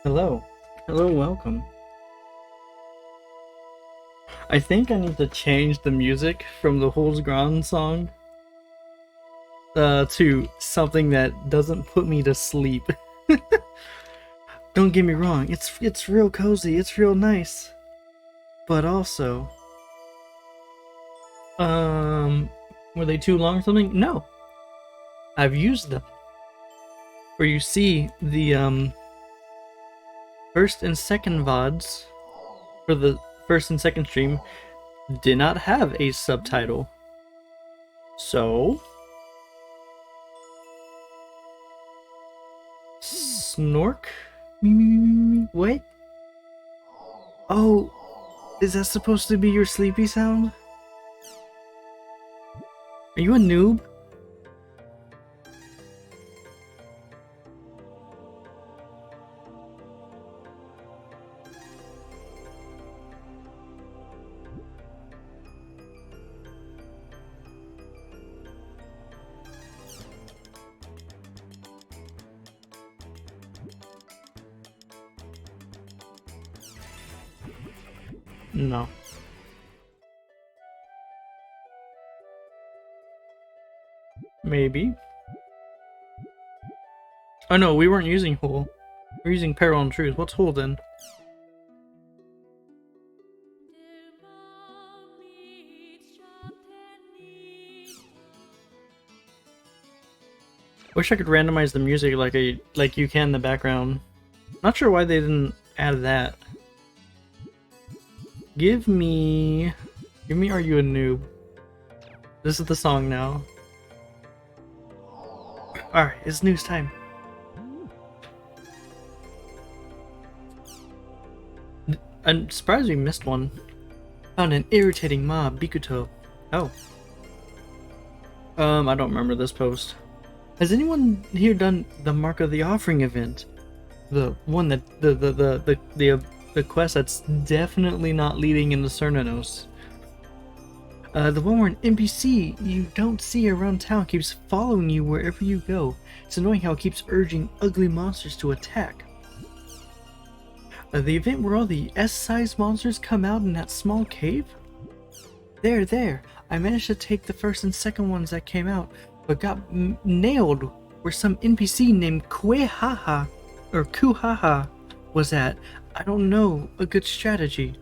Hello. Hello, welcome. I think I need to change the music from the Hos Gran song to something that doesn't put me to sleep. Don't get me wrong, it's real cozy, it's real nice. But also, were they too long or something? No. I've used them. Where you see the first and second VODs for the first and second stream did not have a subtitle. So Snork? What? Oh, is that supposed to be your sleepy sound? Are you a noob? No. Maybe. Oh no, we weren't using Hole. We're using Peril and Truth. What's Hole then? Wish I could randomize the music like you can in the background. Not sure why they didn't add that. Give me Are You a Noob? This is the song now. Alright, it's news time. I'm surprised we missed one. Found an irritating mob, Bikuto. Oh. I don't remember this post. Has anyone here done the Mark of the Offering event? The one that the quest that's definitely not leading into Cernunnos. The one where an NPC you don't see around town keeps following you wherever you go. It's annoying how it keeps urging ugly monsters to attack. The event where all the S-sized monsters come out in that small cave? There. I managed to take the first and second ones that came out, but got nailed where some NPC named Kuehaha or Kuhaha was at. I don't know a good strategy.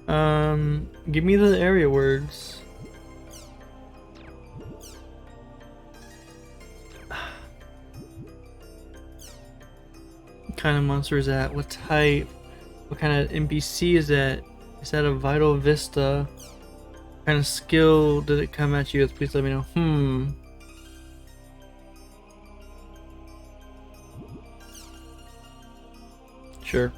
Give me the area words. What kind of monster is that? What type? What kind of NPC is that? Is that a Vital Vista? What kind of skill did it come at you with? Please let me know. Sure.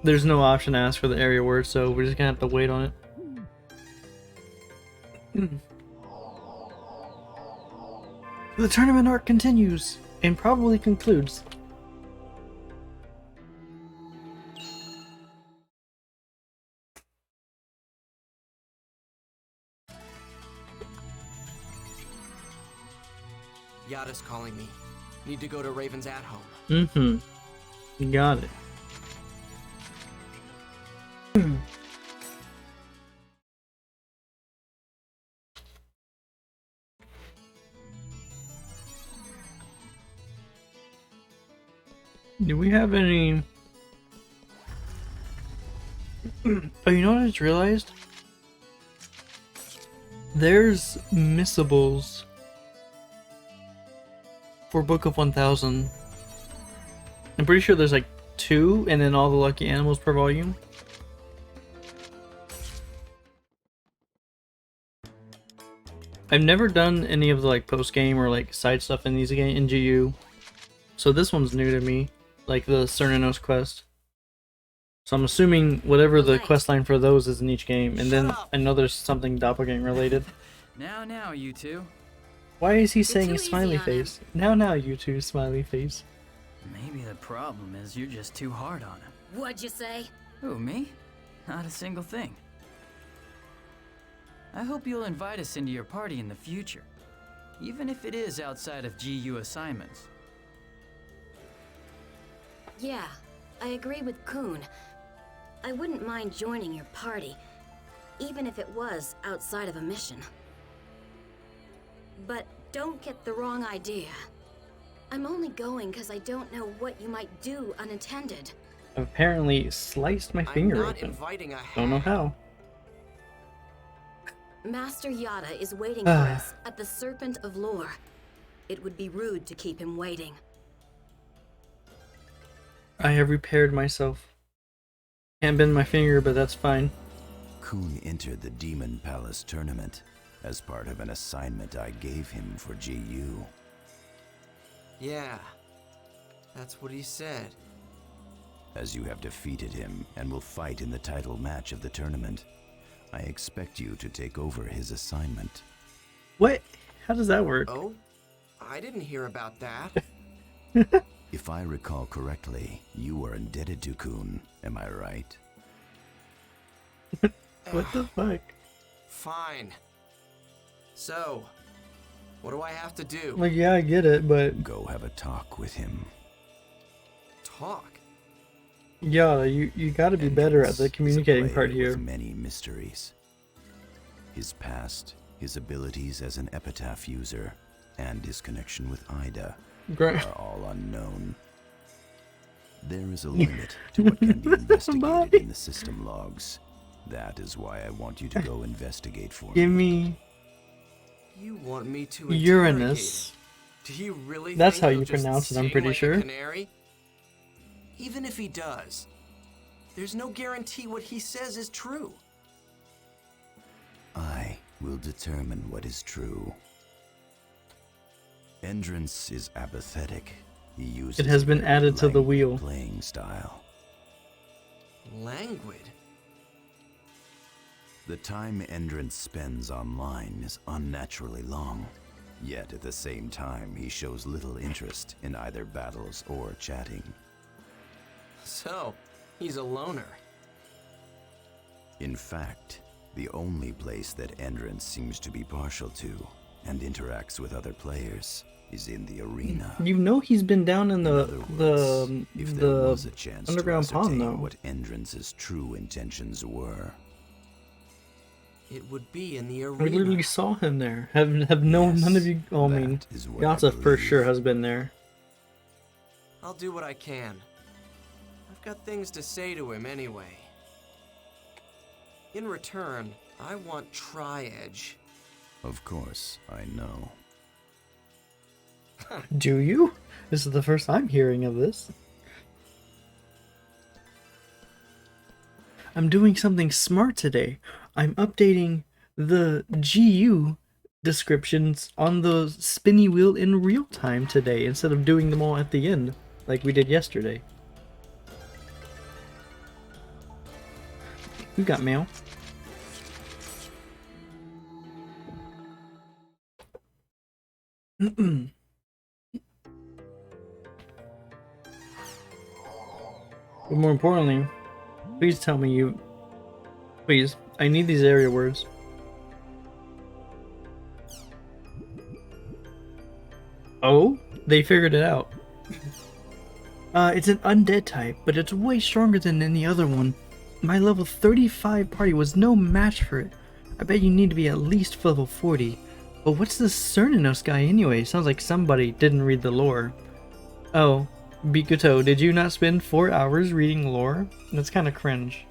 There's no option to ask for the area word, so we're just gonna have to wait on it. The tournament arc continues, and probably concludes. Yada's calling me. Need to go to Raven's at home. You got it. Do we have any... Oh, you know what I just realized? There's missables for Book of 1000. I'm pretty sure there's like 2 and then all the lucky animals per volume. I've never done any of the like post-game or like side stuff in these in GU. So this one's new to me, like the Cernunnos quest. So I'm assuming whatever the quest line for those is in each game, and then I know there's something doppelganger related. Now, you two. Why is he saying a smiley face? Now, you two, smiley face. Maybe the problem is you're just too hard on him. What'd you say? Who, me? Not a single thing. I hope you'll invite us into your party in the future, even if it is outside of GU assignments. Yeah, I agree with Kun. I wouldn't mind joining your party, even if it was outside of a mission. But don't get the wrong idea. I'm only going because I don't know what you might do unattended. I've apparently sliced my finger I'm not open. inviting a Don't know hag. how. Master Yada is waiting for us at the Serpent of Lore. It would be rude to keep him waiting. I have repaired myself. Can't bend my finger, but that's fine. Kun entered the Demon Palace tournament as part of an assignment I gave him for GU. Yeah, that's what he said. As you have defeated him and will fight in the title match of the tournament, I expect you to take over his assignment. What? How does that work? Oh? I didn't hear about that. If I recall correctly, you are indebted to Kun, am I right? What the fuck? Fine. So, what do I have to do? Like, yeah, I get it, but Go have a talk with him. Talk? yeah, you gotta be better at the Entrance is a communicating part player here. with many mysteries. His past, his abilities as an epitaph user, and his connection with Ida Great. are all unknown. There is a limit to what can be investigated in the system logs. That is why I want you to go investigate for Give me. me You want me to Uranus. interrogate him? Do you really That's think how he'll you just pronounce it, I'm sing pretty like a sure. canary? Even if he does, there's no guarantee what he says is true. I will determine what is true. Entrance is apathetic. He uses It has a been very added to the languid wheel. playing style. Languid. The time Entrance spends online is unnaturally long. Yet at the same time, he shows little interest in either battles or chatting. So, he's a loner. In fact, the only place that Entrance seems to be partial to and interacts with other players is in the arena. You know he's been down in In the other words, if there was a chance underground to pond ascertain though. what Entrance's true intentions were, It would be in the I arena. literally saw him there. Have no Yes, none of you? Oh, I mean, that is what I Yatsa for believe. sure has been there. I'll do what I can. I've got things to say to him anyway. In return, I want Tri-Edge. of course, I know. Do you? This is the first I'm hearing of this. I'm doing something smart today. I'm updating the GU descriptions on the spinny wheel in real time today instead of doing them all at the end like we did yesterday. We got mail. But more importantly, please tell me you... Please, I need these area words. Oh? They figured it out. It's an undead type, but it's way stronger than any other one. My level 35 party was no match for it. I bet you need to be at least level 40. But what's this Cernunnos guy anyway? Sounds like somebody didn't read the lore. Oh, Bikuto, did you not spend 4 hours reading lore? That's kind of cringe.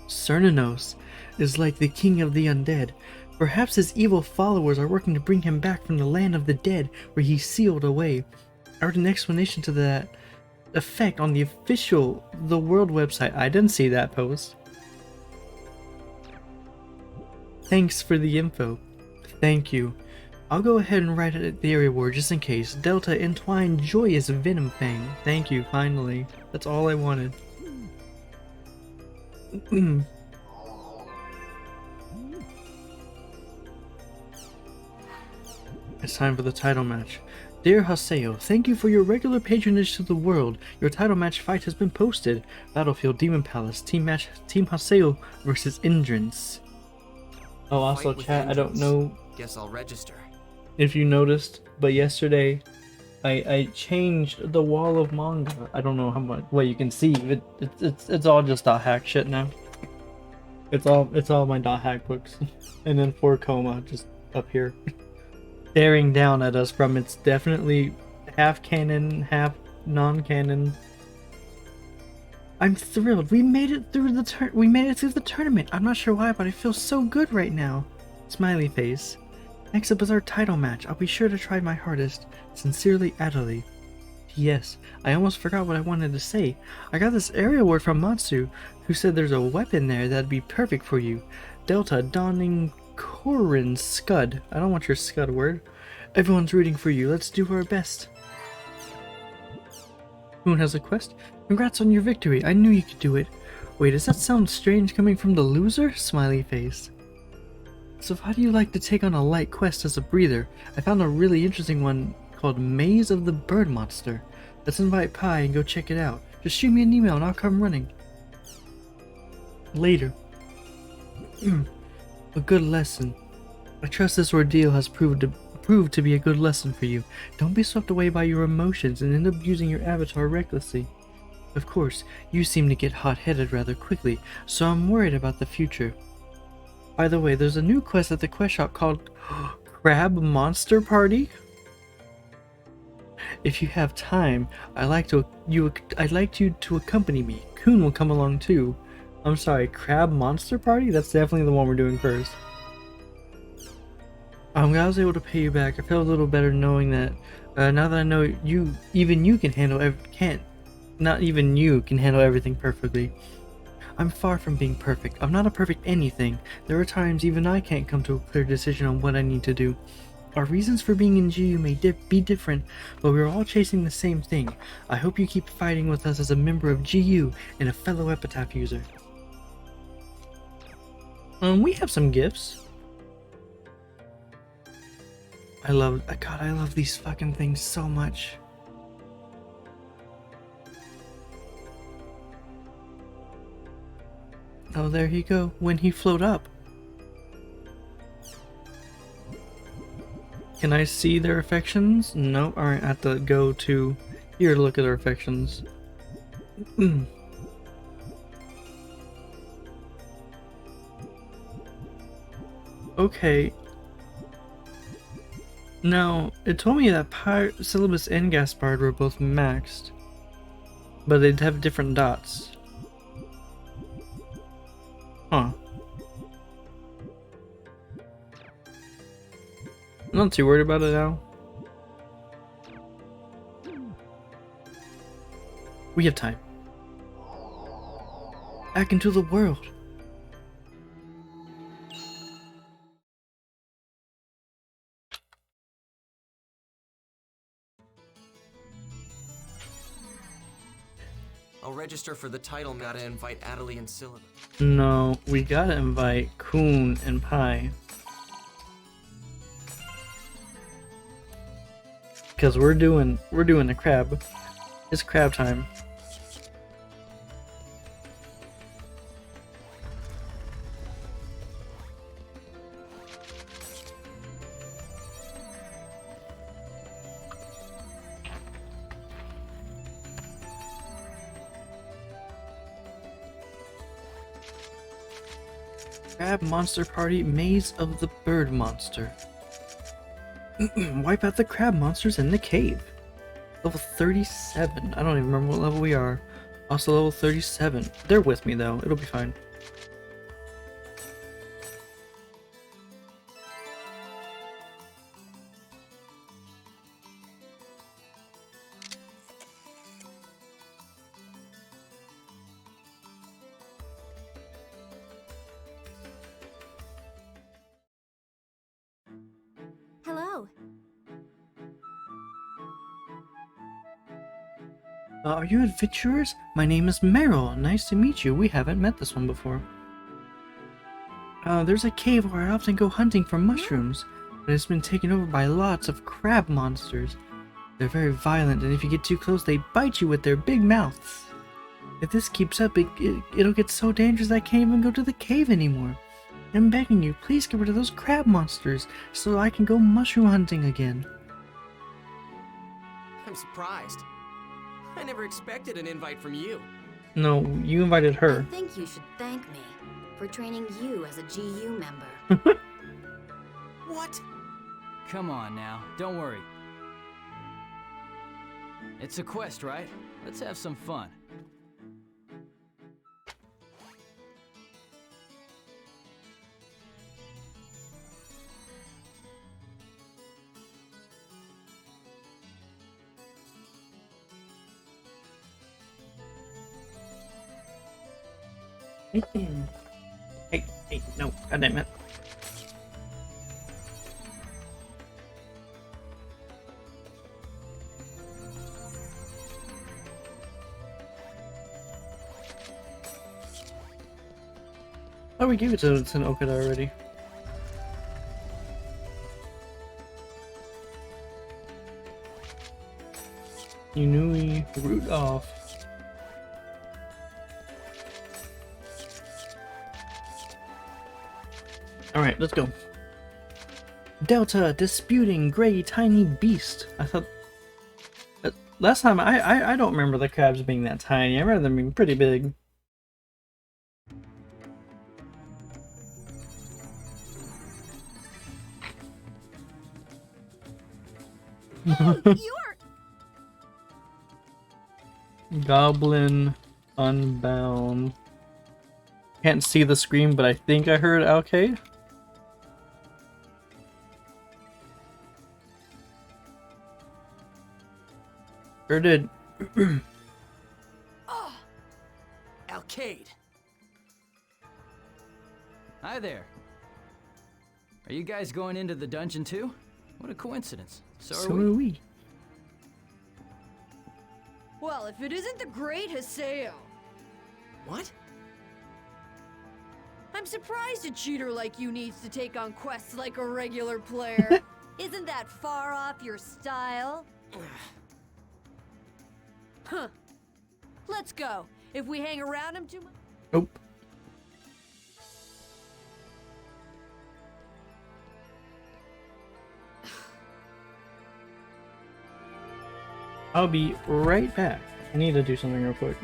Cernunnos is like the king of the undead. Perhaps his evil followers are working to bring him back from the land of the dead where he's sealed away. I read an explanation to that effect on the official The World website. I didn't see that post. Thanks for the info. Thank you. I'll go ahead and write it the area word just in case. Delta Entwined Joyous Venom Fang. Thank you, finally. That's all I wanted. It's time for the title match. Dear Haseo, thank you for your regular patronage to the world. Your title match fight has been posted. Battlefield Demon Palace, team match, Team Haseo versus Indrance. Oh, also Fight with chat, I don't Indrance. know Guess I'll register. if you noticed, but yesterday I changed the wall of manga. I don't know how much what you can see. It's all just .hack shit now. It's all my .hack books, and then 4 just up here, staring down at us from it's definitely half canon, half non-canon. I'm thrilled. We made it through the tournament. I'm not sure why, but I feel so good right now. Smiley face. Next up is our title match. I'll be sure to try my hardest. Sincerely, Adderley. P.S. I almost forgot what I wanted to say. I got this area word from Matsu, who said there's a weapon there that'd be perfect for you. Delta Donning Corin Scud. I don't want your Scud word. Everyone's rooting for you. Let's do our best. Moon has a quest. Congrats on your victory. I knew you could do it. Wait, does that sound strange coming from the loser? Smiley face. So how do you like to take on a light quest as a breather? I found a really interesting one called Maze of the Bird Monster. Let's invite Pi and go check it out. Just shoot me an email and I'll come running. Later. A good lesson. I trust this ordeal has proved to be a good lesson for you. Don't be swept away by your emotions and end up using your avatar recklessly. Of course, you seem to get hot-headed rather quickly, so I'm worried about the future. By the way, there's a new quest at the quest shop called Crab Monster Party. If you have time, I'd like you to accompany me. Kun will come along too. I'm sorry, Crab Monster Party? That's definitely the one we're doing first. I'm glad I was able to pay you back. I feel a little better knowing that now that I know not even you can handle everything perfectly. I'm far from being perfect. I'm not a perfect anything. There are times even I can't come to a clear decision on what I need to do. Our reasons for being in GU may be different, but we're all chasing the same thing. I hope you keep fighting with us as a member of GU and a fellow Epitaph user. We have some gifts. I love these fucking things so much. Oh, there you go. When he float up. Can I see their affections? Nope. Alright, I have to go to here to look at their affections. Okay. Now, it told me that Syllabus and Gaspard were both maxed, but they'd have different dots. Huh. I'm not too worried about it now. We have time. Back into the world. I'll register for the title. Gotta invite Adderley and Scylla. No, we gotta invite Kun and Pi. Because we're doing the crab. It's crab time. Crab Monster Party Maze of the Bird Monster. Wipe out the crab monsters in the cave. Level 37. I don't even remember what level we are. Also level 37. They're with me though. It'll be fine. Hello. Are you adventurers? My name is Meryl. Nice to meet you. We haven't met this one before. There's a cave where I often go hunting for mushrooms, but it's been taken over by lots of crab monsters. They're very violent, and if you get too close, they bite you with their big mouths. If this keeps up, it'll get so dangerous I can't even go to the cave anymore. I'm begging you, please get rid of those crab monsters so I can go mushroom hunting again. surprised. I never expected an invite from you. No, you invited I her. think you should thank me for training you as a GU member. What? Come on now, don't worry. It's a quest, right? Let's have some fun. Hey, no, goddammit. Oh, we gave it to Okada already. Inui root off. Alright, let's go. Delta disputing gray tiny beast. I thought last time I don't remember the crabs being that tiny. I remember them being pretty big. Goblin Unbound. Can't see the screen, but I think I heard Alcade. Sure did. Alcade. Hi there. Are you guys going into the dungeon too? What a coincidence. So are we. Well, if it isn't the great Haseo. What? I'm surprised a cheater like you needs to take on quests like a regular player. Isn't that far off your style? Huh. Let's go. If we hang around him too much... Nope. I'll be right back. I need to do something real quick.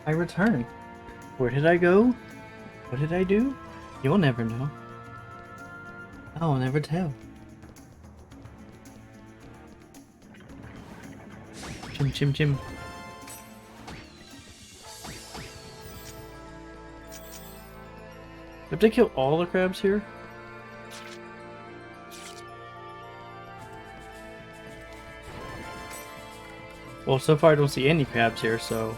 I return. Where did I go? What did I do? You'll never know. I'll never tell. Chim chim chim. Do I have to kill all the crabs here? Well, so far I don't see any crabs here, so...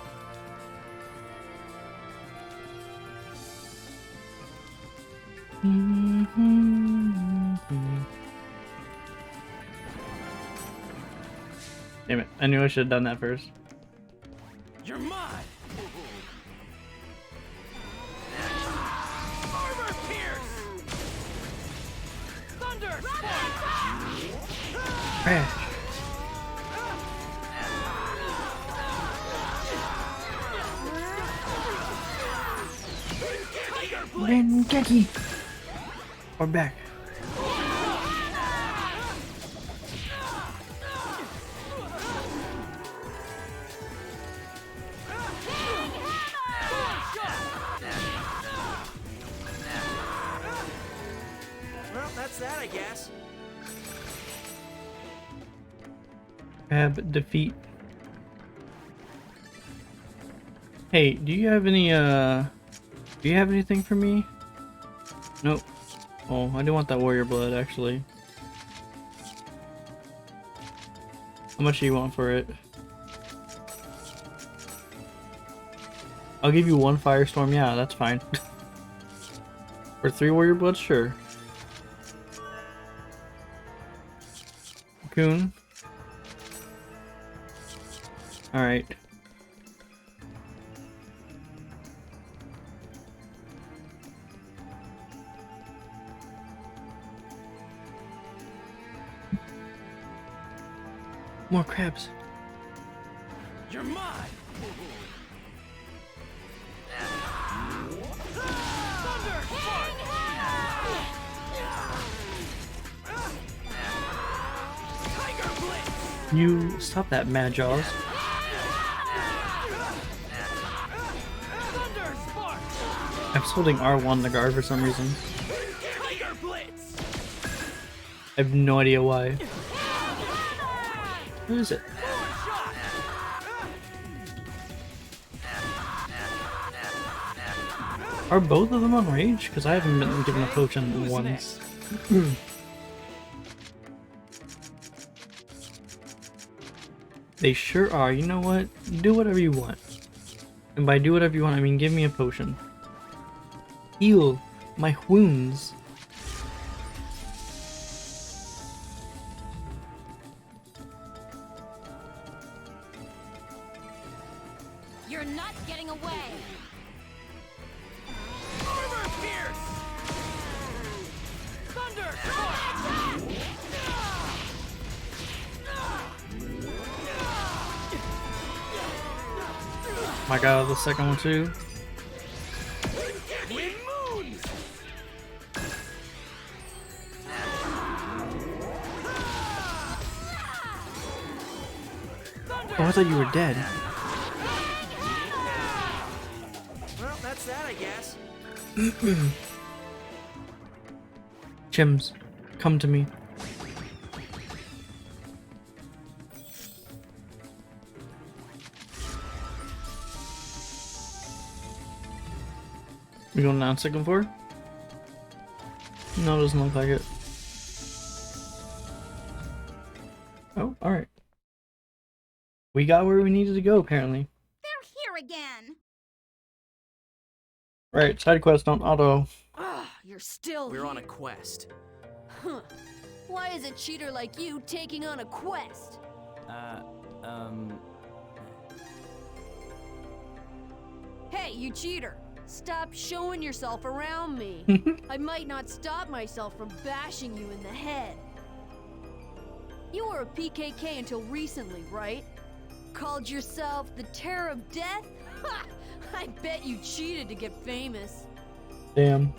Damn it, I knew I should have done that first. You're mine! Crash! Rengeki! We're back. Well, that's that, I guess. Crab defeat. Hey, do you have any, do you have anything for me? Nope. Oh, I do want that warrior blood, actually. How much do you want for it? I'll give you 1 firestorm, yeah, that's fine. For 3 warrior blood, sure. Coon. Alright. More crabs. You're mine! You stop that, Mad Jaws. I'm just holding R1 to guard for some reason. I have no idea why. Who is it? Are both of them on rage? Because I haven't been given a potion once. They sure are. You know what? Do whatever you want. And by do whatever you want, I mean give me a potion. Heal my wounds. You're not getting away. Armor pierce! Thunder! My god, the second one too. Twin moons! Oh, I thought you were dead. Well, that's that, I guess. Chims, come to me. We going down second floor? No, it doesn't look like it. Oh, alright. We got where we needed to go, apparently. They're here again. Right, side quest don't auto. Ugh, you're still We're here. on a quest. Huh. Why is a cheater like you taking on a quest? Hey, you cheater! Stop showing yourself around me. I might not stop myself from bashing you in the head. You were a PKK until recently, right? Called yourself the Terror of Death? Ha! I bet you cheated to get famous. Damn.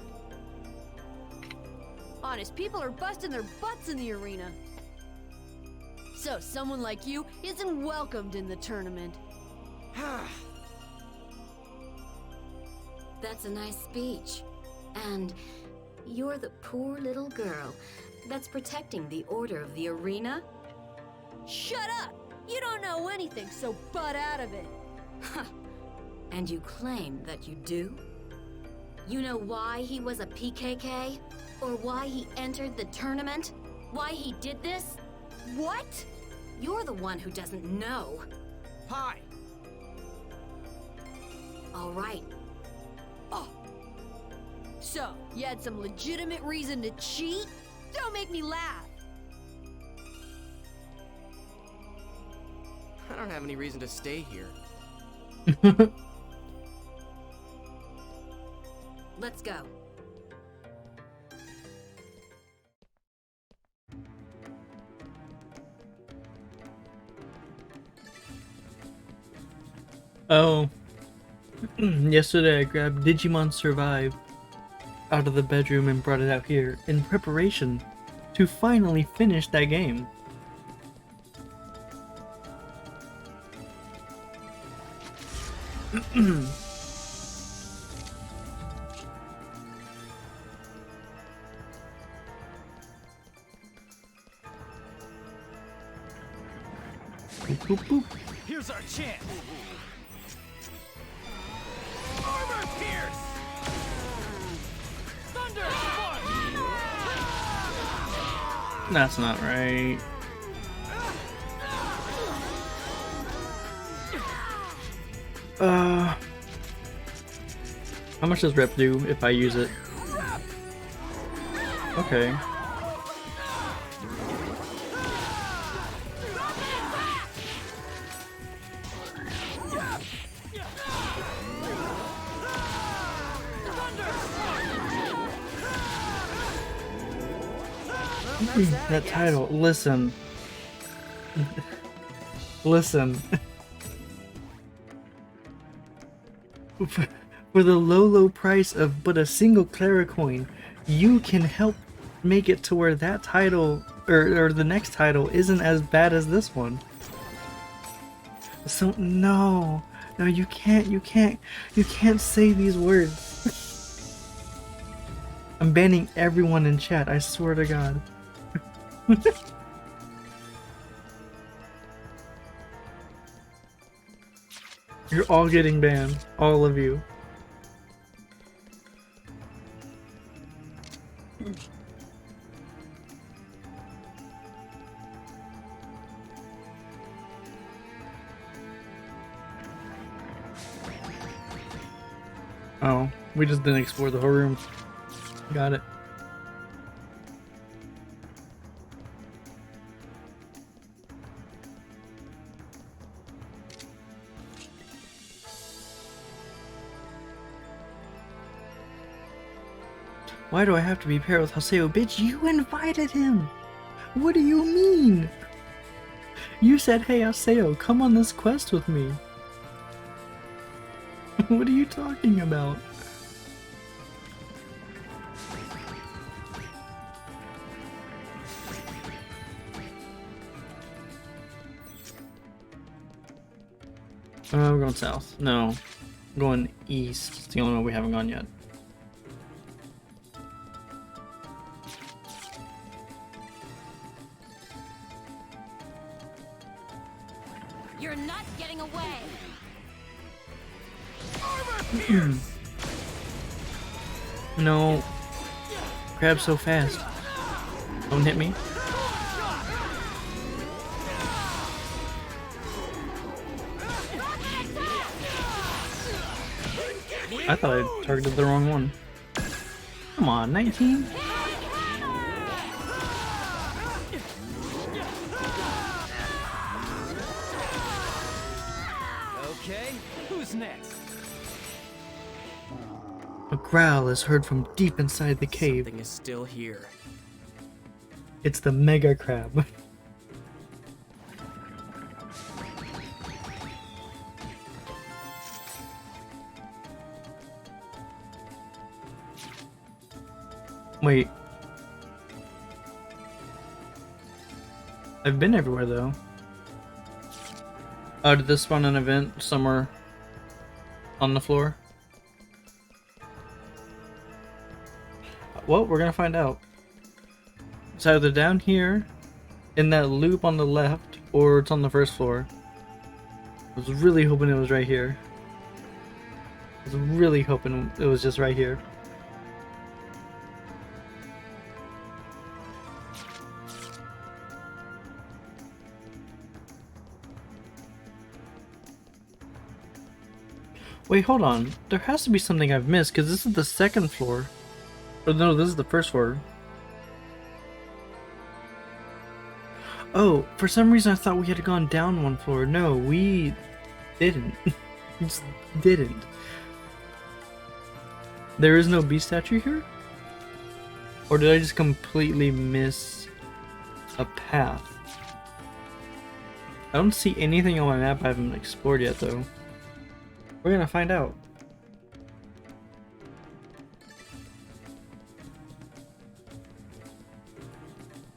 Honest, people are busting their butts in the arena. So someone like you isn't welcomed in the tournament. That's a nice speech. And you're the poor little girl that's protecting the order of the arena? Shut up! You don't know anything, so butt out of it. And you claim that you do? You know why he was a PKK? Or why he entered the tournament? Why he did this? What? You're the one who doesn't know. Hi. All right. Oh. So, you had some legitimate reason to cheat? Don't make me laugh. I don't have any reason to stay here. Let's go. Oh. Yesterday I grabbed Digimon Survive out of the bedroom and brought it out here in preparation to finally finish that game. Boop, boop, boop. Here's our chance. Armor pierce. Thunder spark. That's not right. How much does rep do if I use it? Okay. That title, listen. Listen. For the low price of but a single Clara coin, you can help make it to where that title, or the next title, isn't as bad as this one. So, no, you can't say these words. I'm banning everyone in chat, I swear to God. You're all getting banned, all of you. Oh, we just didn't explore the whole room. Got it. Why do I have to be paired with Haseo? Bitch, you invited him! What do you mean? You said, hey Haseo, come on this quest with me. What are you talking about? We're going south. No. I'm going east. It's the only one we haven't gone yet. You're not getting away. No. Grab so fast. Don't hit me. I thought I targeted the wrong one. Come on, 19? Okay, who's next? A growl is heard from deep inside the cave. Something is still here. It's the mega crab. Wait. I've been everywhere though. Oh, did this spawn an event somewhere on the floor? well, we're gonna find out. It's either down here, in that loop on the left, or it's on the first floor. I was really hoping it was right here. I was really hoping it was just right here. Wait, hold on. There has to be something I've missed, because this is the second floor. Or no, this is the first floor. Oh, for some reason I thought we had gone down one floor. No, we didn't. We just didn't. There is no beast statue here? Or did I just completely miss a path? I don't see anything on my map I haven't explored yet, though. We're gonna find out.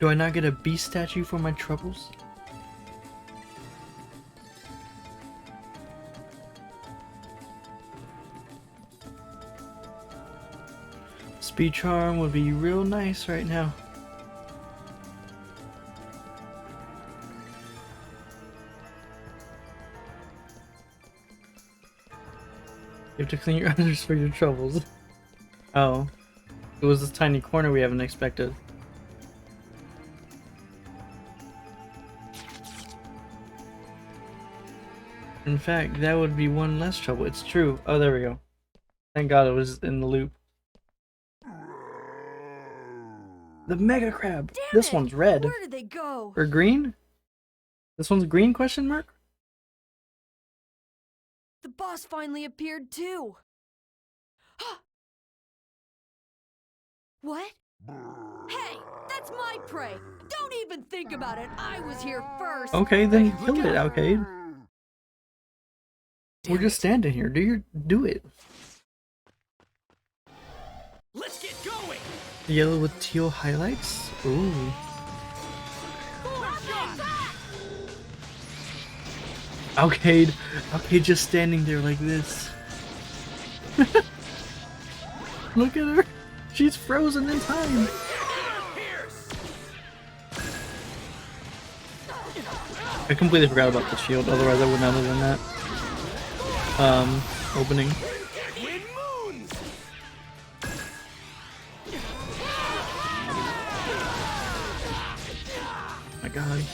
Do I not get a beast statue for my troubles? Speed charm would be real nice right now. You have to clean your others for your troubles. Oh. It was this tiny corner we haven't expected. In fact, that would be one less trouble. It's true. Oh, there we go. Thank God it was in the loop. The mega crab! Damn This it! one's red. Where did they go? Or green? This one's green, question mark? The boss finally appeared too. What? Hey, that's my prey. Don't even think about it. I was here first. Okay, then Hey, kill look it, out. Alcade. We're just standing here. Do it. Let's get going! Yellow with teal highlights? Ooh. Alcade just standing there like this. Look at her. She's frozen in time. I completely forgot about the shield, otherwise I would not have done that. Opening. My God.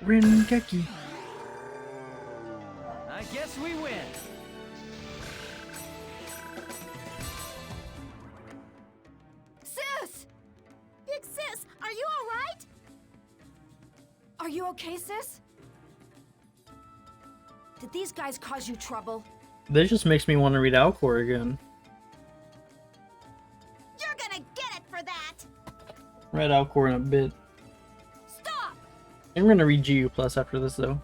Ringeki. I guess we win. Sis! Big sis, are you alright? Are you okay, sis? Did these guys cause you trouble? This just makes me want to read Alcor again. You're gonna get it for that! Read Alcor in a bit. Stop! I'm gonna read GU Plus after this though.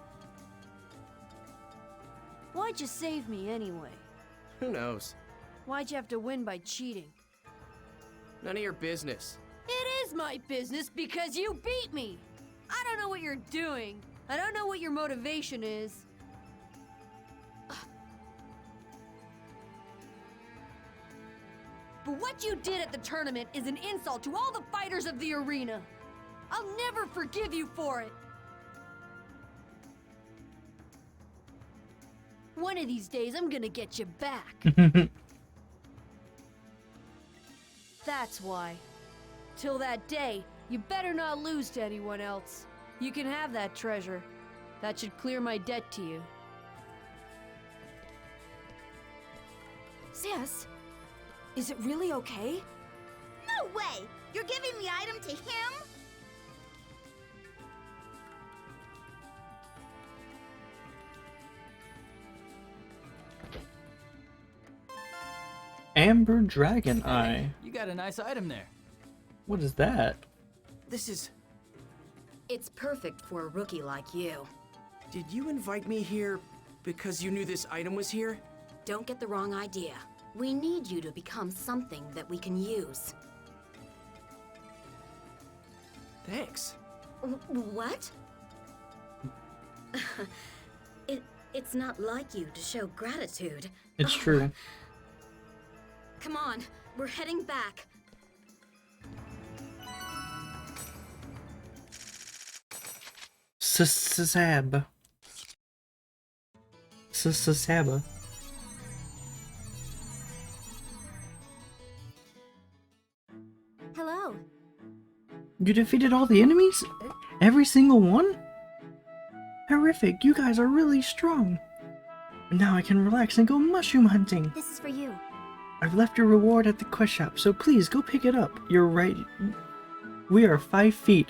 Why'd you save me anyway? Who knows? Why'd you have to win by cheating? None of your business. It is my business because you beat me! I don't know what you're doing. I don't know what your motivation is. But what you did at the tournament is an insult to all the fighters of the arena. I'll never forgive you for it. One of these days, I'm gonna get you back. That's why. Till that day, you better not lose to anyone else. You can have that treasure. That should clear my debt to you. Sis, is it really okay? No way! You're giving the item to him? Amber Dragon Eye. You got a nice item there. What is that? This is... It's perfect for a rookie like you. Did you invite me here because you knew this item was here? Don't get the wrong idea. We need you to become something that we can use. Thanks. What? It's not like you to show gratitude. It's true. Come on, we're heading back. Sab. Saba. Hello. You defeated all the enemies? Every single one? Horrific, you guys are really strong. Now I can relax and go mushroom hunting. This is for you. I've left your reward at the quest shop, so please go pick it up. You're right. We are 5 feet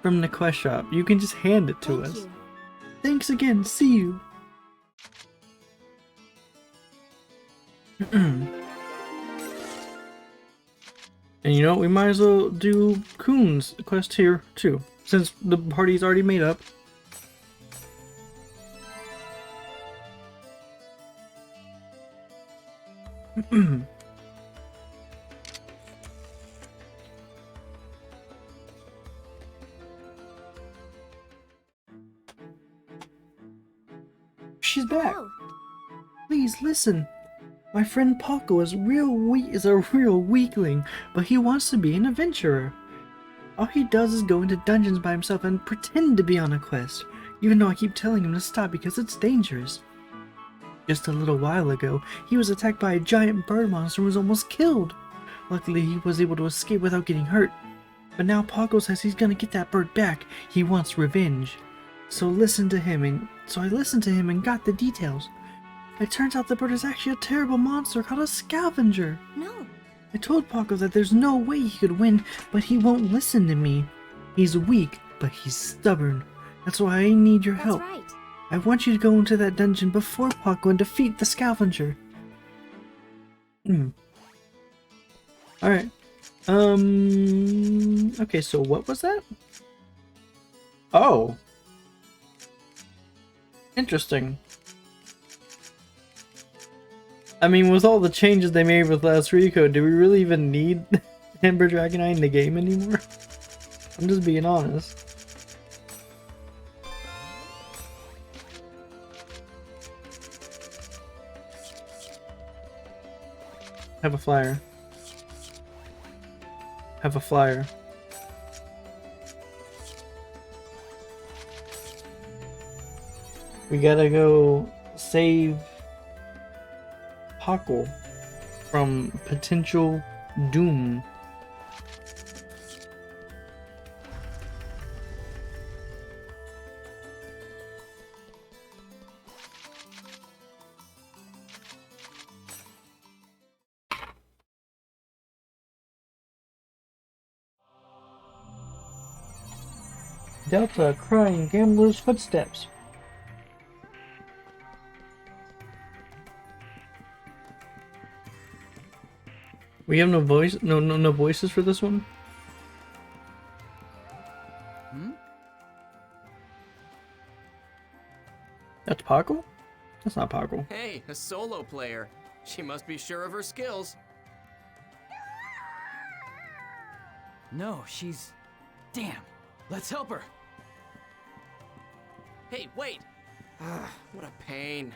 from the quest shop. You can just hand it to us. You. Thanks again. See you. And you know what? We might as well do Coon's quest here too, since the party's already made up. She's back. Hello. Please listen. My friend Paco is a real weakling, but he wants to be an adventurer. All he does is go into dungeons by himself and pretend to be on a quest, even though I keep telling him to stop because it's dangerous. Just a little while ago, he was attacked by a giant bird monster and was almost killed. Luckily, he was able to escape without getting hurt. But now Paco says he's gonna get that bird back. He wants revenge. So I listened to him and got the details. It turns out the bird is actually a terrible monster called a scavenger. No. I told Paco that there's no way he could win, but he won't listen to me. He's weak, but he's stubborn. That's why I need your That's help. right. I want you to go into that dungeon before Paco and defeat the scavenger. Alright. Okay, so what was that? Oh. Interesting. I mean, with all the changes they made with last Recode, do we really even need Ember Dragonite in the game anymore? I'm just being honest. Have a flyer. Have a flyer. We gotta go save Paco from potential doom. Delta crying gambler's footsteps. We have no voice, no voices for this one. That's Paco? That's not Paco. Hey, a solo player. She must be sure of her skills. No, she's... Damn. Let's help her. Hey, wait! What a pain.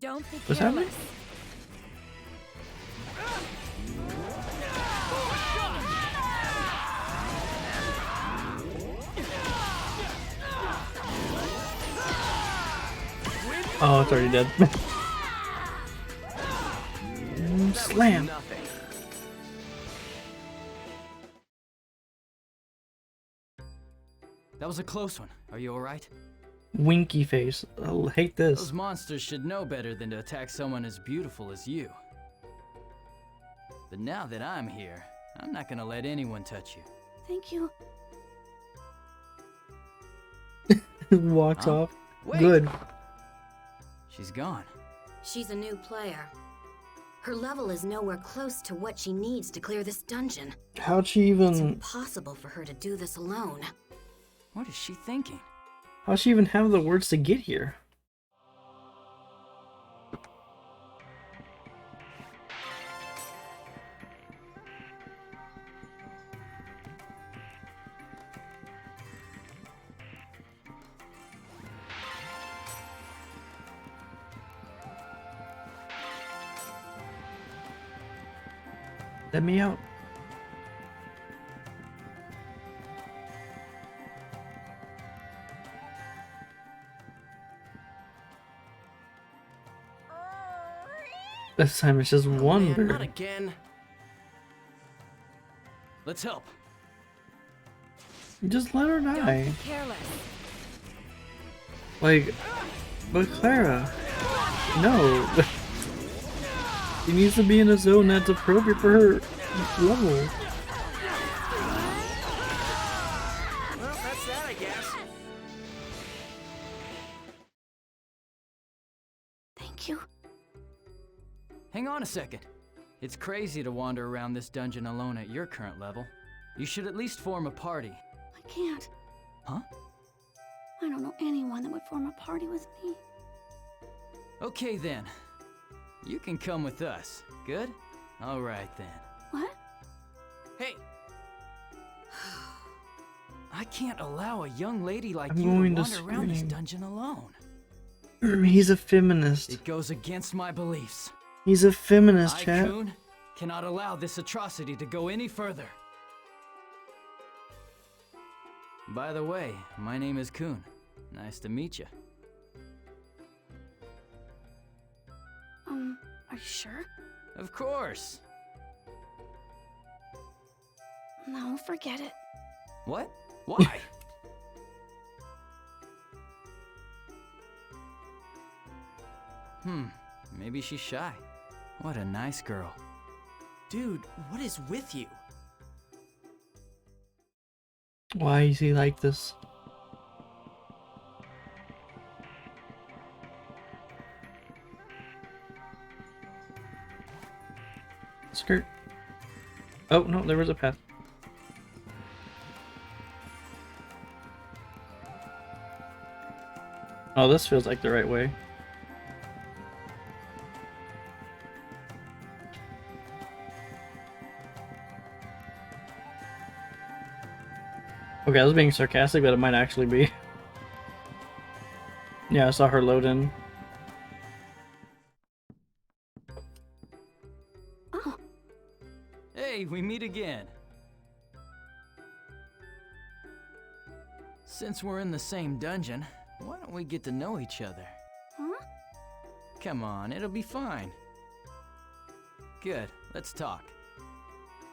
Don't be What's happening? careless. Oh, it's already dead. Slam! Nothing. That was a close one. Are you alright? Winky face. I'll hate this. Those monsters should know better than to attack someone as beautiful as you. But now that I'm here, I'm not gonna let anyone touch you. Thank you. Walks Huh? off. Wait. Good. She's gone. She's a new player. Her level is nowhere close to what she needs to clear this dungeon. How'd she It's even... impossible for her to do this alone. What is she thinking? How'd she even have the words to get here? Let me out. This time it's just one Man, not bird. again. Let's help. Just let her die. Careless. Like, but Clara, no. She needs to be in a zone that's appropriate for her level. Well, that's that, I guess. Thank you. Hang on a second. It's crazy to wander around this dungeon alone at your current level. You should at least form a party. I can't. Huh? I don't know anyone that would form a party with me. Okay then. You can come with us. Good? Alright then. What? Hey, I can't allow a young lady like I'm you going to to wander around this scream. dungeon alone. He's a feminist. It goes against my beliefs. He's a feminist, I, chat. Coon, cannot allow this atrocity to go any further. By the way, my name is Coon. Nice to meet you. Are you sure? Of course. No, forget it. What? Why? Maybe she's shy. What a nice girl. dude, what is with you? Why is he like this? Skirt. Oh, no, there was a path. Oh, this feels like the right way. Okay, I was being sarcastic, but it might actually be. Yeah, I saw her load in. Oh, Hey, we meet again. Since we're in the same dungeon, why don't we get to know each other? huh? Come on, it'll be fine. Good, let's talk.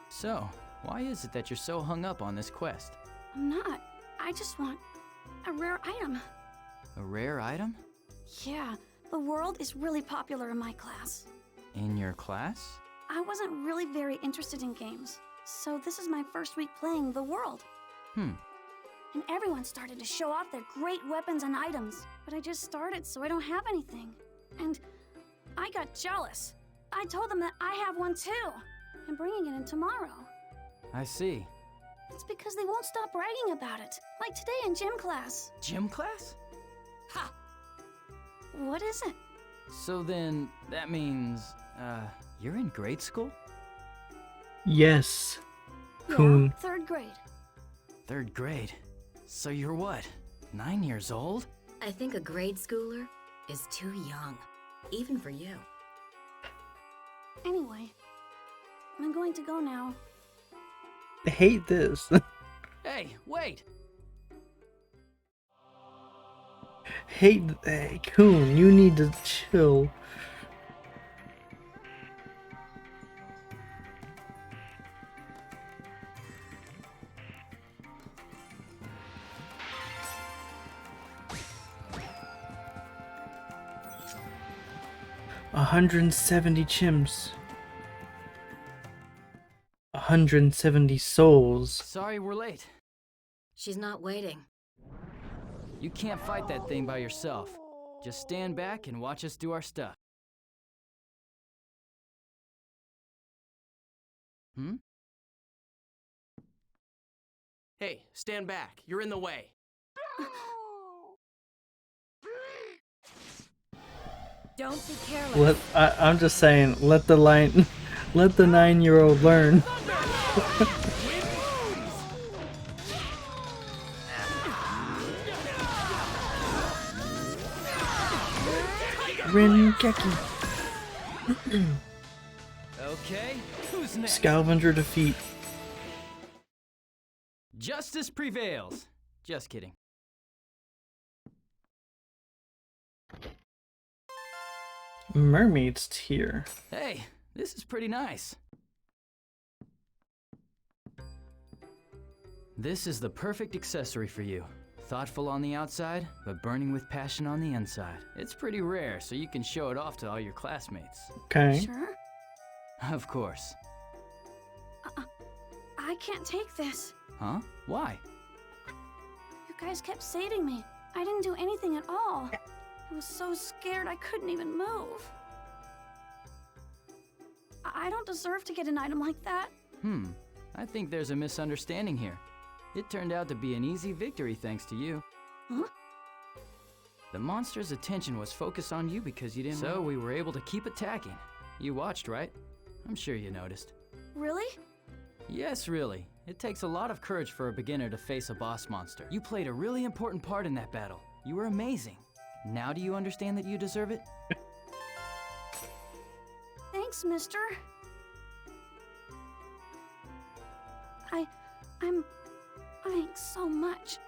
So, why is it that you're so hung up on this quest? I'm not. I just want a rare item. A rare item? Yeah, the world is really popular in my class. In your class? I wasn't really very interested in games, so this is my first week playing the world. Hmm. And everyone started to show off their great weapons and items. But I just started, so I don't have anything. And I got jealous. I told them that I have one too. I'm bringing it in tomorrow. I see. It's because they won't stop bragging about it. Like today in gym class. Gym class? Ha! What is it? So then, that means, you're in grade school? Yes. Yeah, Coon. 3rd grade. 3rd grade. So you're what, 9 years old? I think a grade schooler is too young, even for you. Anyway, I'm going to go now. I hate this. Hey, wait! Hey, Coon, you need to chill. $170 chimps. 170 souls. Sorry we're late. She's not waiting. You can't fight that thing by yourself. Just stand back and watch us do our stuff. Hmm? Hey, stand back. You're in the way. Don't be careless. I'm just saying, let the 9-year-old learn. Rinkeki. Okay, Who's next? Scavenger defeat. Justice prevails. Just kidding. Mermaid's Tear. Hey, this is pretty nice. This is the perfect accessory for you. Thoughtful on the outside, but burning with passion on the inside. It's pretty rare, so you can show it off to all your classmates. Okay. Sure? Of course. I can't take this. Huh? Why? You guys kept saving me. I didn't do anything at all. I was so scared I couldn't even move. I don't deserve to get an item like that. I think there's a misunderstanding here. It turned out to be an easy victory thanks to you. Huh? The monster's attention was focused on you because you didn't. So we were able to keep attacking. You watched, right? I'm sure you noticed. Really? Yes, really. It takes a lot of courage for a beginner to face a boss monster. You played a really important part in that battle. You were amazing. Now do you understand that you deserve it? Thanks, mister. Thanks so much.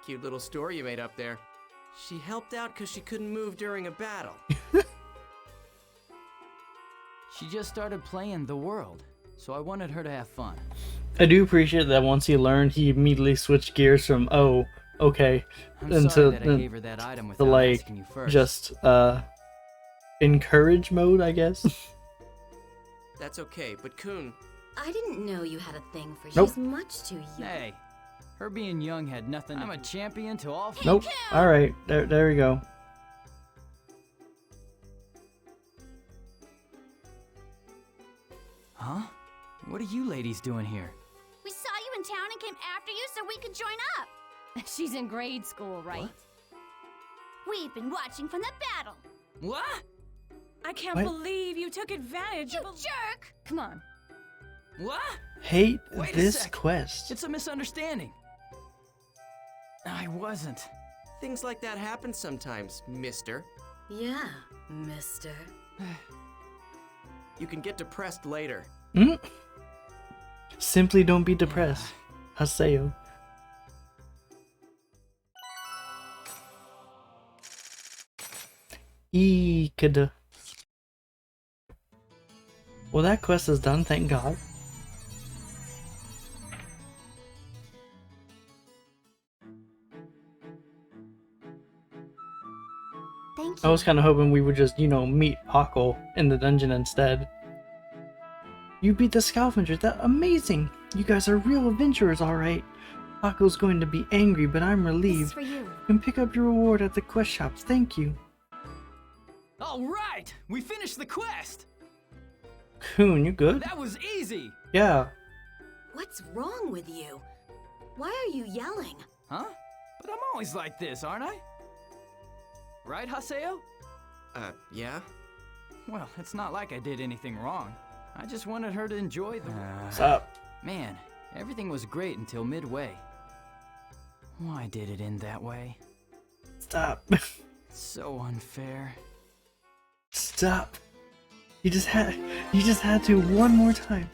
Cute little story you made up there. She helped out because she couldn't move during a battle. She just started playing the world, so I wanted her to have fun. I do appreciate that once he learned, he immediately switched gears from, oh, okay, I'm sorry that I gave her that item without like, asking you first. just, encourage mode, I guess. That's okay, but Kun, I didn't know you had a thing for Nope. She's much too young. Hey, her being young had nothing. I'm a champion to all. Nope. Alright, there we go. Huh? What are you ladies doing here? We saw you in town and came after you so we could join up. She's in grade school, right? What? We've been watching from the battle. What? I can't What? believe you took advantage You of a... jerk! Come on. What? Hate Wait a this sec. quest. It's a misunderstanding. I wasn't. things like that happen sometimes, mister. Yeah, mister. You can get depressed later. Simply don't be depressed. Haseo. Eekada. Well, that quest is done, thank God. Thank I was kind of hoping we would just, you know, meet Huckle in the dungeon instead. You beat the scavenger, that amazing! You guys are real adventurers, alright. Huckle's going to be angry, but I'm This is relieved. for you. You can pick up your reward at the quest shops, thank you. All right, we finished the quest. Coon, you good? That was easy. Yeah. What's wrong with you? Why are you yelling? Huh? But I'm always like this, aren't I? Right, Haseo? Yeah? Well, it's not like I did anything wrong. I just wanted her to enjoy the... What's up? Man, everything was great until midway. Why did it end that way? Stop. So unfair. Stop. You just had to one more time.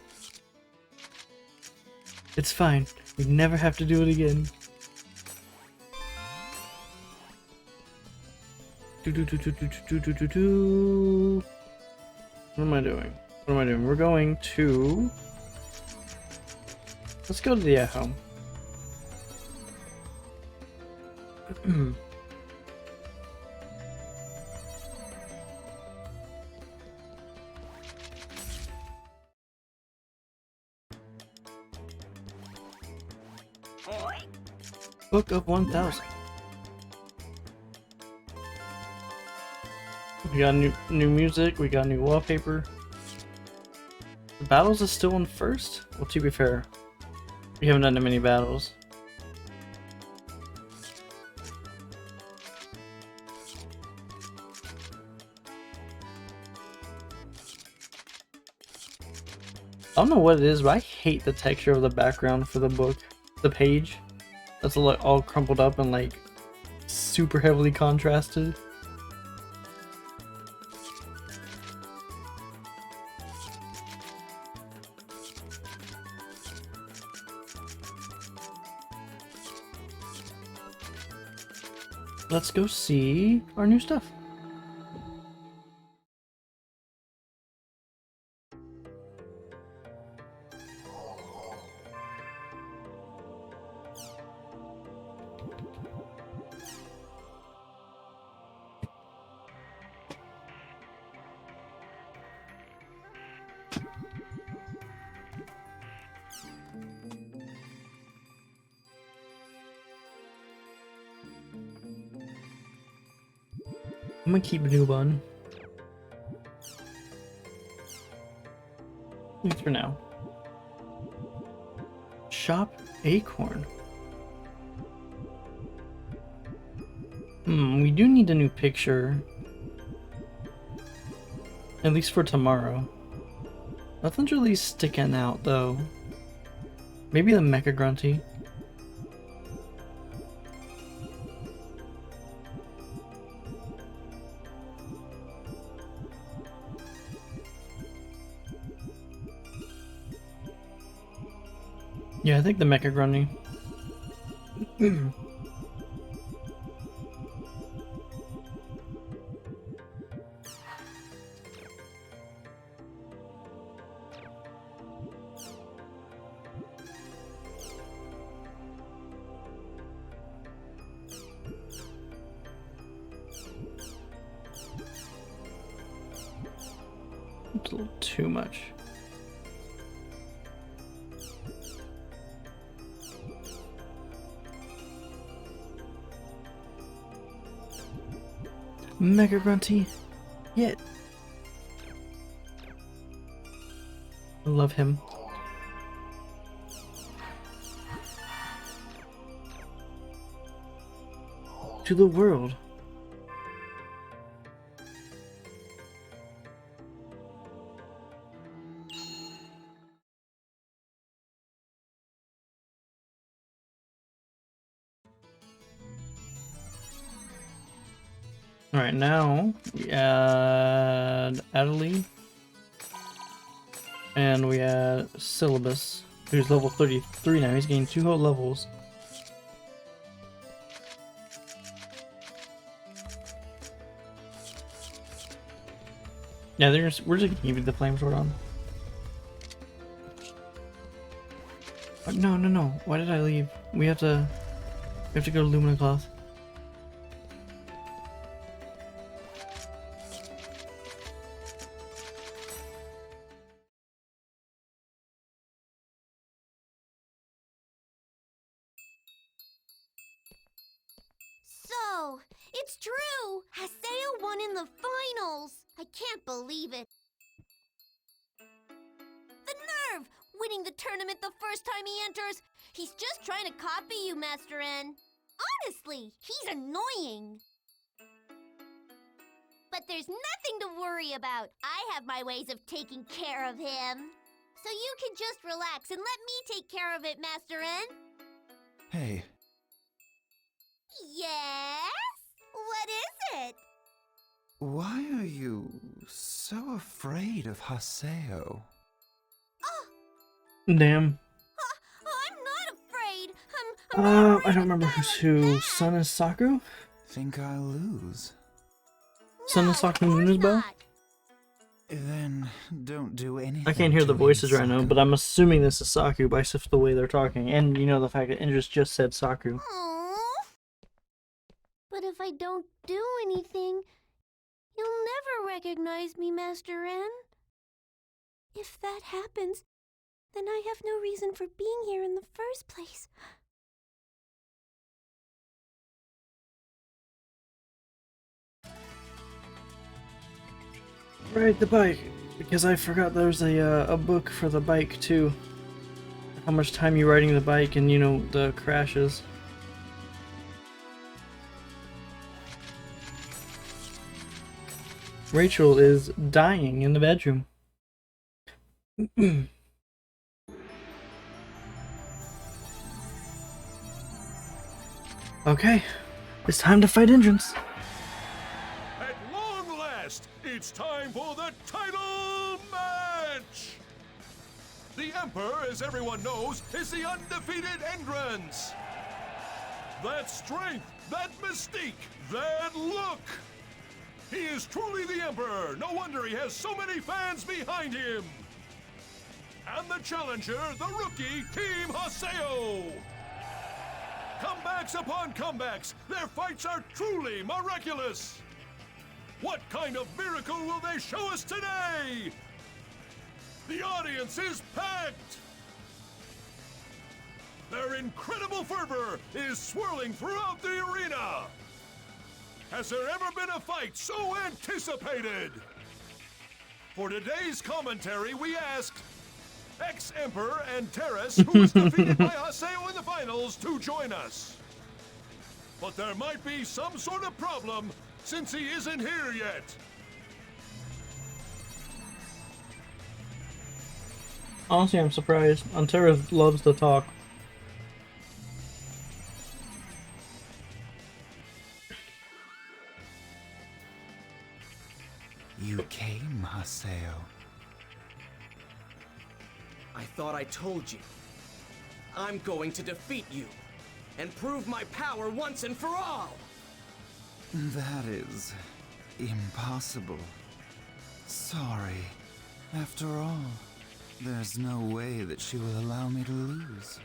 It's fine. We never have to do it again. What am I doing? What am I doing? We're going to... Let's go to the at-home. Book of 1000. We got new music, we got new wallpaper. The battles is still in first? Well, to be fair, we haven't done that many battles. I don't know what it is, but I hate the texture of the background for the book. The page. That's all crumpled up and like super heavily contrasted. Let's go see our new stuff. I'm gonna keep Nubun. At least for now. Shop Acorn. We do need a new picture. At least for tomorrow. Nothing's really sticking out though. Maybe the Mecha Grunty. Yeah, I think the Mecha Grunty. It's a little too much. Mega Grunty. Yeah. I love him. To the world. Alright, now we add Adelie. And we add Syllabus, who's level 33 now. He's gained 2 whole levels. Yeah, we're just gonna give you the flame sword on. Oh, no. Why did I leave? We have to go to Lumina Cloth. So, it's true! Haseo won in the finals! I can't believe it. The nerve! Winning the tournament the first time he enters! He's just trying to copy you, Master N. Honestly, he's annoying. But there's nothing to worry about. I have my ways of taking care of him. So you can just relax and let me take care of it, Master N. Hey, Yes? What is it? why are you so afraid of Haseo? Damn. I'm not afraid. I'm not I don't remember who's who. Sun is Saku? Think I'll lose? Sun is Saku Nuna's bow? Then don't do anything. I can't hear to the voices win right now, Saku. but I'm assuming this is Saku by just the way they're talking. And you know the fact that Indris just said Saku. Aww. But if I don't do anything, you'll never recognize me, Master N. If that happens, then I have no reason for being here in the first place. Ride the bike, because I forgot there's a book for the bike too. How much time you're riding the bike and, you know, the crashes. Rachel is dying in the bedroom. Okay, it's time to fight entrance. At long last, it's time for the title match! The Emperor, as everyone knows, is the undefeated entrance. That strength, that mystique, that look. He is truly the Emperor. No wonder he has so many fans behind him. And the challenger, the rookie, Team Haseo. Comebacks upon comebacks. Their fights are truly miraculous. What kind of miracle will they show us today? The audience is packed. Their incredible fervor is swirling throughout the arena. Has there ever been a fight so anticipated? For today's commentary, we asked ex-Emperor and Terrace, who was defeated by Haseo in the finals, to join us. But there might be some sort of problem since he isn't here yet. Honestly, I'm surprised. Antera loves to talk. You came, Haseo. I thought I told you. I'm going to defeat you and prove my power once and for all. That is impossible. Sorry. After all, there's no way that she will allow me to lose.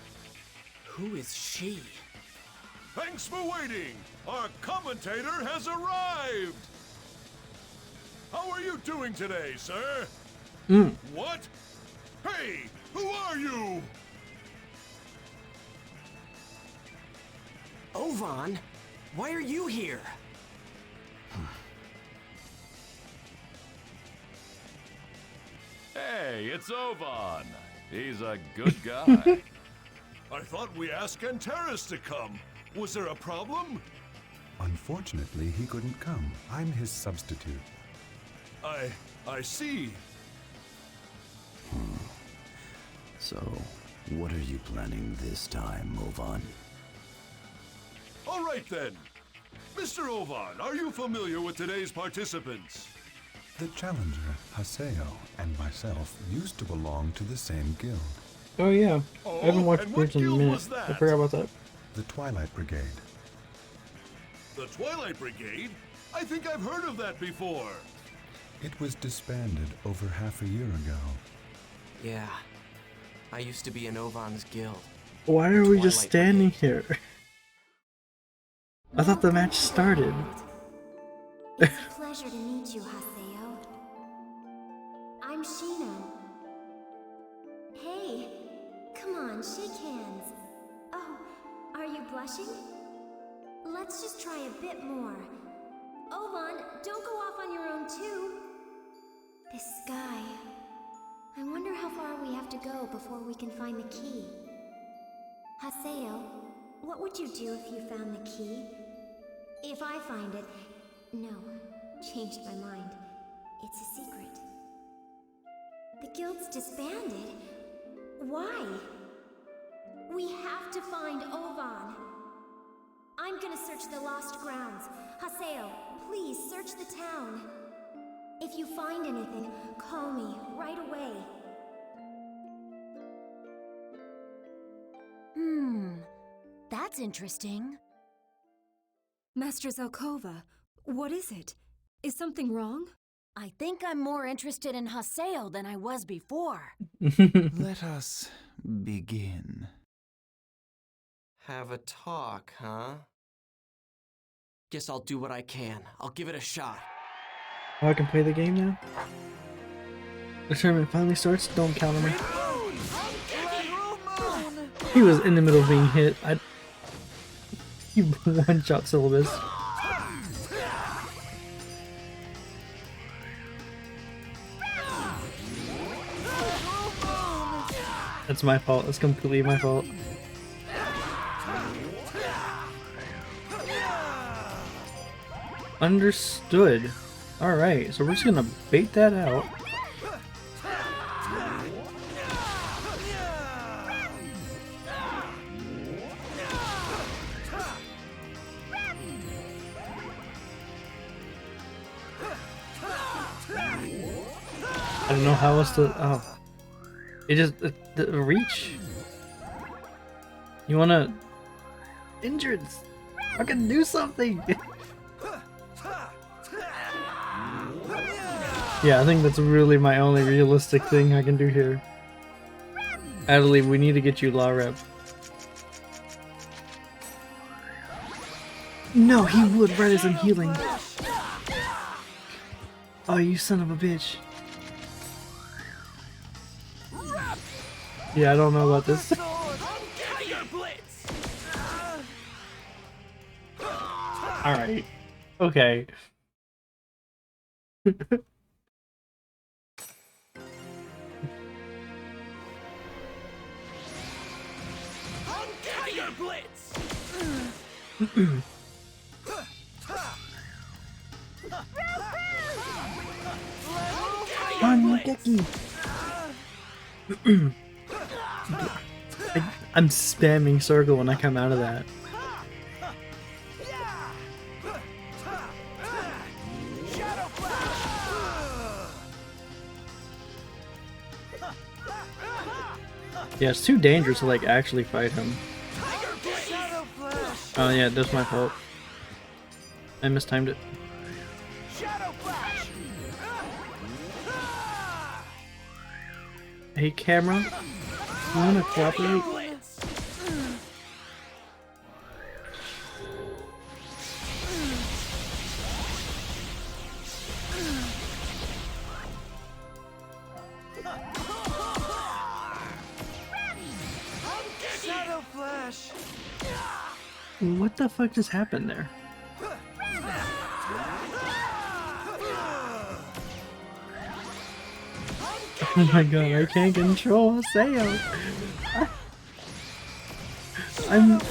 Who is she? Thanks for waiting. Our commentator has arrived. How are you doing today, sir? What? Hey, who are you? Ovan? Why are you here? Hey, it's Ovan. He's a good guy. I thought we asked Antares to come. Was there a problem? Unfortunately, he couldn't come. I'm his substitute. I see. So, what are you planning this time, Ovan? All right then. Mr. Ovan, are you familiar with today's participants? The challenger, Haseo, and myself used to belong to the same guild. Oh yeah, Oh, I haven't watched and what Bridge in a guild minute. was that? I forgot about that. The Twilight Brigade. The Twilight Brigade? I think I've heard of that before. It was disbanded over half a year ago. Yeah. I used to be in Ovan's guild. Why are we just Twilight standing Brigade. here? I thought the match started. It's a pleasure to meet you, Haseo. I'm Shino. Hey, come on, shake hands. Oh, are you blushing? Let's just try a bit more. Ovan, don't go off on your own too. This sky. I wonder how far we have to go before we can find the key. Haseo, what would you do if you found the key? If I find it... No, changed my mind. It's a secret. The guild's disbanded? Why? We have to find Ovan. I'm gonna search the lost grounds. Haseo, please search the town. If you find anything, call me right away. That's interesting. Master Zelkova, what is it? Is something wrong? I think I'm more interested in Haseo than I was before. Let us begin. Have a talk, huh? Guess I'll do what I can. I'll give it a shot. Oh, I can play the game now? The tournament finally starts? Don't counter me. He was in the middle of being hit. He one-shot syllabus. That's my fault. That's completely my fault. Understood. Alright, so we're just gonna bait that out. I don't know how else to. Oh, it just the reach. You wanna injured? I can do something. Yeah, I think that's really my only realistic thing I can do here. Adelaide, we need to get you Law Rep. No, he would rather than healing. Oh, you son of a bitch. Yeah, I don't know about this. Alright. Okay. I'm spamming circle when I come out of that. Yeah, it's too dangerous to like actually fight him. Oh yeah, that's my fault. I mistimed it. Hey camera, you wanna cooperate? What the fuck just happened there? Oh my god, I can't control Haseo. I'm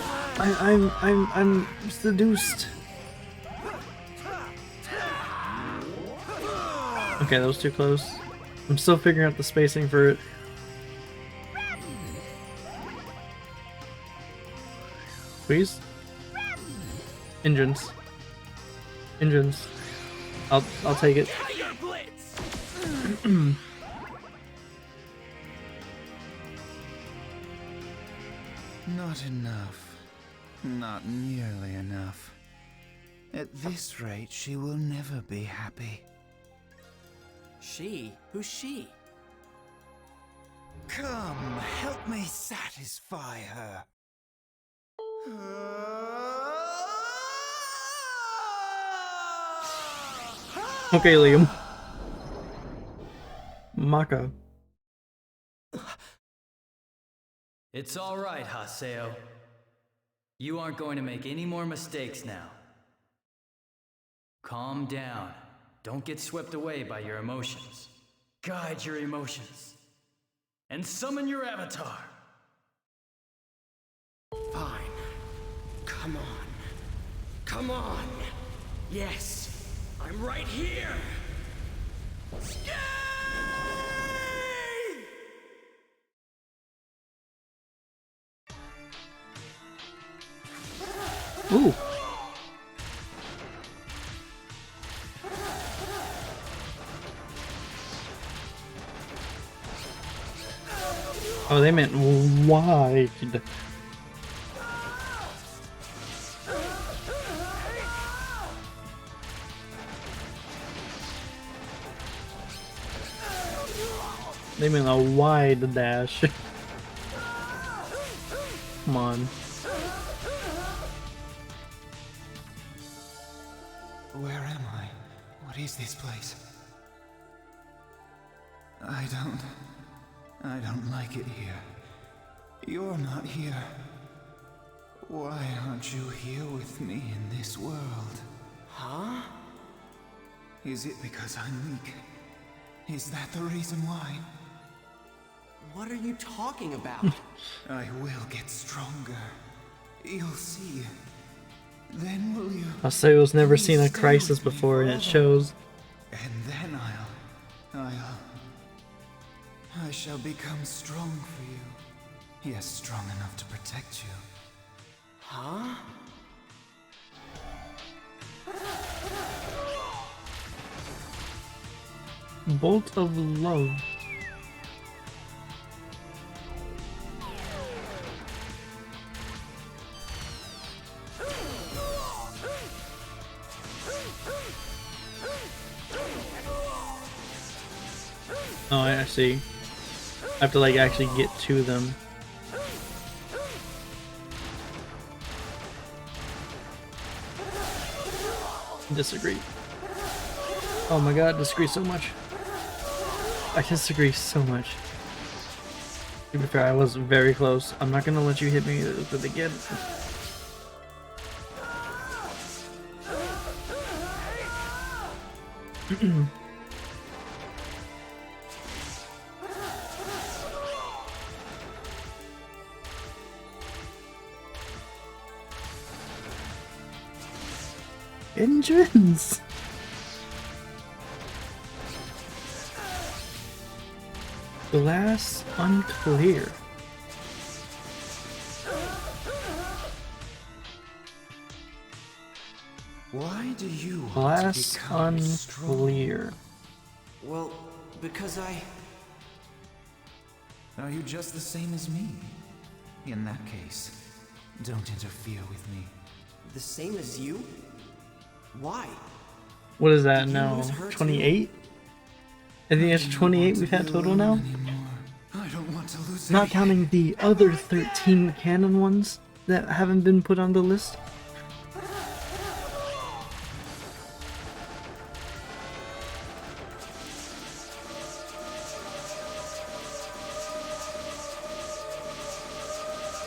seduced. Okay, that was too close. I'm still figuring out the spacing for it. Please? Engines. Engines. I'll take it. Not enough. Not nearly enough. At this rate, she will never be happy. She? Who's she? Come, help me satisfy her. Okay, Liam. Maka. It's all right, Haseo. You aren't going to make any more mistakes now. Calm down. Don't get swept away by your emotions. Guide your emotions. And summon your avatar. Fine. Come on. Come on. Yes, I'm right here. Ooh. Oh, they meant wide. They meant a wide dash. Come on. Where am I? What is this place? I don't like it here. You're not here. Why aren't you here with me in this world? Huh? Is it because I'm weak? Is that the reason why? What are you talking about? I will get stronger. You'll see. Then will you? Haseo's never seen a crisis before, and it shows. And then I shall become strong for you. Yes, strong enough to protect you. Huh? Bolt of Love. Oh, I see. I have to like actually get to them. Disagree. Oh my god, disagree so much. I disagree so much. To be fair, I was very close. I'm not gonna let you hit me with it again. Entrance! Glass unclear. Why do you want Glass to become unclear. Well, because Are you just the same as me? In that case, don't interfere with me. The same as you? Why? What is that Did you now? lose her too? 28? I think it's 28 we've had total now? I don't want to lose Not counting the other 13 canon ones that haven't been put on the list.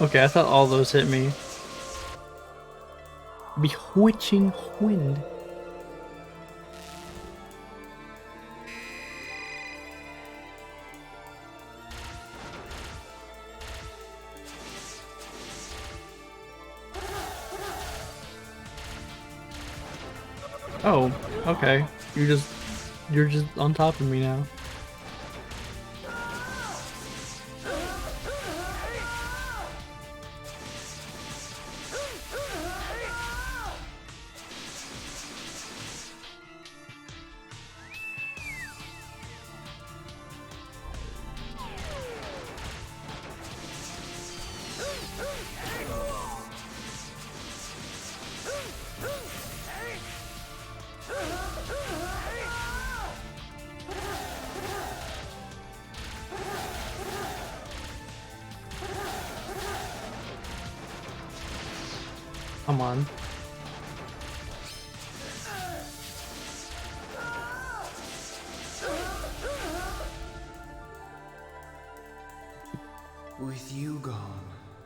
Okay, I thought all those hit me. Bewitching Wind. Oh, okay. You're just on top of me now. Come on. With you gone,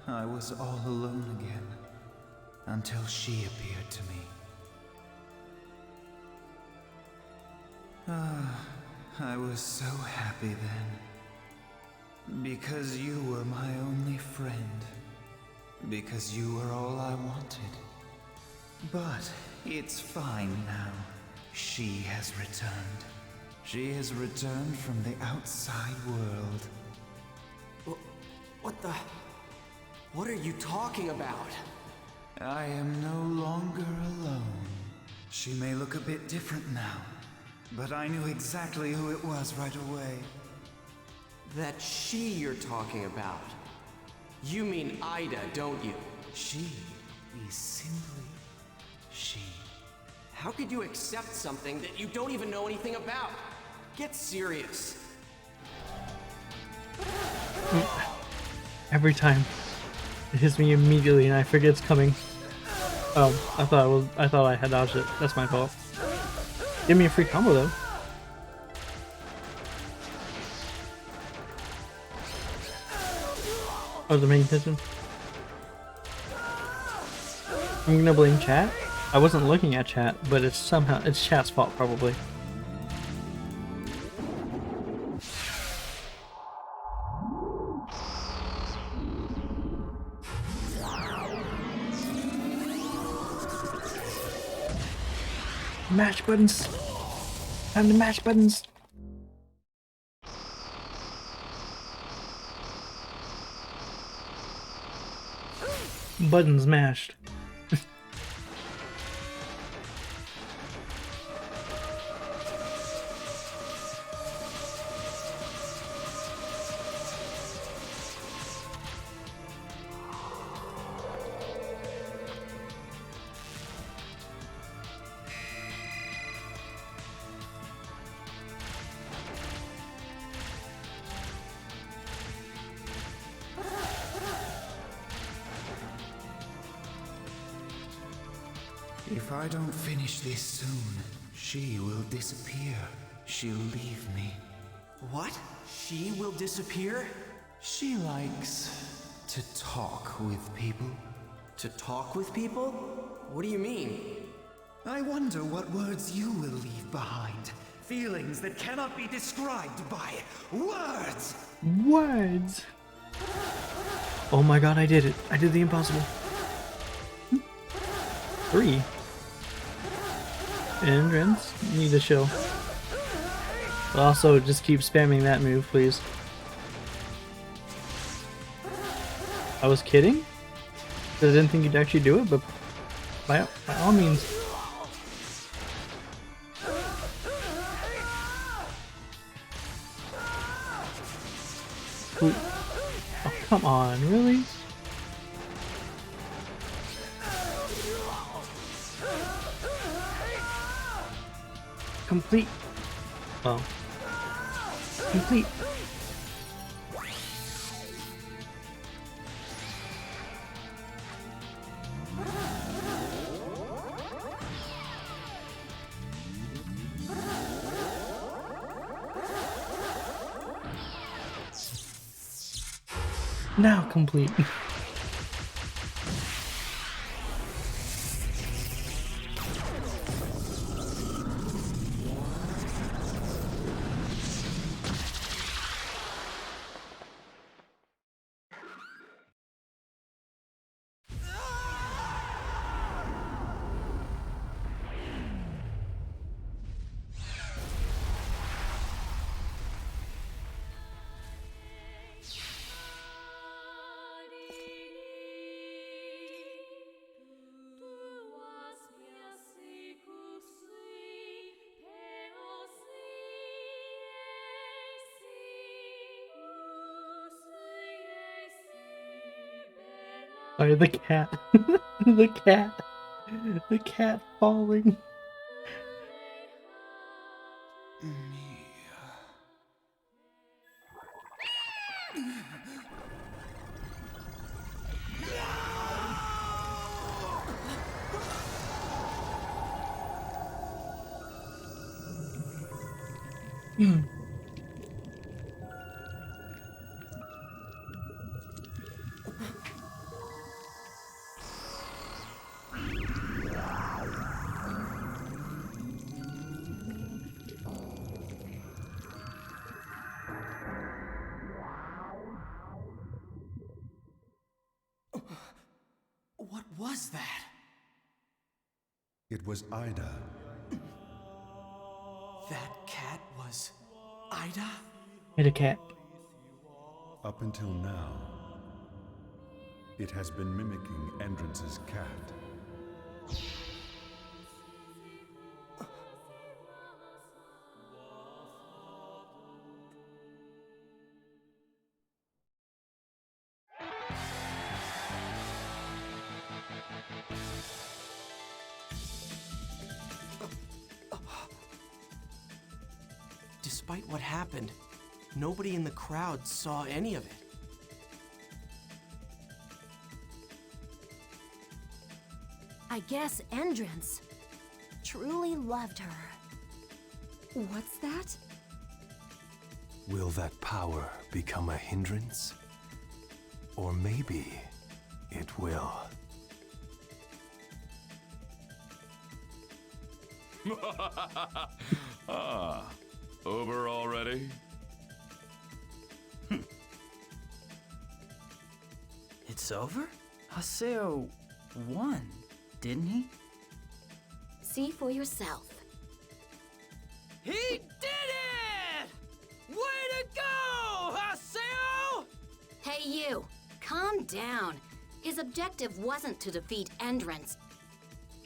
I was all alone again, until she appeared to me. I was so happy then, because you were my only friend, because you were all I wanted. But it's fine now. She has returned. She has returned from the outside world. What are you talking about? I am no longer alone. She may look a bit different now, but I knew exactly who it was right away. That she you're talking about. You mean Ida, don't you? She is simply she. How could you accept something that you don't even know anything about? Get serious. Every time it hits me immediately and I forget it's coming. Oh, I thought I had dodged it. That's my fault. Give me a free combo though. Oh, the main attention. I'm gonna blame chat. I wasn't looking at chat, but it's chat's fault probably. Mash buttons. Time to mash buttons. Buttons mashed. If I don't finish this soon, she will disappear. She'll leave me. What? She will disappear? She likes to talk with people. To talk with people? What do you mean? I wonder what words you will leave behind. Feelings that cannot be described by words! Words! Oh my god, I did it. I did the impossible. 3. Entrance, need to chill. But also, just keep spamming that move, please. I was kidding? 'Cause I didn't think you'd actually do it, but by all means. Ooh. Oh, come on, really? Complete. Oh. Complete. Now complete. Sorry, the cat. The cat. The cat falling. What was that? It was Ida. That cat was Ida? Hit a cat. Up until now, it has been mimicking Endrance's cat. Despite what happened, nobody in the crowd saw any of it. I guess Endrance truly loved her. What's that? Will that power become a hindrance? Or maybe it will. Ah, over already? It's over? Haseo won, didn't he? See for yourself. He did it! Way to go, Haseo! Hey you, calm down. His objective wasn't to defeat Endrance.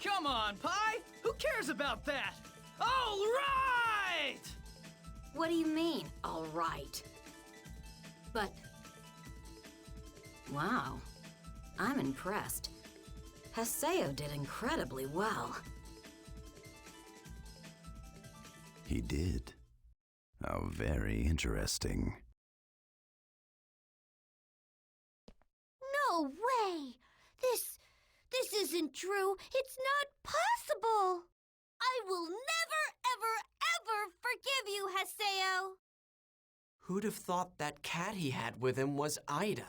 Come on, Pi! Who cares about that? All right! What do you mean, all right? But... wow, I'm impressed. Haseo did incredibly well. He did. How very interesting. No way! This isn't true. It's not Who'd have thought that cat he had with him was Ida?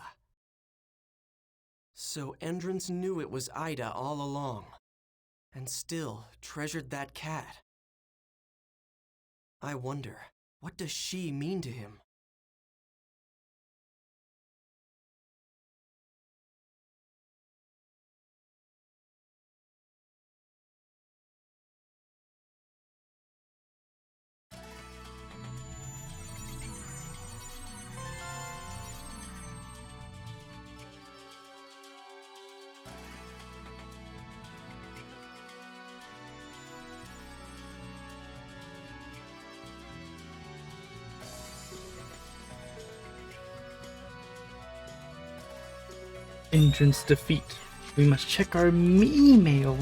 So Endrance knew it was Ida all along, and still treasured that cat. I wonder, what does she mean to him? Entrance defeat. We must check our email.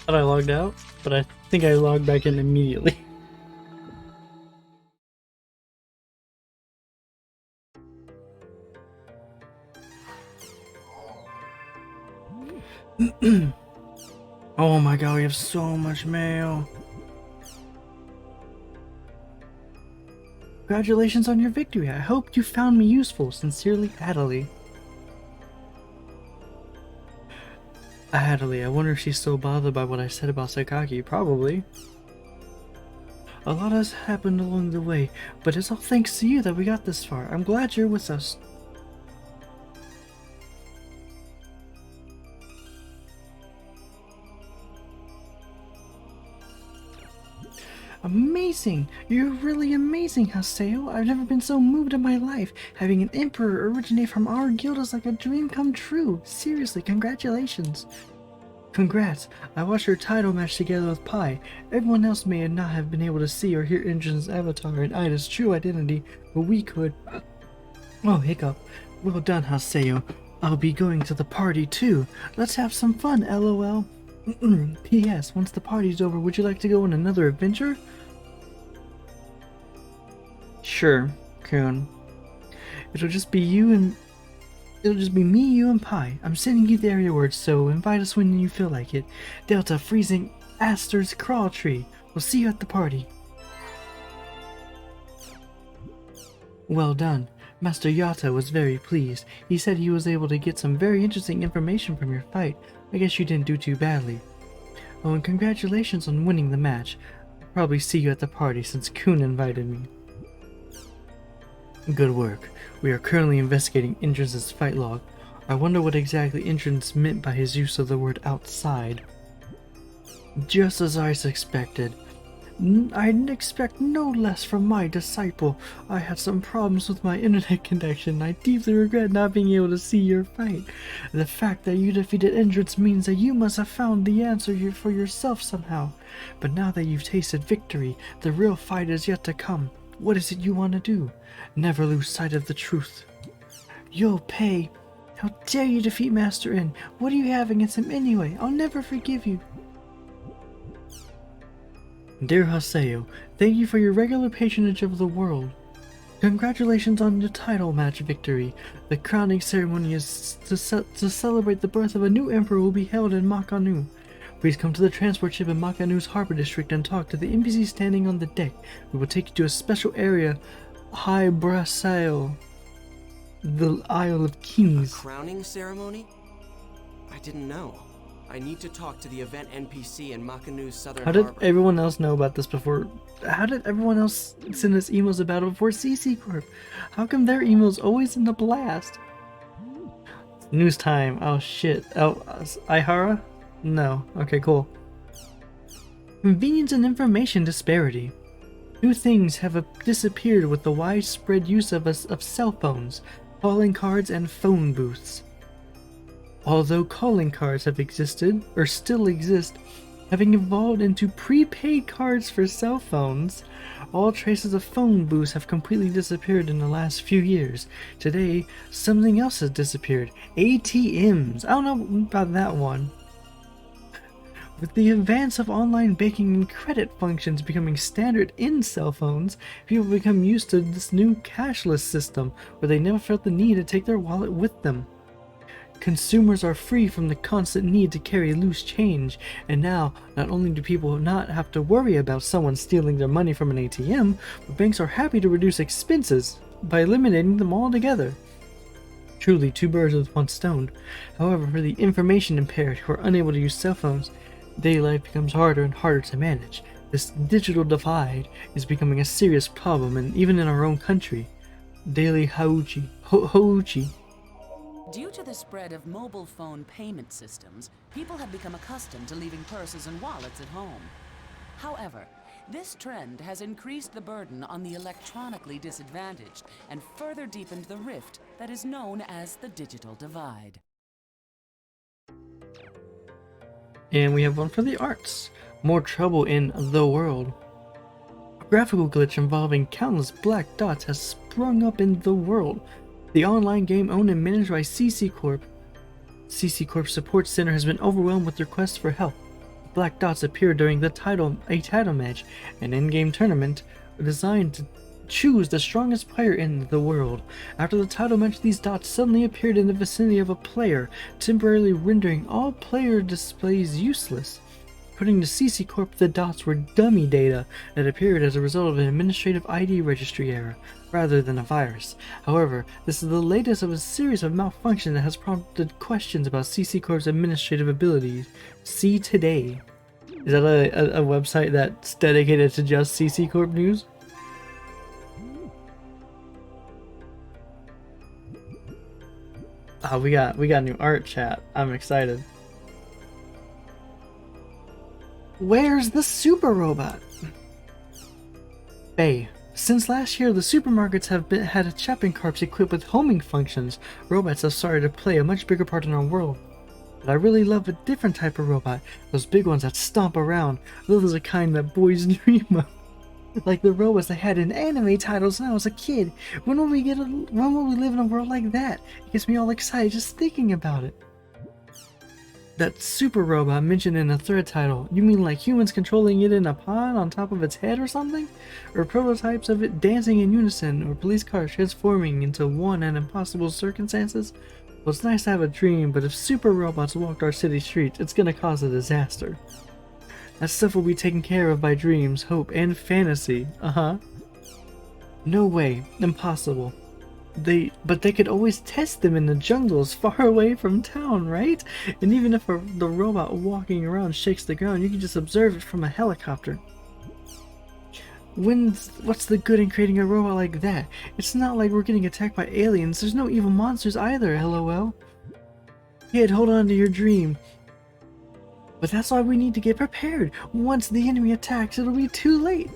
Thought I logged out, but I think I logged back in immediately. Oh my god, we have so much mail. Congratulations on your victory. I hope you found me useful. Sincerely, Adelie. Adelie, I wonder if she's still bothered by what I said about Sakaki. Probably. A lot has happened along the way, but it's all thanks to you that we got this far. I'm glad you're with us. Amazing! You're really amazing, Haseo. I've never been so moved in my life. Having an emperor originate from our guild is like a dream come true. Seriously, congratulations. Congrats. I watched your title match together with Pi. Everyone else may not have been able to see or hear Injin's avatar and Ida's true identity, but we could. Oh, hiccup. Well done, Haseo. I'll be going to the party too. Let's have some fun, LOL. P.S. Once the party's over, would you like to go on another adventure? Sure, Kun. It'll just be me, you, and Pi. I'm sending you the area words, so invite us when you feel like it. Delta Freezing Aster's Crawl Tree. We'll see you at the party. Well done. Master Yata was very pleased. He said he was able to get some very interesting information from your fight. I guess you didn't do too badly. Oh, and congratulations on winning the match. I'll probably see you at the party since Kun invited me. Good work. We are currently investigating Indran's fight log. I wonder what exactly Indran's meant by his use of the word outside. Just as I suspected. I expect no less from my disciple. I had some problems with my internet connection. I deeply regret not being able to see your fight. The fact that you defeated Endrance means that you must have found the answer for yourself somehow. But now that you've tasted victory, the real fight is yet to come. What is it you want to do? Never lose sight of the truth. You'll pay. How dare you defeat Master N? What do you have against him anyway? I'll never forgive you. Dear Haseo, thank you for your regular patronage of the world. Congratulations on your title match victory. The crowning ceremony is to celebrate the birth of a new emperor will be held in Makanu. Please come to the transport ship in Makanu's harbor district and talk to the NPC standing on the deck. We will take you to a special area, High Brasail, the Isle of Kings. A crowning ceremony? I didn't know. I need to talk to the event NPC in Makanu's southern harbor. How did everyone else know about this before? How did everyone else send us emails about it before CC Corp? How come their emails always in the blast? News time. Oh shit. Oh, Ihara? No. Okay, cool. Convenience and information disparity. New things have disappeared with the widespread use of cell phones, calling cards, and phone booths. Although calling cards have existed, or still exist, having evolved into prepaid cards for cell phones, all traces of phone booths have completely disappeared in the last few years. Today, something else has disappeared. ATMs. I don't know about that one. With the advance of online banking and credit functions becoming standard in cell phones, people become used to this new cashless system where they never felt the need to take their wallet with them. Consumers are free from the constant need to carry loose change, and now not only do people not have to worry about someone stealing their money from an ATM, but banks are happy to reduce expenses by eliminating them altogether. Truly, two birds with one stone. However, for the information impaired who are unable to use cell phones, daily life becomes harder and harder to manage. This digital divide is becoming a serious problem, and even in our own country. Daily Houji. Due to the spread of mobile phone payment systems, people have become accustomed to leaving purses and wallets at home. However, this trend has increased the burden on the electronically disadvantaged and further deepened the rift that is known as the digital divide. And we have one for the arts. More trouble in the world. A graphical glitch involving countless black dots has sprung up in the world. The online game owned and managed by CC Corp. CC Corp's support center has been overwhelmed with requests for help. Black dots appeared during a title match, an in-game tournament designed to choose the strongest player in the world. After the title match, these dots suddenly appeared in the vicinity of a player, temporarily rendering all player displays useless. According to CC Corp, the dots were dummy data that appeared as a result of an administrative ID registry error, rather than a virus. However, this is the latest of a series of malfunctions that has prompted questions about CC Corp's administrative abilities. See Today. Is that a website that's dedicated to just CC Corp news? Oh, we got new art, chat. I'm excited. Where's the super robot? Bay. Since last year, the supermarkets have had shopping carts equipped with homing functions. Robots have started to play a much bigger part in our world. But I really love a different type of robot. Those big ones that stomp around. Those are the kind that boys dream of. Like the robots I had in anime titles when I was a kid. When will we live in a world like that? It gets me all excited just thinking about it. That super robot mentioned in a third title, you mean like humans controlling it in a pod on top of its head or something? Or prototypes of it dancing in unison, or police cars transforming into one in impossible circumstances? Well, it's nice to have a dream, but if super robots walked our city streets, it's gonna cause a disaster. That stuff will be taken care of by dreams, hope, and fantasy. No way. Impossible. But they could always test them in the jungles far away from town, right? And even if the robot walking around shakes the ground, you can just observe it from a helicopter. What's the good in creating a robot like that? It's not like we're getting attacked by aliens. There's no evil monsters either, lol. Kid, hold on to your dream. But that's why we need to get prepared. Once the enemy attacks, it'll be too late.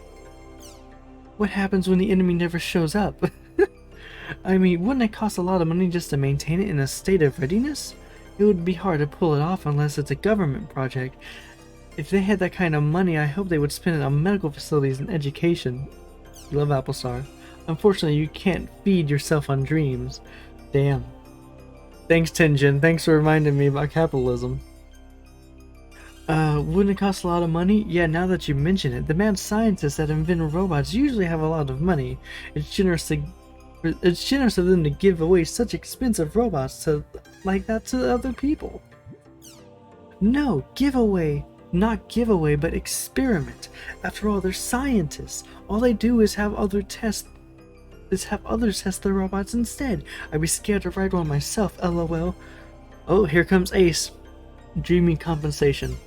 What happens when the enemy never shows up? I mean, wouldn't it cost a lot of money just to maintain it in a state of readiness? It would be hard to pull it off unless it's a government project. If they had that kind of money, I hope they would spend it on medical facilities and education. Love Applestar. Unfortunately, you can't feed yourself on dreams. Damn. Thanks, Tenjin. Thanks for reminding me about capitalism. Wouldn't it cost a lot of money? Yeah, now that you mention it, the mad scientists that invent robots usually have a lot of money. It's generous of them to give away such expensive robots like that to other people. No, giveaway. Not giveaway, but experiment. After all, they're scientists. All they do is have others test the robots instead. I'd be scared to ride one myself, lol. Oh, here comes Ace. Dreaming compensation.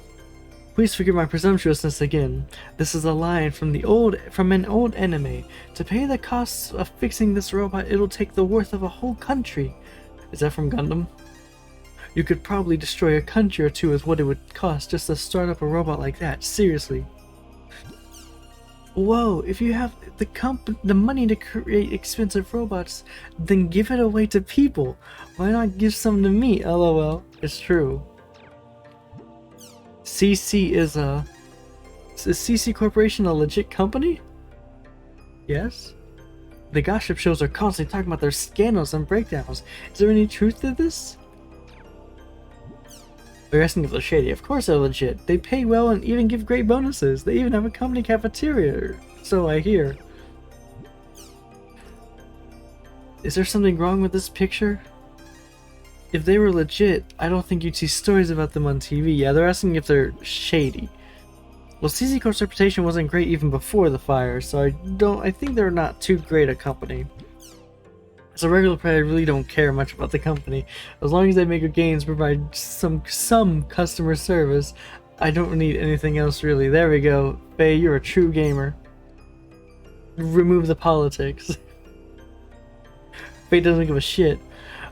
Please forgive my presumptuousness again. This is a line from an old anime. To pay the costs of fixing this robot, it'll take the worth of a whole country. Is that from Gundam? You could probably destroy a country or two with what it would cost just to start up a robot like that. Seriously. Whoa, if you have the money to create expensive robots, then give it away to people. Why not give some to me? LOL. It's true. Is CC Corporation a legit company? Yes? The gossip shows are constantly talking about their scandals and breakdowns. Is there any truth to this? They're asking if they're shady. Of course they're legit. They pay well and even give great bonuses. They even have a company cafeteria, so I hear. Is there something wrong with this picture? If they were legit, I don't think you'd see stories about them on TV. Yeah, they're asking if they're shady. Well, CC Corp's reputation wasn't great even before the fire, so I think they're not too great a company. As a regular player, I really don't care much about the company. As long as they make good games, provide some customer service, I don't need anything else really. There we go. Faye, you're a true gamer. Remove the politics. Faye doesn't give a shit.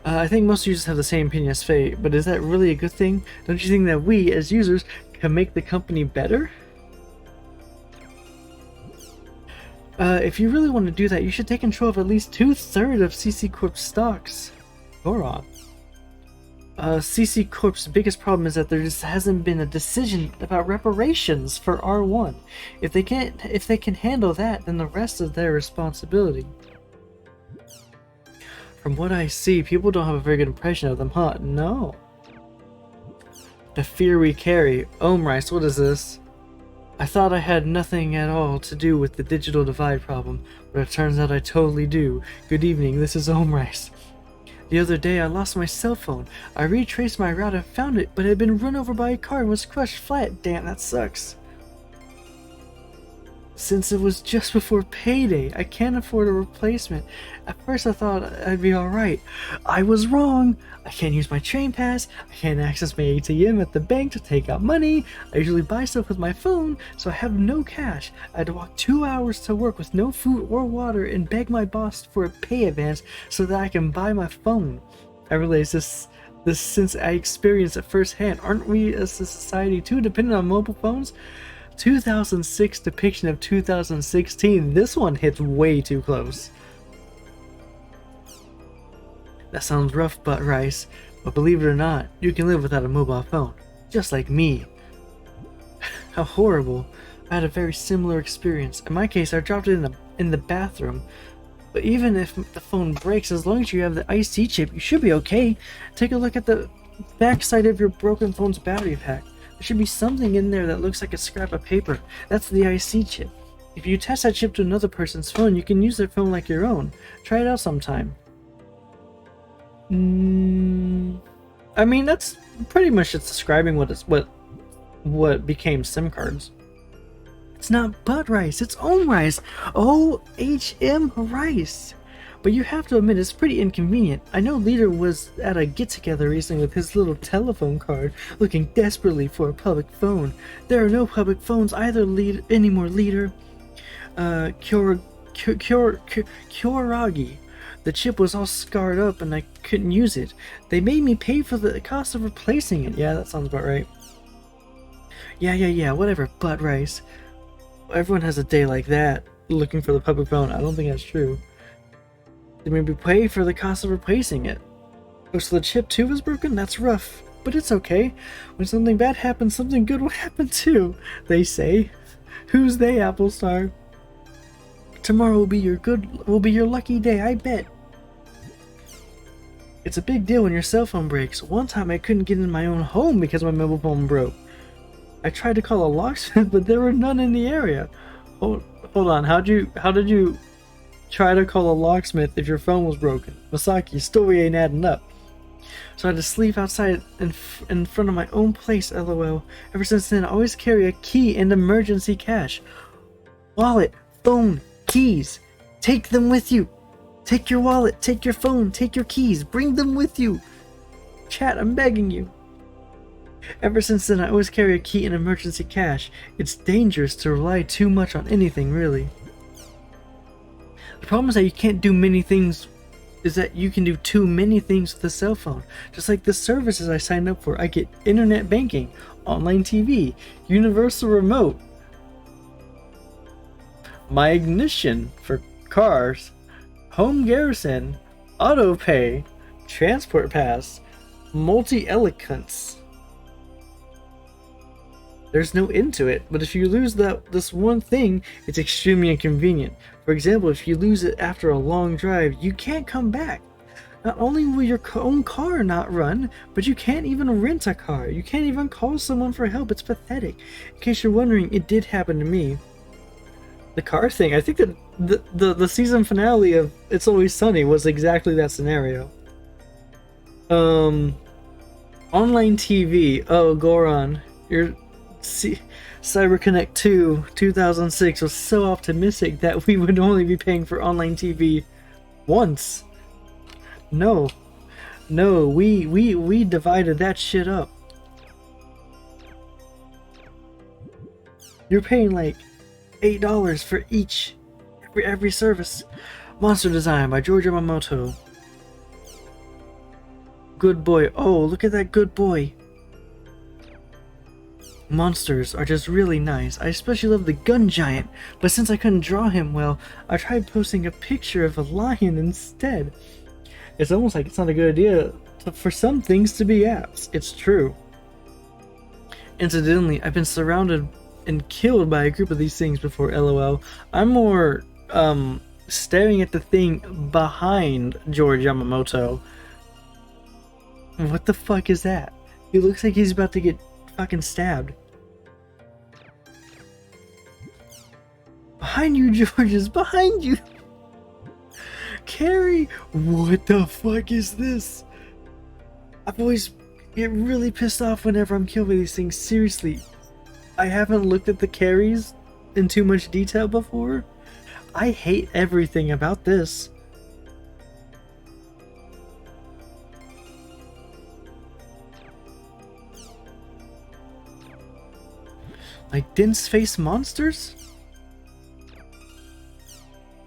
I think most users have the same opinion as Faye, but is that really a good thing? Don't you think that we, as users, can make the company better? If you really want to do that, you should take control of at least 2/3 of CC Corp's stocks. Goron. CC Corp's biggest problem is that there just hasn't been a decision about reparations for R1. If they can handle that, then the rest is their responsibility. From what I see, people don't have a very good impression of them, huh? No. The fear we carry. Omrice, what is this? I thought I had nothing at all to do with the digital divide problem, but it turns out I totally do. Good evening, this is Omrice. The other day I lost my cell phone. I retraced my route and found it, but it had been run over by a car and was crushed flat. Damn, that sucks. Since it was just before payday, I can't afford a replacement. At first I thought I'd be alright. I was wrong. I can't use my train pass. I can't access my ATM at the bank to take out money. I usually buy stuff with my phone, so I have no cash. I had to walk 2 hours to work with no food or water and beg my boss for a pay advance so that I can buy my phone. I realize this since I experienced it firsthand. Aren't we as a society too dependent on mobile phones? 2006 depiction of 2016. This one hits way too close. That sounds rough, Butt Rice, but believe it or not, you can live without a mobile phone. Just like me. How horrible. I had a very similar experience. In my case, I dropped it in the bathroom. But even if the phone breaks, as long as you have the IC chip, you should be okay. Take a look at the backside of your broken phone's battery pack. There should be something in there that looks like a scrap of paper. That's the IC chip. If you attach that chip to another person's phone, you can use their phone like your own. Try it out sometime. I mean, that's pretty much just describing what became SIM cards. It's not Butt Rice, it's Omrice. OHM Rice. But you have to admit, it's pretty inconvenient. I know Leader was at a get-together recently with his little telephone card, looking desperately for a public phone. There are no public phones either anymore, Leader. Kyoragi. The chip was all scarred up and I couldn't use it. They made me pay for the cost of replacing it. Yeah, that sounds about right. Yeah, whatever, Butt Rice. Everyone has a day like that, looking for the public phone. I don't think that's true. They made me pay for the cost of replacing it. Oh, so the chip too was broken? That's rough, but it's okay. When something bad happens, something good will happen too, they say. Who's they, Applestar? Tomorrow will be your lucky day, I bet. It's a big deal when your cell phone breaks. One time I couldn't get in my own home because my mobile phone broke. I tried to call a locksmith, but there were none in the area. Hold on, how did you try to call a locksmith if your phone was broken? Masaki, story ain't adding up. So I had to sleep outside in front of my own place, lol. Ever since then, I always carry a key and emergency cash. Wallet, phone, keys. Take them with you. Take your wallet, take your phone, take your keys. Bring them with you. Chat, I'm begging you. Ever since then, I always carry a key and emergency cash. It's dangerous to rely too much on anything, really. The problem is that you can't do many things, is that you can do too many things with a cell phone. Just like the services I signed up for. I get internet banking, online TV, universal remote, my ignition for cars, home garrison, auto pay, transport pass, multi-eloquence. There's no end to it, but if you lose this one thing, it's extremely inconvenient. For example, if you lose it after a long drive, you can't come back. Not only will your own car not run, but you can't even rent a car. You can't even call someone for help. It's pathetic. In case you're wondering, it did happen to me. The car thing, I think that the season finale of It's Always Sunny was exactly that scenario. Online TV. Oh, Goron, your CyberConnect 2 2006 was so optimistic that we would only be paying for online TV once. No, we divided that shit up. You're paying like $8 for every service. Monster design by George Yamamoto. Good boy. Oh, look at that good boy. Monsters are just really nice. I especially love the gun giant, but since I couldn't draw him well, I tried posting a picture of a lion instead. It's almost like it's not a good idea for some things to be apps. It's true. Incidentally, I've been surrounded and killed by a group of these things before, lol. I'm more staring at the thing behind George Yamamoto. What the fuck is that? He looks like he's about to get fucking stabbed. Behind you, George, is behind you. Carrie, what the fuck is this? I've always get really pissed off whenever I'm killed by these things. Seriously, I haven't looked at the carries in too much detail before. I hate everything about this. Like dense face monsters?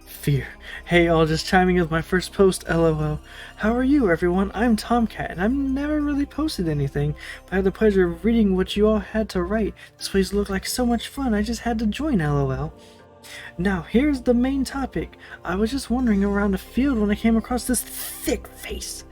Fear. Hey all, just chiming in with my first post, lol. How are you everyone? I'm Tomcat, and I've never really posted anything, but I had the pleasure of reading what you all had to write. This place looked like so much fun, I just had to join, lol. Now, here's the main topic. I was just wandering around the field when I came across this thick face.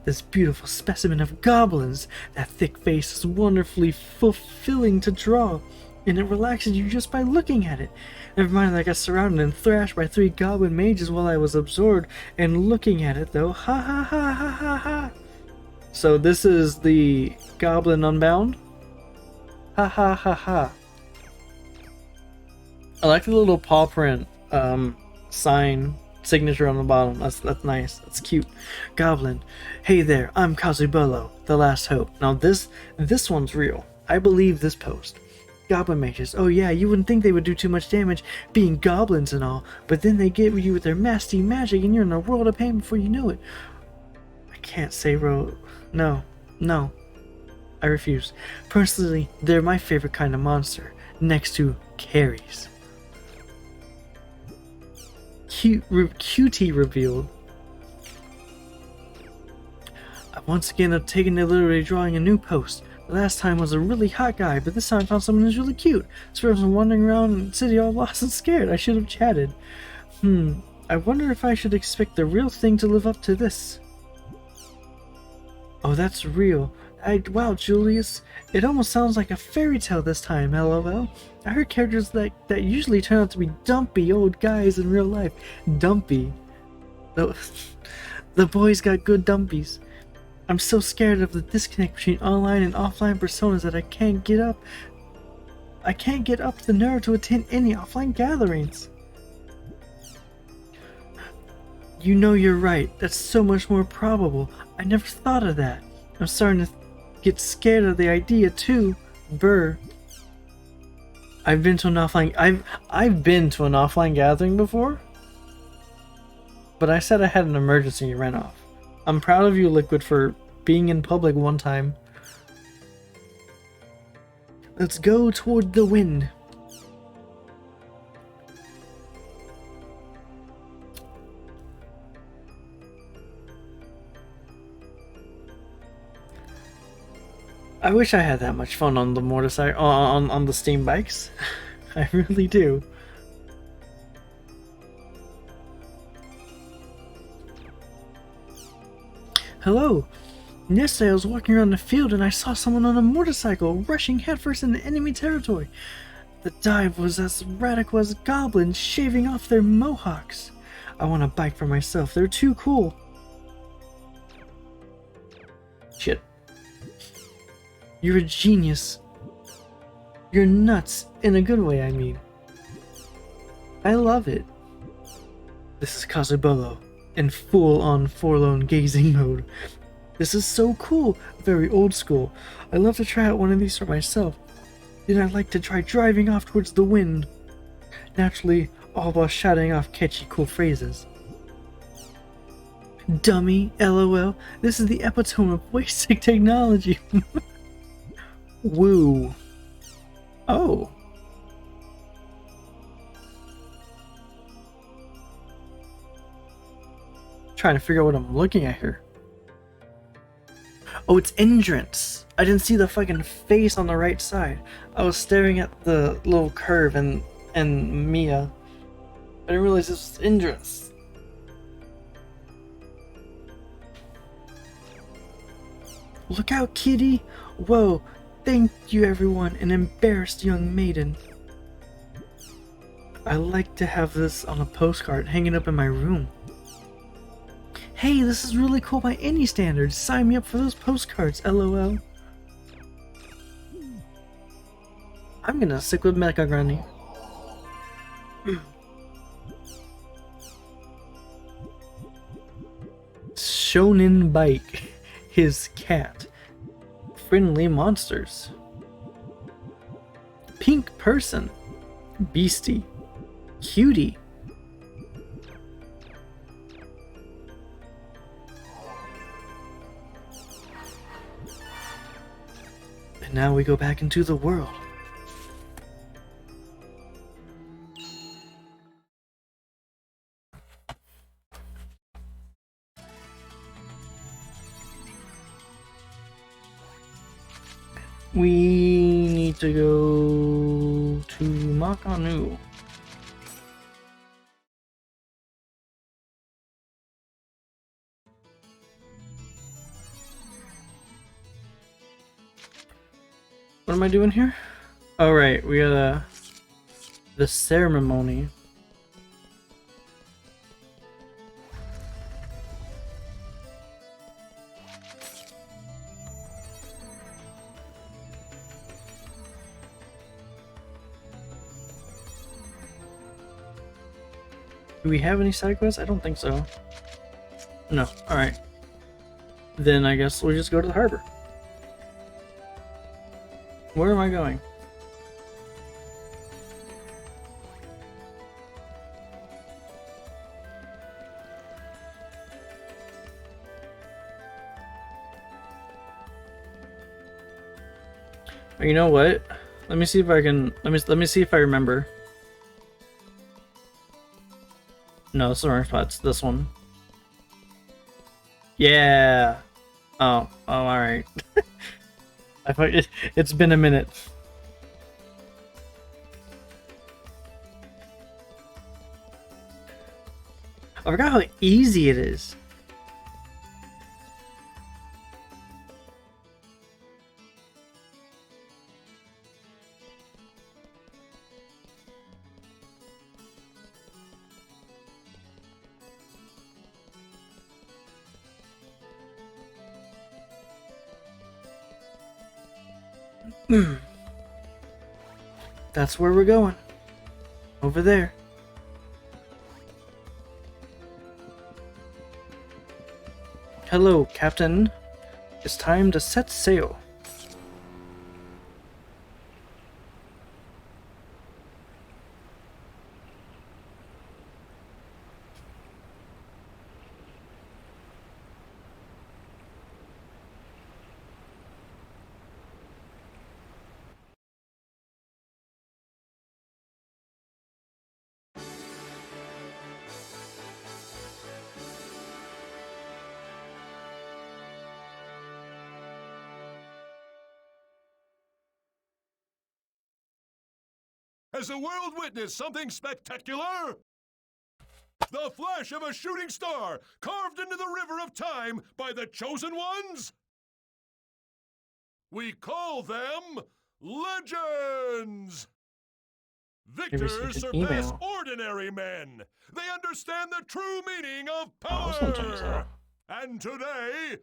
This beautiful specimen of goblins. That thick face is wonderfully fulfilling to draw, and it relaxes you just by looking at it. Never mind that I got surrounded and thrashed by 3 goblin mages while I was absorbed and looking at it though. Ha ha ha ha ha ha. So this is the Goblin Unbound? Ha ha ha ha. I like the little paw print sign signature on the bottom. That's nice. That's cute. Goblin. Hey there, I'm Kazubolo, the last hope. Now this one's real. I believe this post. Goblin mages. Oh yeah, you wouldn't think they would do too much damage being goblins and all, but then they get you with their nasty magic and you're in a world of pain before you know it. I can't say no. I refuse. Personally, they're my favorite kind of monster, next to Carries. QT revealed. I once again have taken to literally drawing a new post. The last time was a really hot guy, but this time I found someone who's really cute. This person wandering around the city all lost and scared. I should have chatted. I wonder if I should expect the real thing to live up to this. Oh, that's real. Wow, Julius. It almost sounds like a fairy tale this time, lol. I heard characters that usually turn out to be dumpy old guys in real life. Dumpy. The boys got good dumpies. I'm so scared of the disconnect between online and offline personas that I can't get up the nerve to attend any offline gatherings. You know you're right. That's so much more probable. I never thought of that. I'm starting to get scared of the idea too. Brr. I've been to an offline gathering before, but I said I had an emergency and ran off. I'm proud of you, Liquid, for being in public one time. Let's go toward the wind. I wish I had that much fun on the motorcycle, on the steam bikes. I really do. Hello. Yesterday I was walking around the field and I saw someone on a motorcycle rushing headfirst into enemy territory. The dive was as radical as goblins shaving off their mohawks. I want a bike for myself. They're too cool. Shit. You're a genius. You're nuts, in a good way, I mean. I love it. This is Kazubolo, in full-on forlorn gazing mode. This is so cool, very old school. I'd love to try out one of these for myself. Then I'd like to try driving off towards the wind. Naturally, all while shouting off catchy cool phrases. Dummy, LOL, this is the epitome of basic technology. Woo. Oh. Trying to figure out what I'm looking at here. Oh, it's Entrance. I didn't see the fucking face on the right side. I was staring at the little curve and Mia. I didn't realize this was Entrance. Look out, kitty! Whoa, thank you everyone, an embarrassed young maiden. I like to have this on a postcard hanging up in my room. Hey, this is really cool by any standards. Sign me up for those postcards, LOL. I'm gonna stick with Mecha Granny. Shonen Bike. His cat. Friendly monsters. Pink person. Beastie. Cutie. And now we go back into the world. We need to go to Makanu. What am I doing here? Oh right, we got the ceremony. Do we have any side quests? I don't think so. No. Alright. Then I guess we'll just go to the harbor. Where am I going? You know what? Let me see if I can. Let me see if I remember. No, it's the wrong spot. It's this one. Yeah. Oh, all right. I thought it's been a minute. I forgot how easy it is. That's where we're going. Over there. Hello, Captain. It's time to set sail. Has the world witnessed something spectacular? The flash of a shooting star carved into the river of time by the chosen ones? We call them legends! Victors surpass ordinary men. They understand the true meaning of power. And today,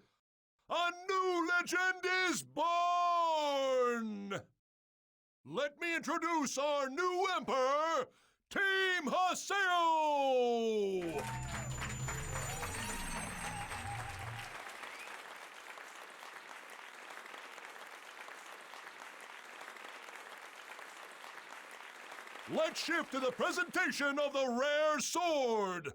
a new legend is born! Let me introduce our new Emperor, Team Haseo! Let's shift to the presentation of the rare sword!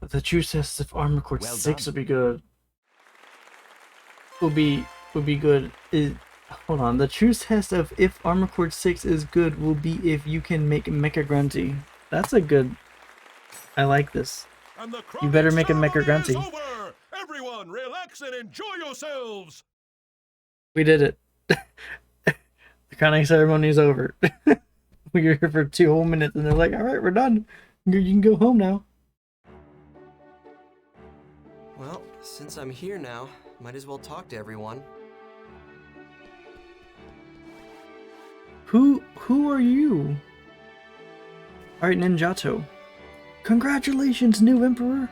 The true test of Armor Core Well 6 done. would be good. Would be good. Hold on. The true test of if Armor Core 6 is good will be if you can make Mecha Grunty. That's a good. I like this. And the You better make a crowning Mecha ceremony is Grunty. over! Everyone, relax and enjoy yourselves! We did it. The crowning ceremony is over. We were here for 2 whole minutes and they're like, alright, we're done. You can go home now. Well, since I'm here now, might as well talk to everyone. Who are you? Alright, Ninjato. Congratulations, new Emperor!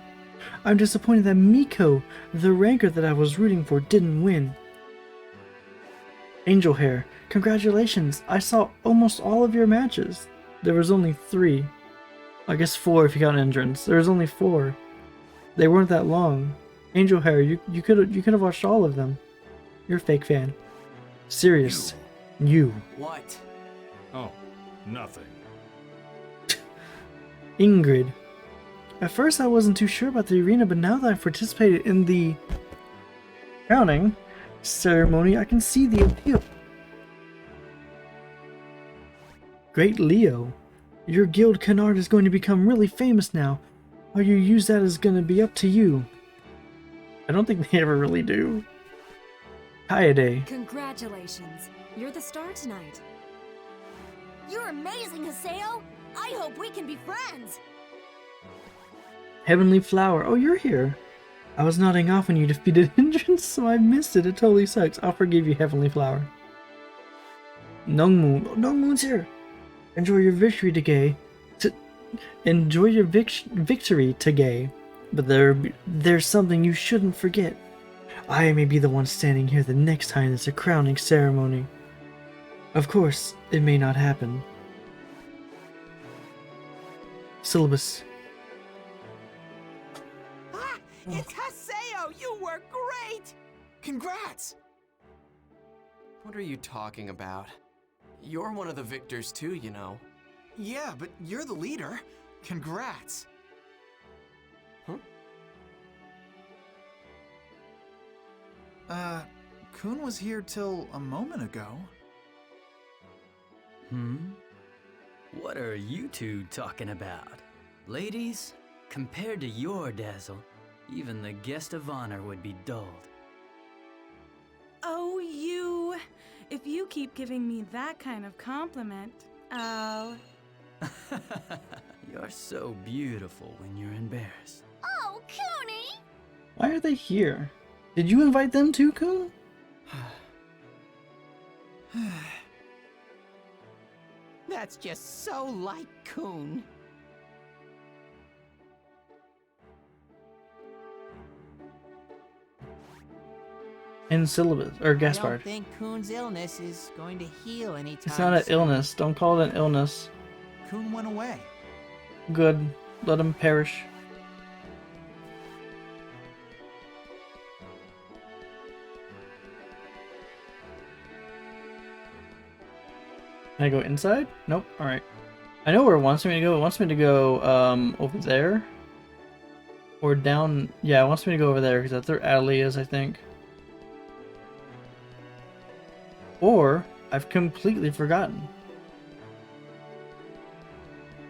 I'm disappointed that Miko, the ranker that I was rooting for, didn't win. Angel Hair, congratulations! I saw almost all of your matches. There was only 3. I guess 4 if you count entrance. There was only 4. They weren't that long. Angel Hair, you could have watched all of them. You're a fake fan. Serious. You. What? Oh, nothing. Ingrid. At first I wasn't too sure about the arena, but now that I've participated in the crowning ceremony, I can see the appeal. Great Leo. Your guild canard is going to become really famous now. How you use that is going to be up to you. I don't think they ever really do. Kaede. Congratulations. You're the star tonight. You're amazing, Haseo! I hope we can be friends! Heavenly Flower. Oh, you're here. I was nodding off when you defeated Hindrance, so I missed it. It totally sucks. I'll forgive you, Heavenly Flower. Nungmoon. Oh, Nungmoon's here. Enjoy your victory, Tagay. Enjoy your victory, Tagay. But there's something you shouldn't forget. I may be the one standing here the next time there's a crowning ceremony. Of course, it may not happen. Syllabus. Ah! It's Haseo! You were great! Congrats! What are you talking about? You're one of the victors too, you know. Yeah, but you're the leader. Congrats. Huh? Kun was here till a moment ago. What are you two talking about? Ladies, compared to your dazzle, even the guest of honor would be dulled. Oh, you! If you keep giving me that kind of compliment, I'll... You're so beautiful when you're embarrassed. Oh, Cooney! Why are they here? Did you invite them too, Kun? That's just so like Kun. In syllabus or I Gaspard. don't think Kun's illness is going to heal anytime It's not an soon. illness. Don't call it an illness. Kun went away. Good. Let him perish. Can I go inside? Nope. Alright. I know where it wants me to go. It wants me to go over there. Or down. Yeah, it wants me to go over there because that's where Adley is, I think. Or I've completely forgotten.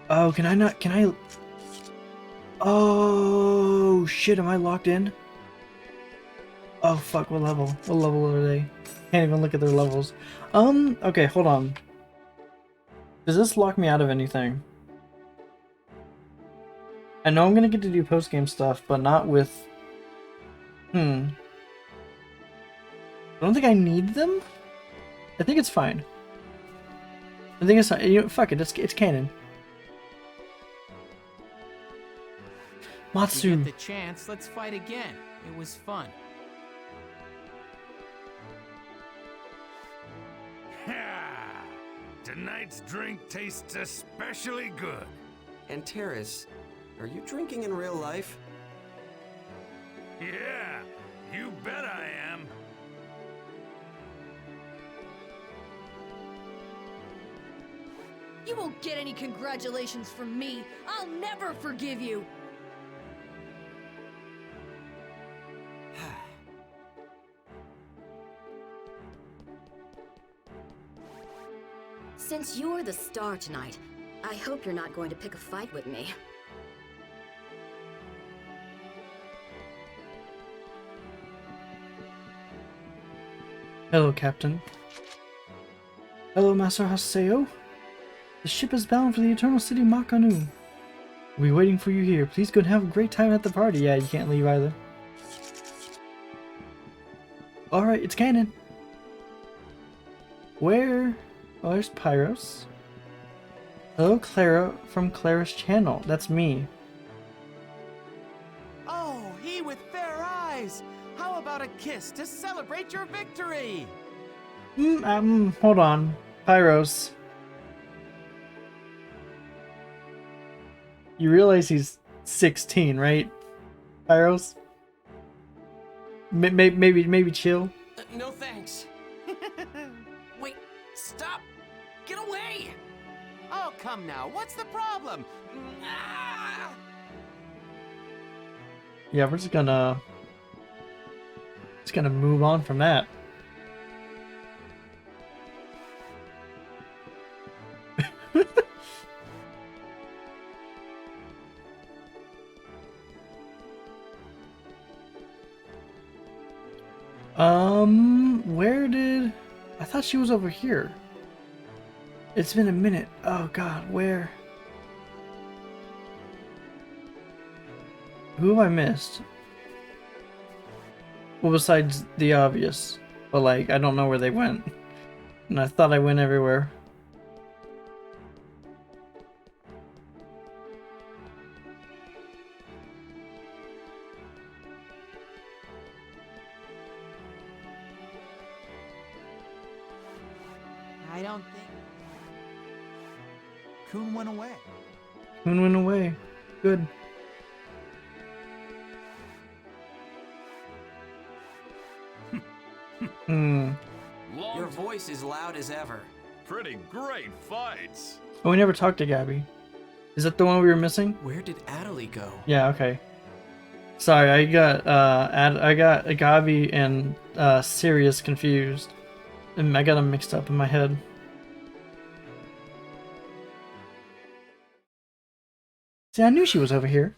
Oh, can I not? Can I? Oh shit! Am I locked in? Oh fuck! What level? What level are they? Can't even look at their levels. Okay, hold on. Does this lock me out of anything? I know I'm gonna get to do post-game stuff, but not with... I don't think I need them? I think it's fine. I think it's fine. You know, fuck it, it's canon. Matsu. If we get the chance, let's fight again. It was fun. Ha! Tonight's drink tastes especially good. And Terrace, are you drinking in real life? Yeah, you bet I am. You won't get any congratulations from me. I'll never forgive you. Since you're the star tonight, I hope you're not going to pick a fight with me. Hello, Captain. Hello, Master Haseo. The ship is bound for the Eternal City Makanu. We'll be waiting for you here. Please go and have a great time at the party. Yeah, you can't leave either. Alright, it's canon. Where? Oh, there's Pyros. Hello, Clara from Clara's channel. That's me. Oh, he with fair eyes! How about a kiss to celebrate your victory? Hold on. Pyros. You realize he's 16, right? Pyros? Maybe chill. No thanks. Wait, stop! Get away! Oh, come now, what's the problem? Yeah, we're just gonna move on from that. Where did... I thought she was over here. It's been a minute. Oh god, where? Who have I missed? Well, besides the obvious. But like, I don't know where they went. And I thought I went everywhere. I don't think... Kun went away. Moon went away. Good. Your voice is loud as ever. Pretty great fights. Oh, we never talked to Gabby. Is that the one we were missing? Where did Adelie go? Yeah, okay. Sorry, I got Gabby and Sirius confused. And I got them mixed up in my head. See, I knew she was over here.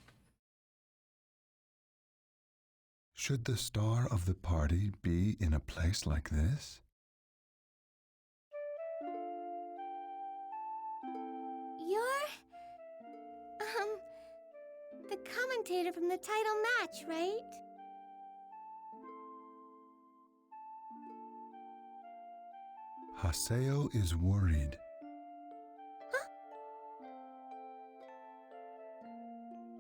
Should the star of the party be in a place like this? You're... the commentator from the title match, right? Haseo is worried.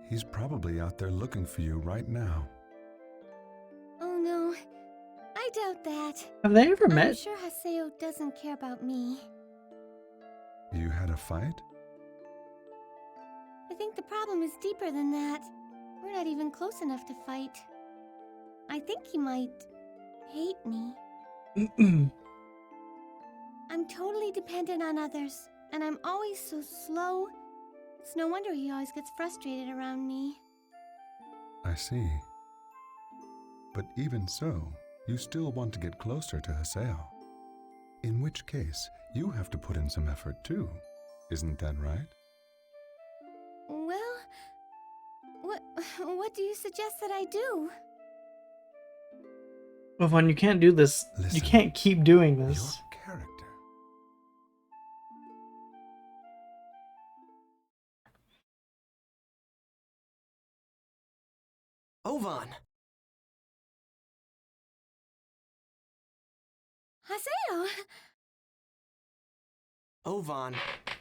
He's probably out there looking for you right now. Oh no, I doubt that. Have they ever I'm met? sure Haseo doesn't care about me. You had a fight? I think the problem is deeper than that. We're not even close enough to fight. I think he might hate me. I'm totally dependent on others, and I'm always so slow. It's no wonder he always gets frustrated around me. I see. But even so, you still want to get closer to Haseo. In which case, you have to put in some effort too. Isn't that right? Well, what do you suggest that I do? Well, when you can't do this, you can't keep doing this. Your character. Ovan! Haseo! Ovan,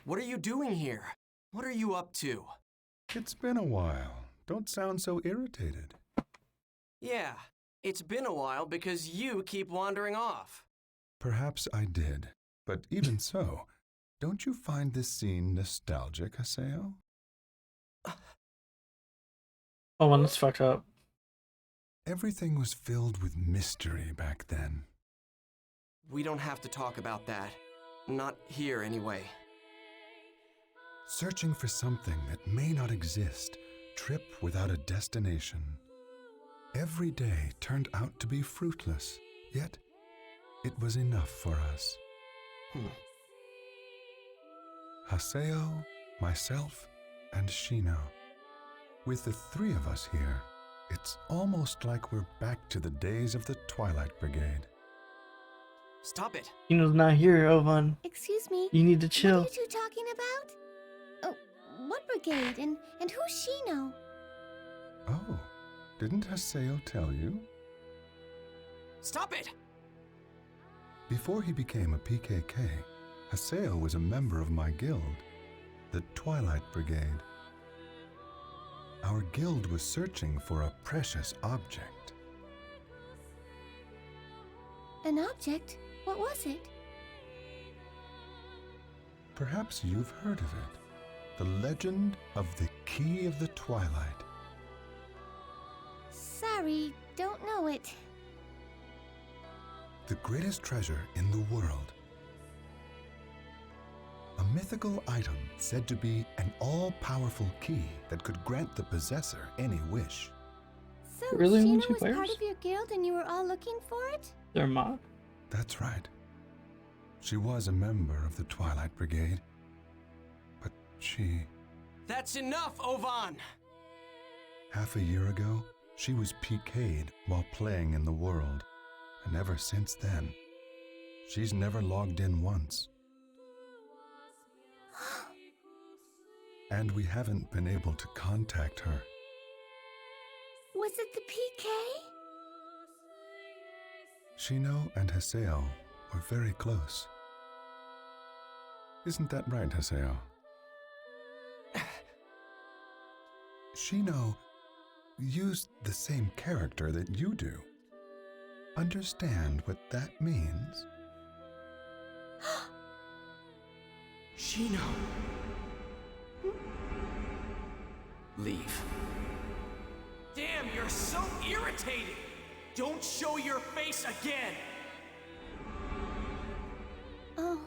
what are you doing here? What are you up to? It's been a while, Don't sound so irritated. Yeah, it's been a while because you keep wandering off. Perhaps I did, but even so, don't you find this scene nostalgic, Haseo? Oh, and that's fucked up. Everything was filled with mystery back then. We don't have to talk about that. Not here, anyway. Searching for something that may not exist, trip without a destination. Every day turned out to be fruitless, yet it was enough for us. Haseo, myself, and Shino. With the three of us here, it's almost like we're back to the days of the Twilight Brigade. Stop it! Shino's not here, Ovan. Excuse me. You need to chill. What are you two talking about? Oh, what brigade? And who's Shino? Oh, didn't Haseo tell you? Stop it! Before he became a PKK, Haseo was a member of my guild, the Twilight Brigade. Our guild was searching for a precious object. An object? What was it? Perhaps you've heard of it. The legend of the Key of the Twilight. Sorry, don't know it. The greatest treasure in the world. A mythical item said to be an all-powerful key that could grant the possessor any wish. So Really, only Shino two was players? part of your guild and you were all looking for it? Their mob. That's right. She was a member of the Twilight Brigade. But she... That's enough, Ovan! Half a year ago, she was PK'd while playing in the world. And ever since then, she's never logged in once. And we haven't been able to contact her. Was it the PK? Shino and Haseo were very close. Isn't that right, Haseo? Shino used the same character that you do. Understand what that means? Shino! Leave. Damn, you're so irritating! Don't show your face again! Oh,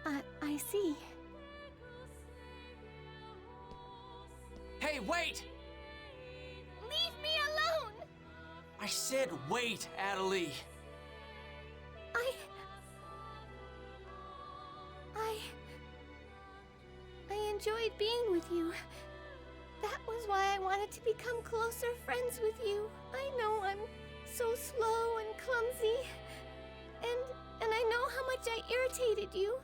I see. Hey, wait! Leave me alone! I said wait, Adelie. I enjoyed being with you. That was why I wanted to become closer friends with you. I know I'm so slow and clumsy. And I know how much I irritated you.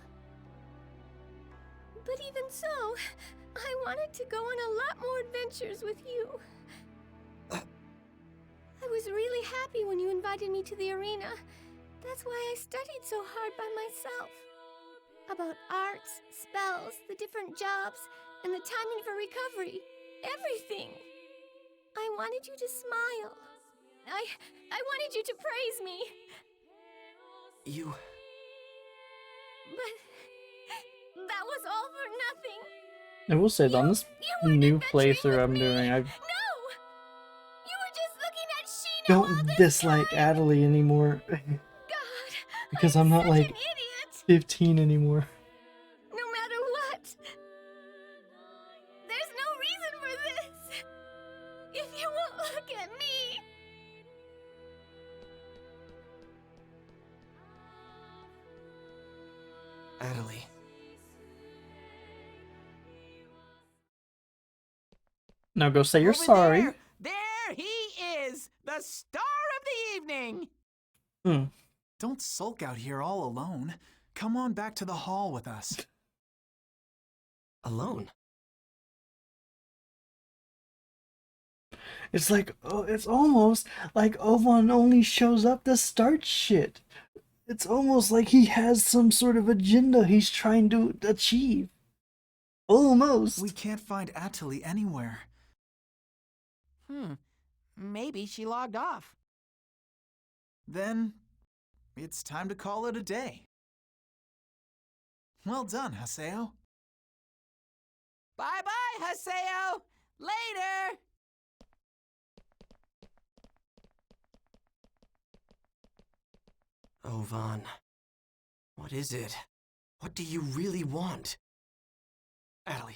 But even so, I wanted to go on a lot more adventures with you. I was really happy when you invited me to the arena. That's why I studied so hard by myself. About arts, spells, the different jobs, and the timing for recovery. Everything. I wanted you to smile. I wanted you to praise me. You... But that was all for nothing. I will say, on this new playthrough I'm doing, I No! You were just looking at Shino all don't this dislike time. Adelie anymore. God, Because I'm not such like an idiot. 15 anymore. No matter what. There's no reason for this. If you won't look at me. Adelie. Now go say you're Over sorry. There he is, the star of the evening. Don't sulk out here all alone. Come on back to the hall with us. Alone? It's like, oh, it's almost like Ovan only shows up to start shit. It's almost like he has some sort of agenda he's trying to achieve. Almost. We can't find Atali anywhere. Maybe she logged off. Then, it's time to call it a day. Well done, Haseo. Bye-bye, Haseo! Later! Oh, Vaughn. What is it? What do you really want? Allie.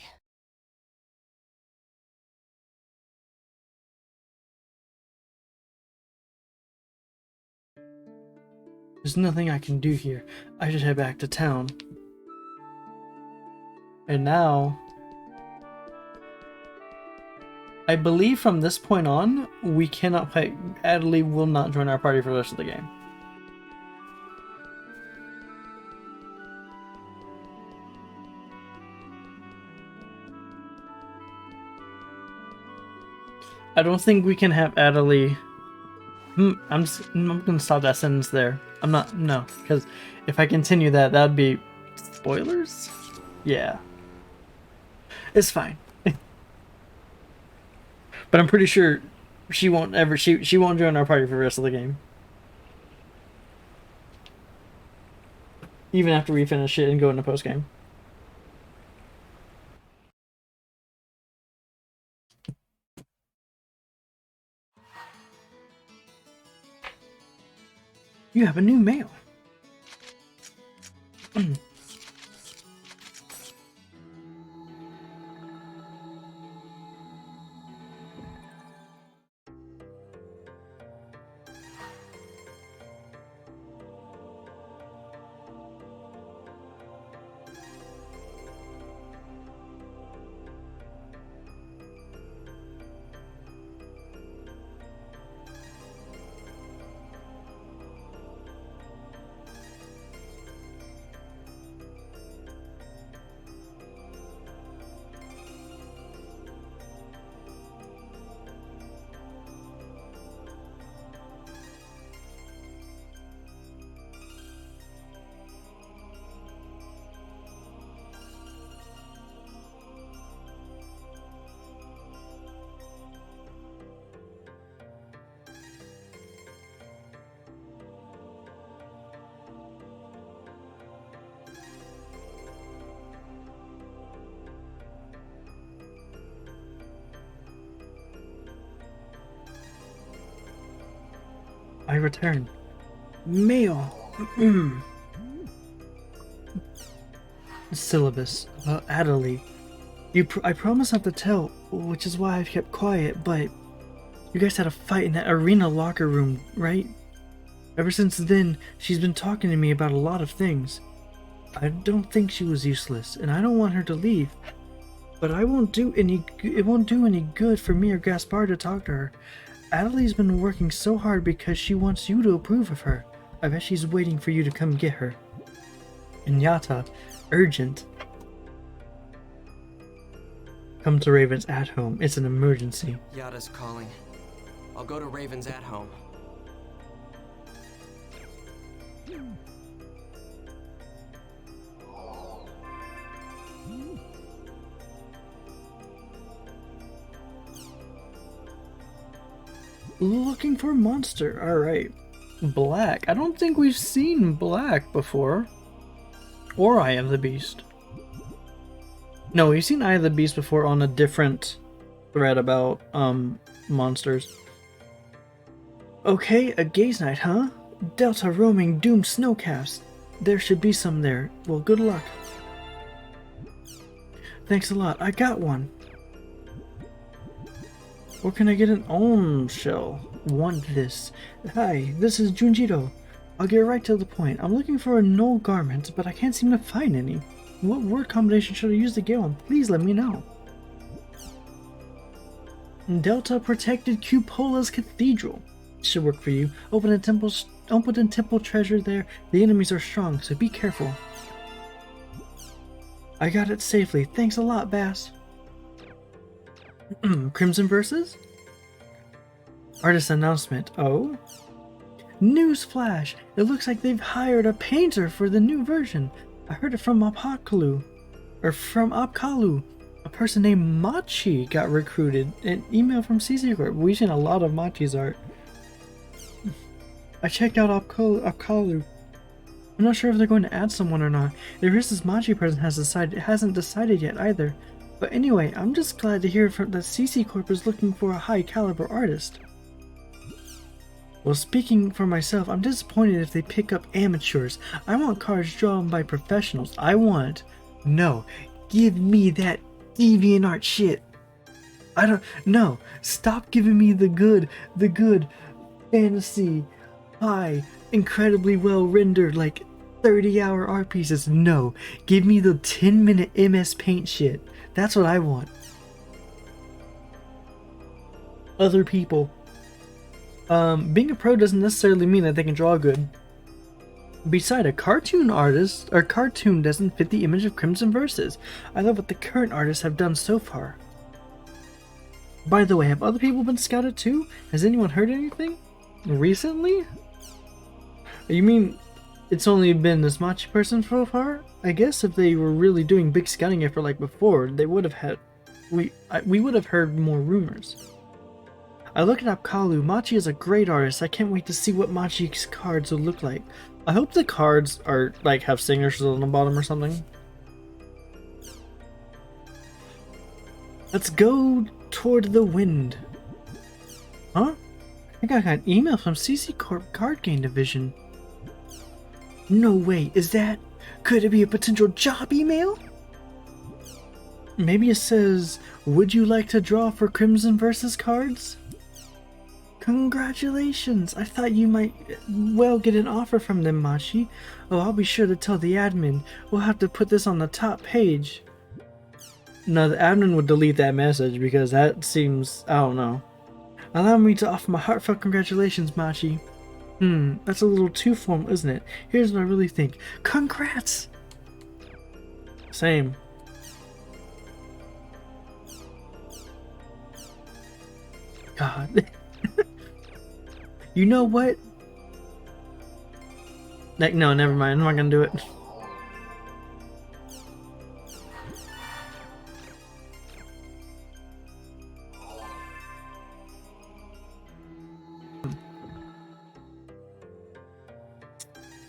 There's nothing I can do here. I should head back to town. And now, I believe from this point on, we cannot play. Adley will not join our party for the rest of the game. I don't think we can have Adley. I'm gonna stop that sentence there. I'm not, no, because if I continue that, that'd be spoilers? Yeah. It's fine. But I'm pretty sure she won't ever, she won't join our party for the rest of the game. Even after we finish it and go into post game. You have a new mail. I return. Mail. Syllabus. Adley. I promise not to tell, which is why I've kept quiet, but you guys had a fight in that arena locker room, right? Ever since then, she's been talking to me about a lot of things. I don't think she was useless, and I don't want her to leave. But it won't do any good for me or Gaspar to talk to her. Adley's been working so hard because she wants you to approve of her. I bet she's waiting for you to come get her. Inyata, urgent. Come to Raven's at home. It's an emergency. Yada's calling. I'll go to Raven's at home. Looking for a monster. Alright. Black. I don't think we've seen Black before. Or Eye of the Beast. No, we've seen Eye of the Beast before on a different thread about monsters. Okay, a gaze night, huh? Delta roaming doomed snowcaps. There should be some there. Well, good luck. Thanks a lot. I got one. Where can I get an Om shell? Want this. Hi, this is Junjito. I'll get right to the point. I'm looking for a null garment, but I can't seem to find any. What word combination should I use to get one? Please let me know. Delta protected Cupola's Cathedral. Should work for you. Open a temple treasure there. The enemies are strong, so be careful. I got it safely. Thanks a lot, Bass. Crimson Verses? Artist announcement. Oh? Newsflash! It looks like they've hired a painter for the new version. I heard it from Apakalu. A person named Machi got recruited. An email from CC Corp. We've seen a lot of Machi's art. I checked out Apkalu. I'm not sure if they're going to add someone or not. If this Machi person hasn't decided yet either. But anyway, I'm just glad to hear that CC Corp is looking for a high caliber artist. Well, speaking for myself, I'm disappointed if they pick up amateurs. I want cards drawn by professionals. No, give me that DeviantArt shit. No, stop giving me the good fantasy, high, incredibly well rendered, like 30-hour art pieces. No, give me the 10-minute MS Paint shit. That's what I want. Other people. Being a pro doesn't necessarily mean that they can draw good. Beside a cartoon artist, or cartoon doesn't fit the image of Crimson Verses. I love what the current artists have done so far. By the way, have other people been scouted too? Has anyone heard anything? Recently? You mean it's only been this Machi person so far? I guess if they were really doing big scouting effort like before, they would have had... we would have heard more rumors. I look at Apkalu. Machi is a great artist. I can't wait to see what Machi's cards will look like. I hope the cards are like have signatures on the bottom or something. Let's go toward the wind. Huh? I think I got an email from CC Corp Card Game Division. No way, is that? Could it be a potential job email? Maybe it says, would you like to draw for Crimson Versus cards? Congratulations! I thought you might well get an offer from them, Machi. Oh, I'll be sure to tell the admin. We'll have to put this on the top page. No, the admin would delete that message because that seems... I don't know. Allow me to offer my heartfelt congratulations, Machi. That's a little too formal, isn't it? Here's what I really think. Congrats! Same. God. You know what? Like, no, never mind. I'm not gonna do it.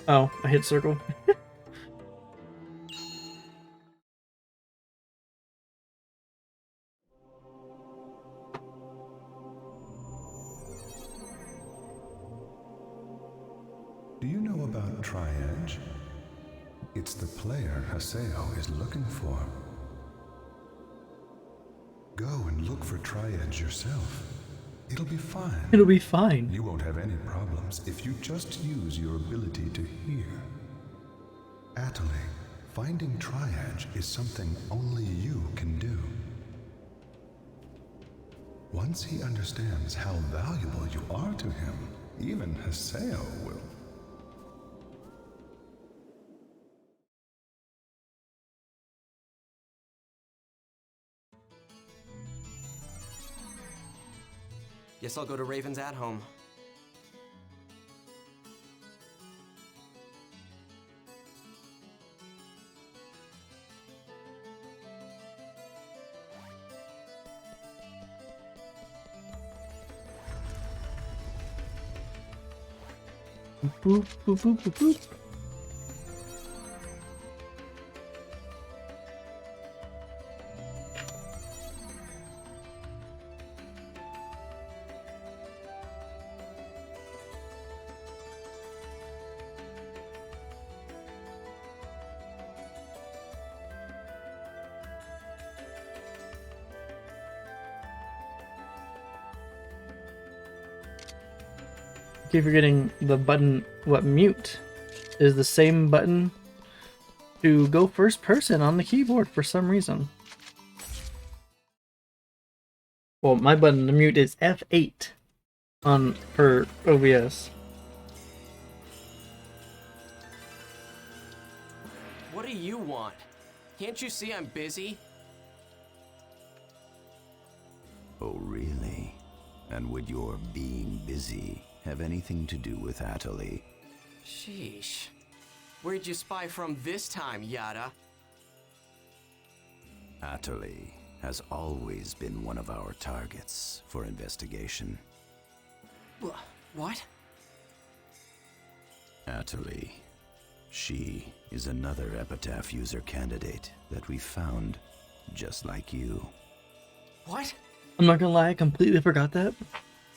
Oh, I hit circle. Do you know about Tri-Edge? It's the player Haseo is looking for. Go and look for Tri-Edge yourself. It'll be fine. It'll be fine. You won't have any problems if you just use your ability to hear. Atali, finding Tri-Edge is something only you can do. Once he understands how valuable you are to him, even Haseo will. Guess I'll go to Raven's at home. Boop, boop, boop, boop, boop. Keep forgetting the button, mute is the same button to go first person on the keyboard for some reason. Well, my button to mute is F8 for OBS. What do you want? Can't you see I'm busy? Oh, really? And would your being busy have anything to do with Atali? Sheesh. Where'd you spy from this time, Yada? Atali has always been one of our targets for investigation. What? Atali. She is another Epitaph user candidate that we found, just like you. What? I'm not gonna lie, I completely forgot that.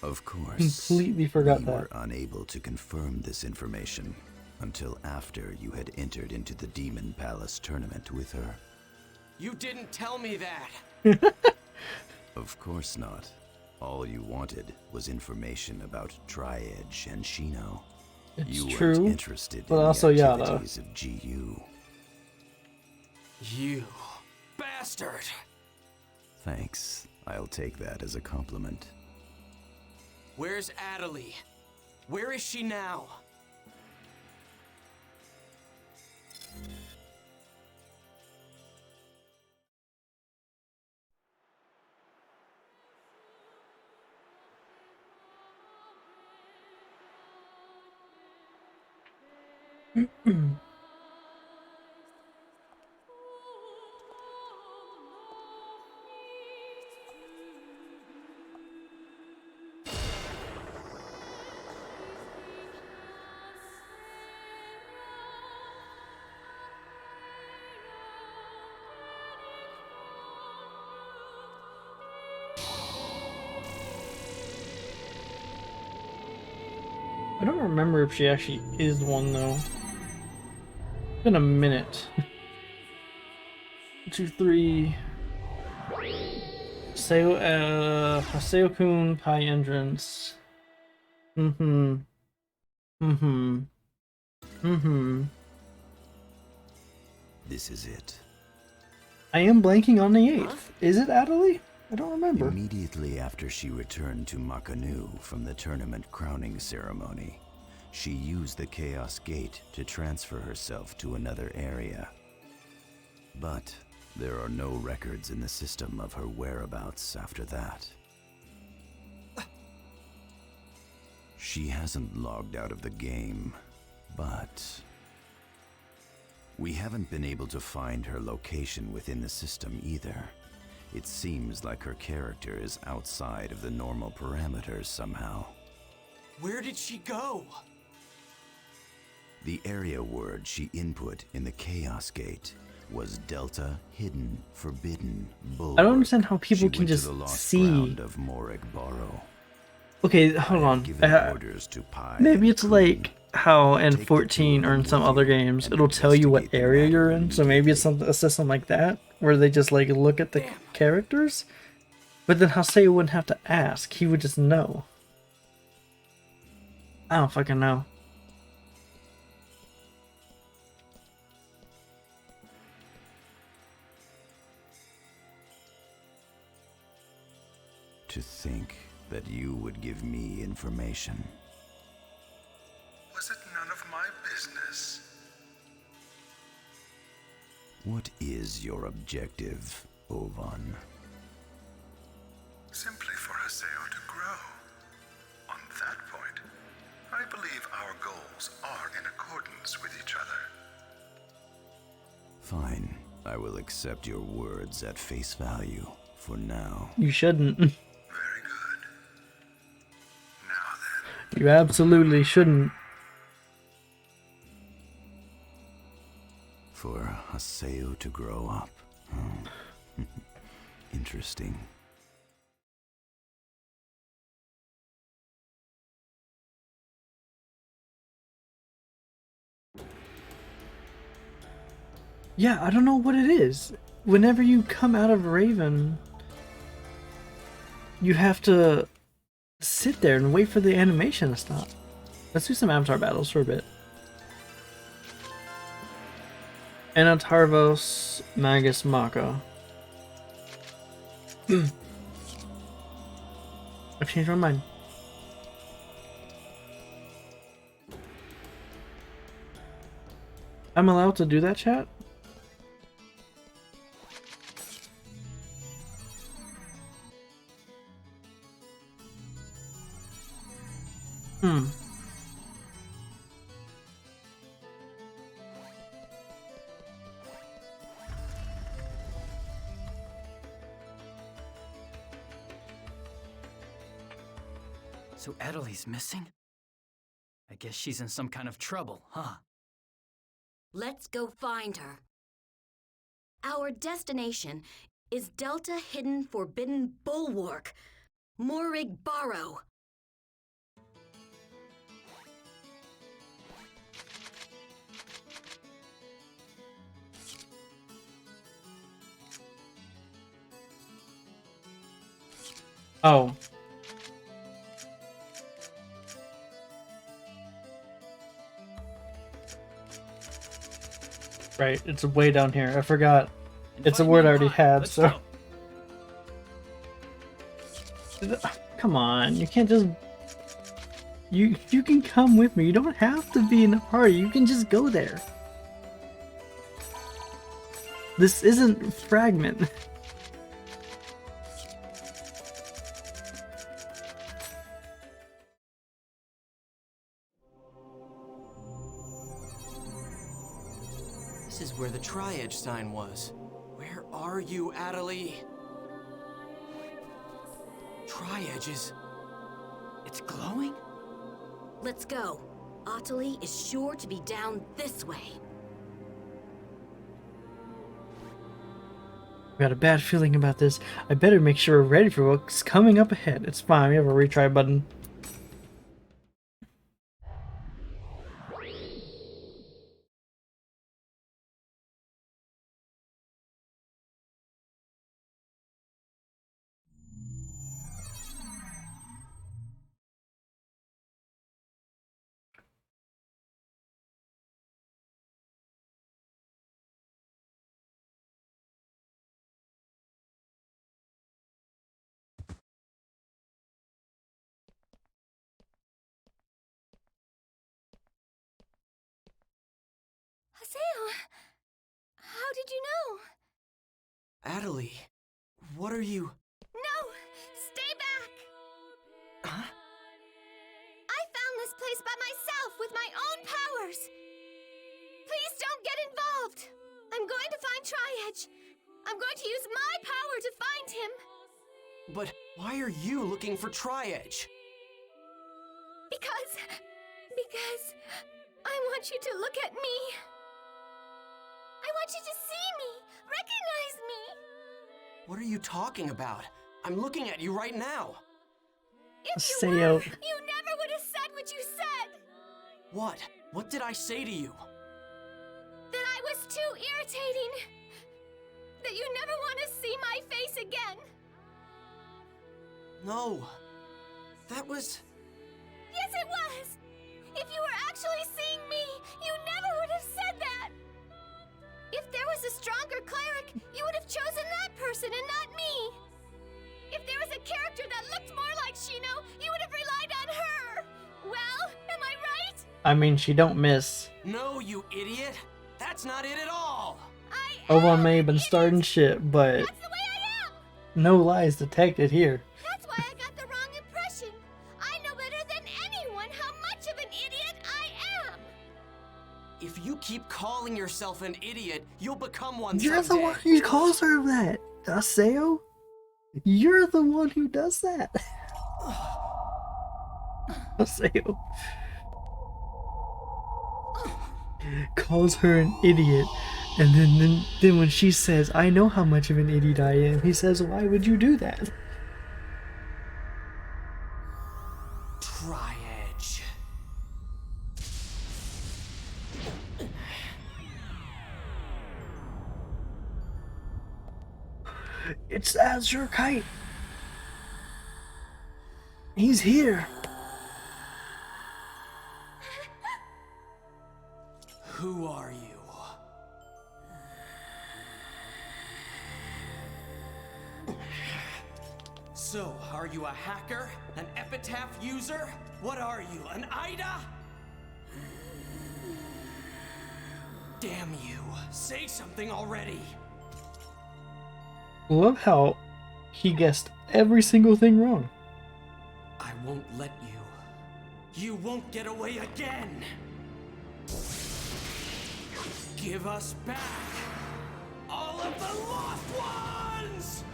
Of course. Completely forgot we that. were unable to confirm this information until after you had entered into the Demon Palace tournament with her. You didn't tell me that! Of course not. All you wanted was information about Tri-Edge and Shino. It's you true, weren't interested but in also the Yada. activities of GU. You bastard! Thanks. I'll take that as a compliment. Where's Atali? Where is she now? I don't remember if she actually is one though. It's been a minute. 2, 3. Haseo-kun Pi entrance. This is it. I am blanking on the 8th. Is it Atali? I don't remember. Immediately after she returned to Makanu from the tournament crowning ceremony, she used the Chaos Gate to transfer herself to another area. But there are no records in the system of her whereabouts after that. She hasn't logged out of the game, but we haven't been able to find her location within the system either. It seems like her character is outside of the normal parameters somehow. Where did she go? The area word she input in the Chaos Gate was Delta Hidden Forbidden Bulwark. I don't understand how people She can went to just the lost see. ground of Morag Barrow. Okay, hold on. Given orders to Pi Maybe and it's like how in 14 or in some other games it'll tell you what area you're in. So maybe it's a system like that where they just like look at the characters. But then Haseo wouldn't have to ask; he would just know. I don't fucking know. To think that you would give me information. Was it none of my business? What is your objective, Ovan? Simply for Haseo to grow. On that point, I believe our goals are in accordance with each other. Fine. I will accept your words at face value for now. You shouldn't. You absolutely shouldn't. For Haseo to grow up. Oh. Interesting. Yeah, I don't know what it is. Whenever you come out of Raven, you have to sit there and wait for the animation to stop. Let's do some avatar battles for a bit. Anatarvos Magus Maka. I've changed my mind. I'm allowed to do that, chat? So Adeli's missing? I guess she's in some kind of trouble, huh? Let's go find her. Our destination is Delta Hidden Forbidden Bulwark, Morig Barrow. Oh. Right, it's way down here. I forgot. It's a word I already had, so. Come on, you can't just. You can come with me. You don't have to be in a party. You can just go there. This isn't Fragment. This is where the Tri-Edge sign was. Where are you, Adeli? Tri-Edge is... it's glowing? Let's go. Atali is sure to be down this way. Got a bad feeling about this. I better make sure we're ready for what's coming up ahead. It's fine, we have a retry button. Haseo, how did you know? Adeli, what are you... No! Stay back! Huh? I found this place by myself with my own powers! Please don't get involved! I'm going to find Tri-Edge. I'm going to use my power to find him. But why are you looking for Tri-Edge? Because I want you to look at me. I want you to see me, recognize me. What are you talking about? I'm looking at you right now. If you were, you never would have said what you said. What? What did I say to you? That I was too irritating. That you never want to see my face again. No. That was... Yes, it was. If you were actually seeing me, you never would have said that. If there was a stronger cleric, you would have chosen that person and not me. If there was a character that looked more like Shino, you would have relied on her. Well, am I right? I mean, she don't miss. No, you idiot. That's not it at all. Oban may have been starting shit, but That's the way I am. no lies detected here. That's why I got the wrong impression. I know better than anyone how much of an idiot I am. If you keep calling yourself an idiot, you'll become one You're the someday. one who calls her that, Haseo. You're the one who does that. Haseo calls her an idiot, and then when she says, "I know how much of an idiot I am," he says, "Why would you do that?" Tri-Edge. It's Azure Kite. He's here. Who are you? So, are you a hacker? An epitaph user? What are you, an Ida? Damn you. Say something already. Love how he guessed every single thing wrong. I won't let you. You won't get away again. Give us back all of the lost ones!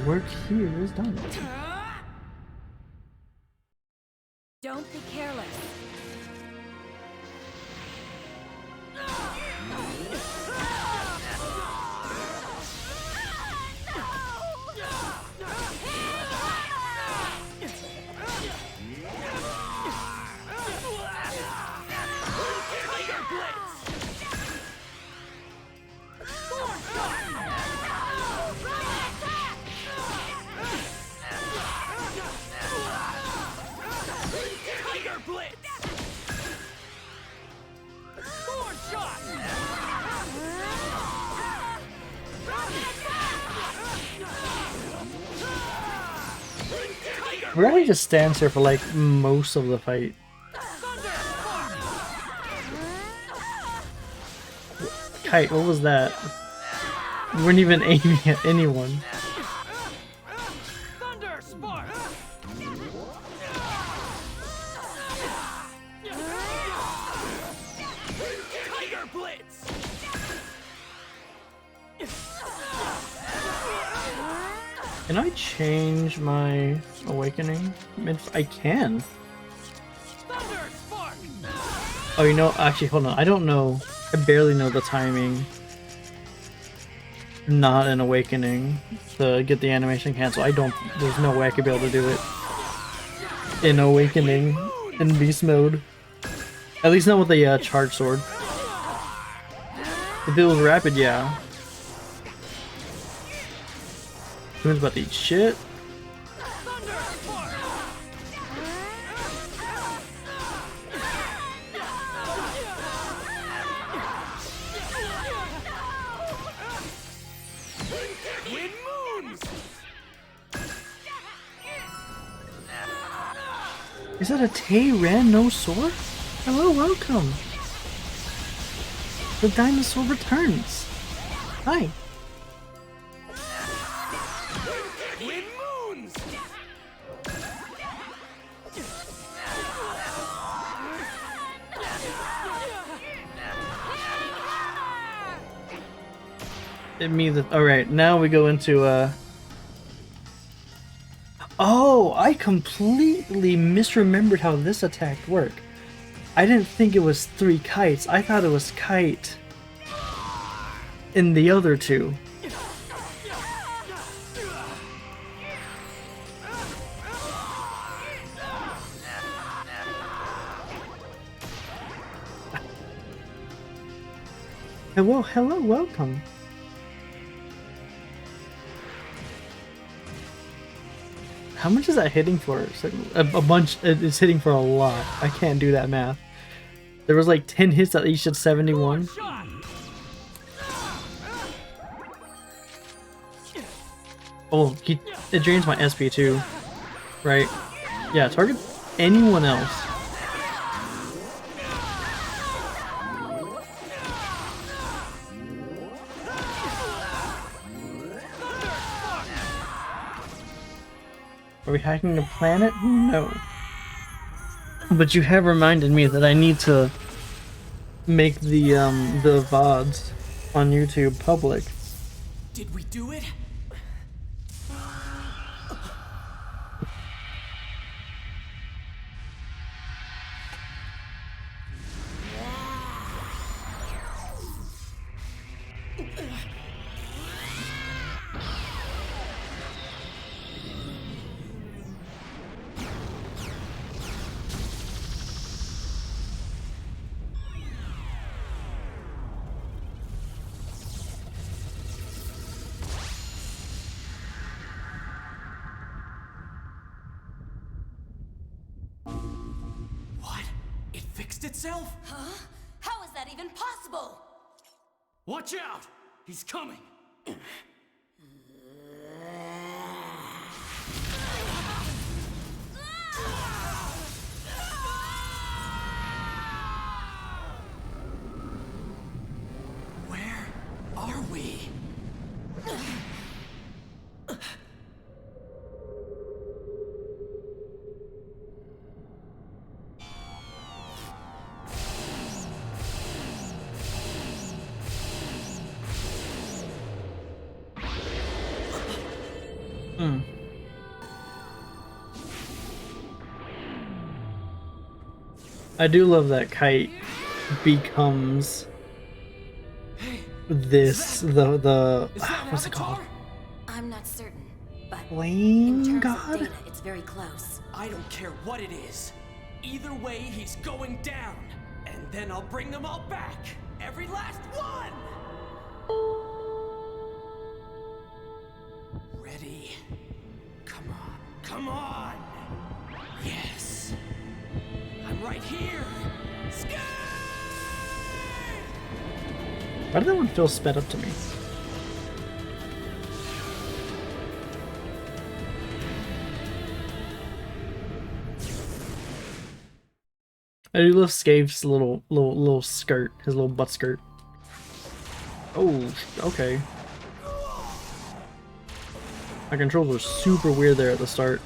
work here is done. Don't be careless. Really just stands here for like most of the fight. Kite, what was that? You weren't even aiming at anyone. Can I change my awakening? I can. Oh, you know, actually, hold on. I don't know. I barely know the timing. Not an awakening to get the animation cancel. There's no way I could be able to do it in awakening in beast mode. At least not with the charge sword. If it was rapid, yeah. Who's about to eat shit? Is that a Tyrannosaur? Sword? Hello, welcome. The dinosaur returns. Hi. Alright, now we go into oh, I completely misremembered how this attack worked. I didn't think it was 3 kites. I thought it was kite in the other 2. Hello, welcome. How much is that hitting for? It's like a bunch. It's hitting for a lot. I can't do that math. There was like 10 hits that each did 71. Oh, it drains my SP too. Right? Yeah, target anyone else. Are we hacking the planet? No. But you have reminded me that I need to make the VODs on YouTube public. Did we do it? Itself? Huh? How is that even possible? Watch out! He's coming! Where are we? I do love that Kite becomes this what's it called? I'm not certain, but Flame in terms God? of data, it's very close. I don't care what it is. Either way, he's going down. And then I'll bring them all back. Every last one! Ready? Come on. Come on! Yes! I'm right here! Sky! Why did that one feel sped up to me? I do love Scave's little skirt, his little butt skirt. Oh, okay. My controls were super weird there at the start.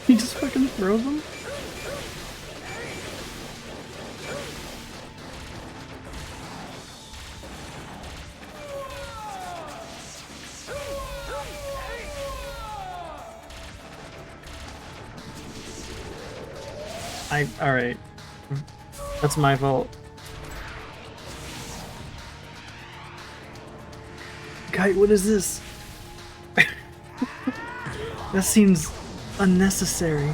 He just fucking throws them? Alright. That's my fault. Kite, what is this? That seems unnecessary.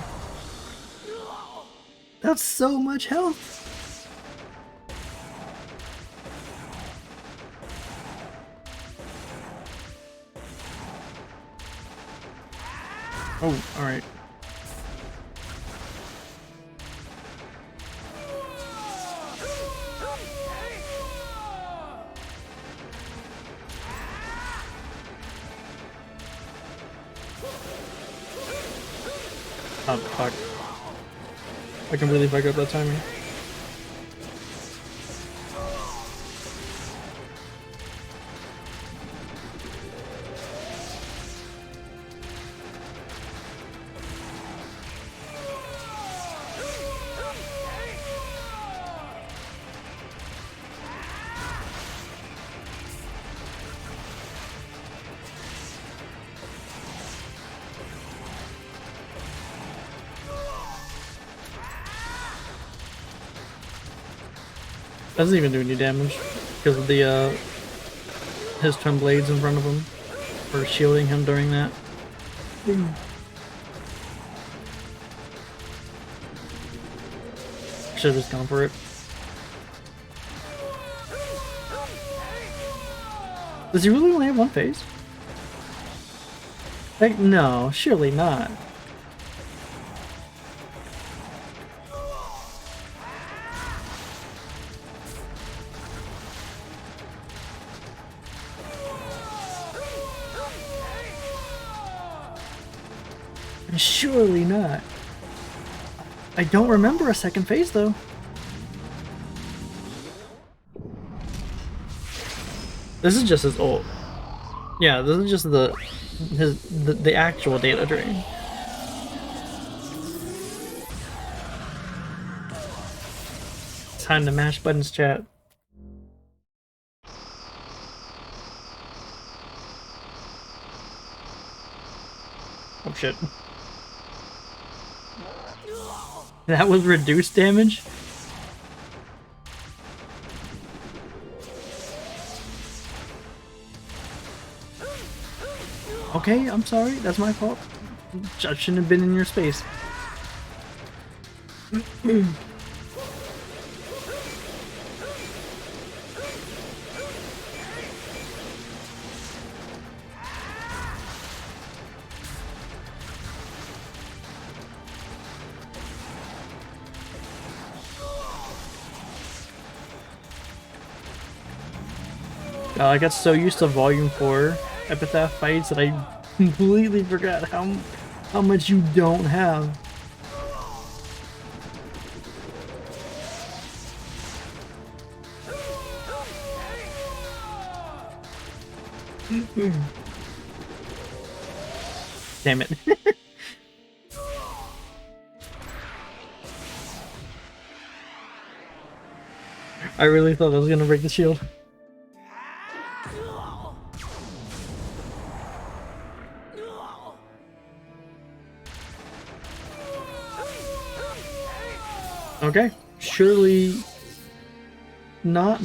That's so much health. Oh, alright. Oh, fuck. I can really fuck up that timing. Doesn't even do any damage because of the his twin blades in front of him for shielding him during that. Should have just gone for it. Does he really only have one phase? Like, no, surely not. Surely not. I don't remember a second phase though. This is just his ult. Yeah, this is just the actual data drain. Time to mash buttons, chat. Oh shit. That was reduced damage? Okay, I'm sorry. That's my fault. I shouldn't have been in your space. I got so used to Volume 4 Epitaph fights that I completely forgot how much you don't have. Damn it. I really thought I was gonna break the shield. Okay, surely not.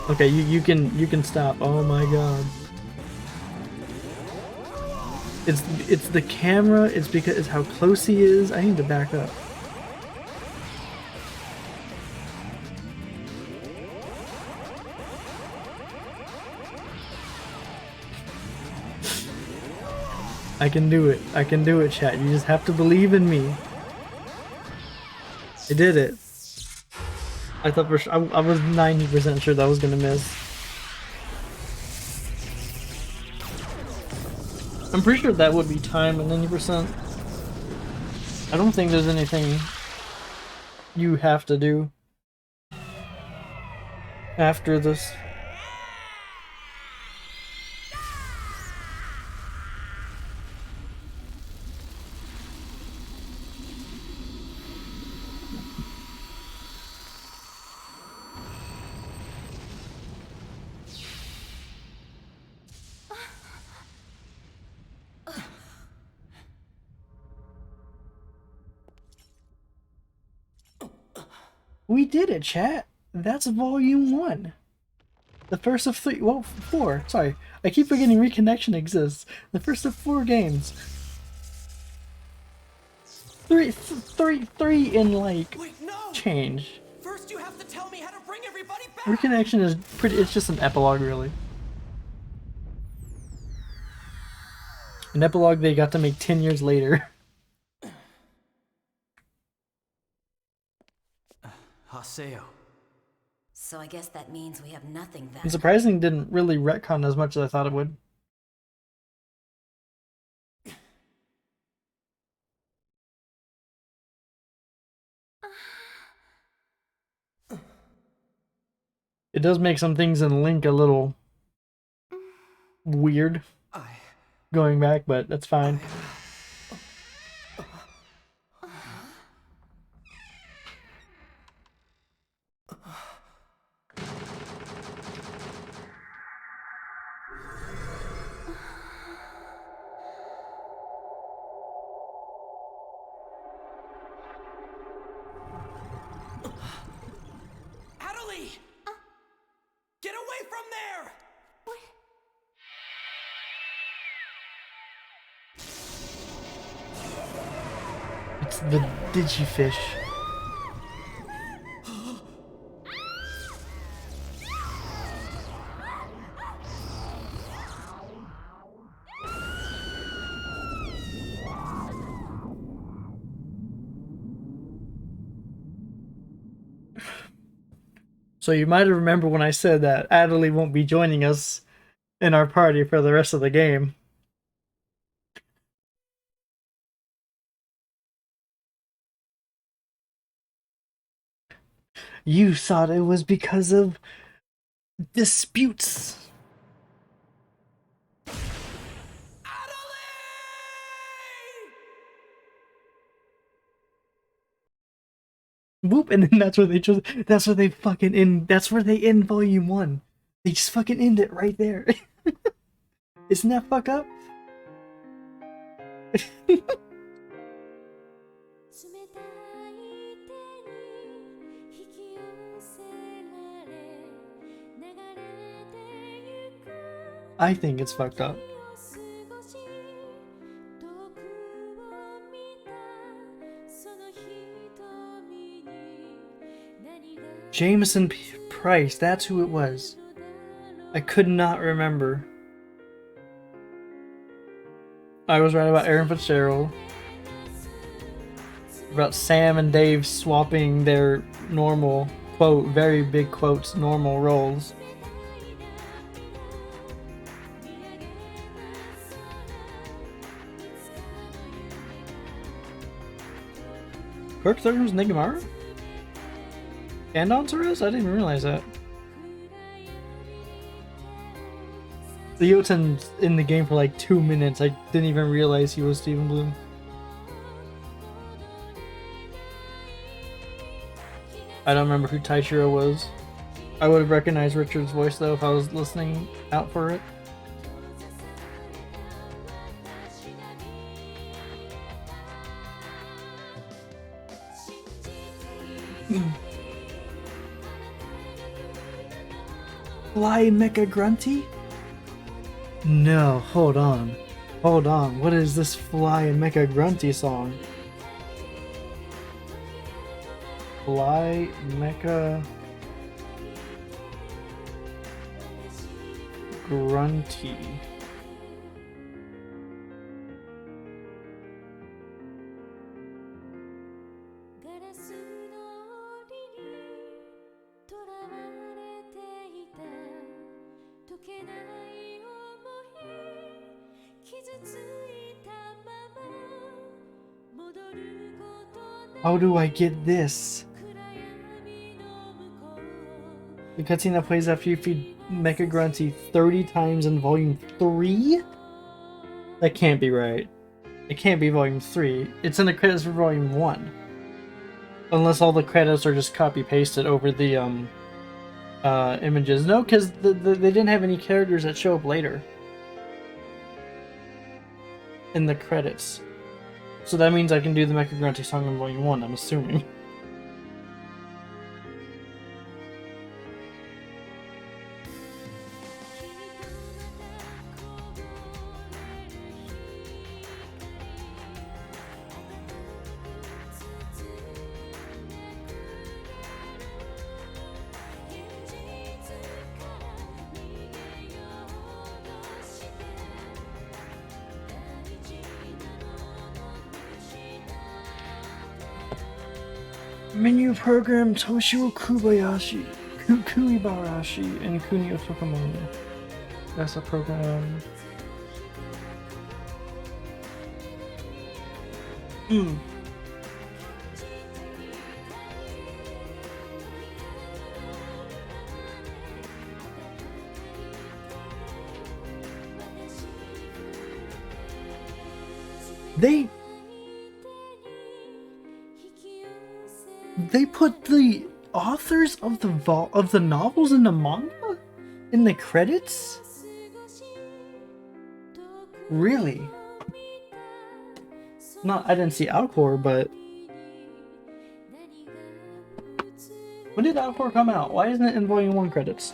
Okay, you can stop. Oh my god. It's the camera, it's because it's how close he is. I need to back up. I can do it. I can do it, chat. You just have to believe in me. I did it. I thought for sure, I was 90% sure that I was gonna miss. I'm pretty sure that would be time at 90%. I don't think there's anything you have to do after this. We did it, chat. That's volume 1. The first of 3, well, 4. Sorry, I keep forgetting Reconnection exists. The first of 4 games. Three in like change. First, you have to tell me how to bring everybody back. Reconnection is pretty. It's just an epilogue, really. An epilogue they got to make 10 years later. Haseo. So I guess that means we have nothing then. And surprising didn't really retcon as much as I thought it would. It does make some things in Link a little weird going back, but that's fine. Get away from there! It's the Digifish. So you might have remembered when I said that Adderley won't be joining us in our party for the rest of the game. You thought it was because of disputes. Whoop, and then that's where they chose. That's where they fucking end. That's where they end volume 1. They just fucking end it right there. Isn't that fucked up? I think it's fucked up. Jameson Price, that's who it was. I could not remember. I was right about Aaron Fitzgerald. About Sam and Dave swapping their normal, quote, very big quotes, normal roles. Quirk Thurham's Nigamaru? And on Ceres? I didn't even realize that. The Yoten's in the game for like 2 minutes. I didn't even realize he was Stephen Bloom. I don't remember who Taichiro was. I would have recognized Richard's voice though if I was listening out for it. Fly Mecha Grunty? No, hold on. Hold on, what is this Fly Mecha Grunty song? Fly Mecha Grunty. How do I get this? The cutscene that plays after you feed Mecha Grunty 30 times in Volume 3? That can't be right. It can't be Volume 3. It's in the credits for Volume 1. Unless all the credits are just copy-pasted over the images. No, because they didn't have any characters that show up later in the credits. So that means I can do the Mecha Grunty song in Volume 1, I'm assuming. Menu program Toshio Kuibarashi, and Kunio Tokamono. That's a program. They put the authors of the novels in the manga in the credits? Really? I didn't see Alcor, but when did Alcor come out? Why isn't it in Volume 1 credits?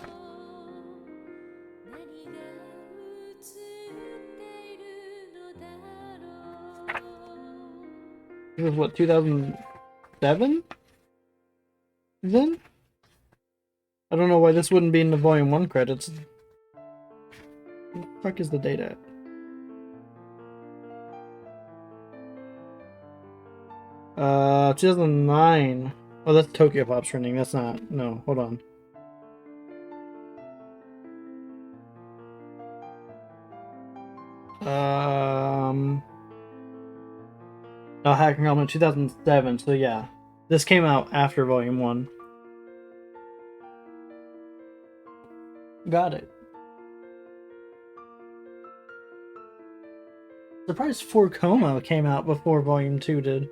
It was what, 2007? Then? I don't know why this wouldn't be in the Volume 1 credits. Where the fuck is the date at? Uh, 2009. Oh, that's Tokyo Pop's trending. That's not. No, hold on. No, Hacking Helmet 2007. So yeah, this came out after Volume 1. Got it. Surprised For Coma came out before Volume 2 did.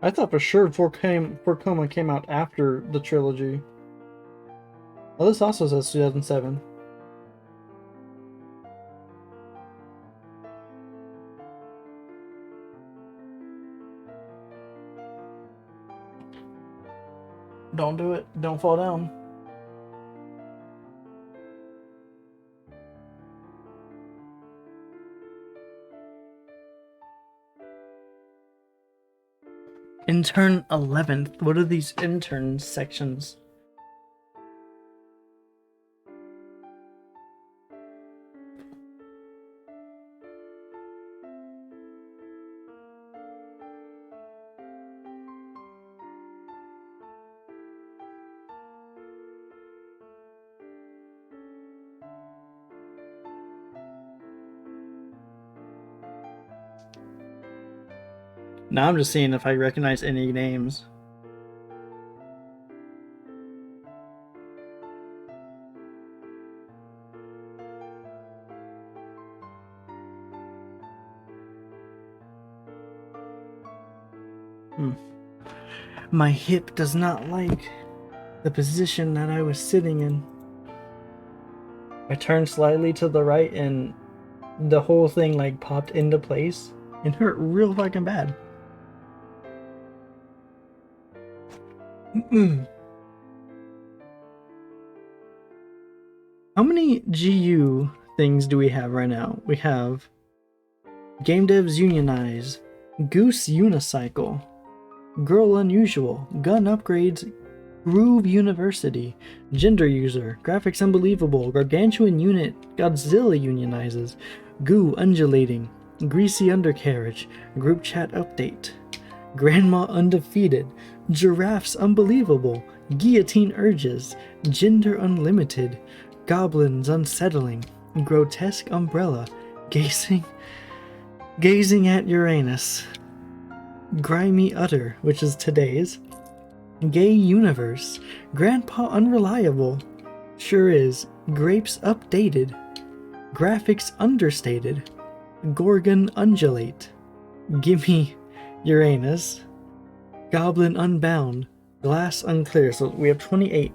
I thought for sure For Coma came out after the trilogy. Well, this also says 2007. Don't do it. Don't fall down. Intern 11th. What are these intern sections? Now I'm just seeing if I recognize any names. My hip does not like the position that I was sitting in. I turned slightly to the right and the whole thing like popped into place and hurt real fucking bad. How many GU things do we have right now? We have Game Devs Unionize, Goose Unicycle, Girl Unusual, Gun Upgrades, Groove University, Gender User, Graphics Unbelievable, Gargantuan Unit, Godzilla Unionizes, Goo Undulating, Greasy Undercarriage, Group Chat Update, Grandma Undefeated, Giraffes Unbelievable, Guillotine Urges, Gender Unlimited, Goblins Unsettling, Grotesque Umbrella, Gazing at Uranus, Grimy Udder, which is today's, Gay Universe, Grandpa Unreliable, Sure Is, Grapes Updated, Graphics Understated, Gorgon Undulate, Gimme Uranus, Goblin Unbound, Glass Unclear. So we have 28.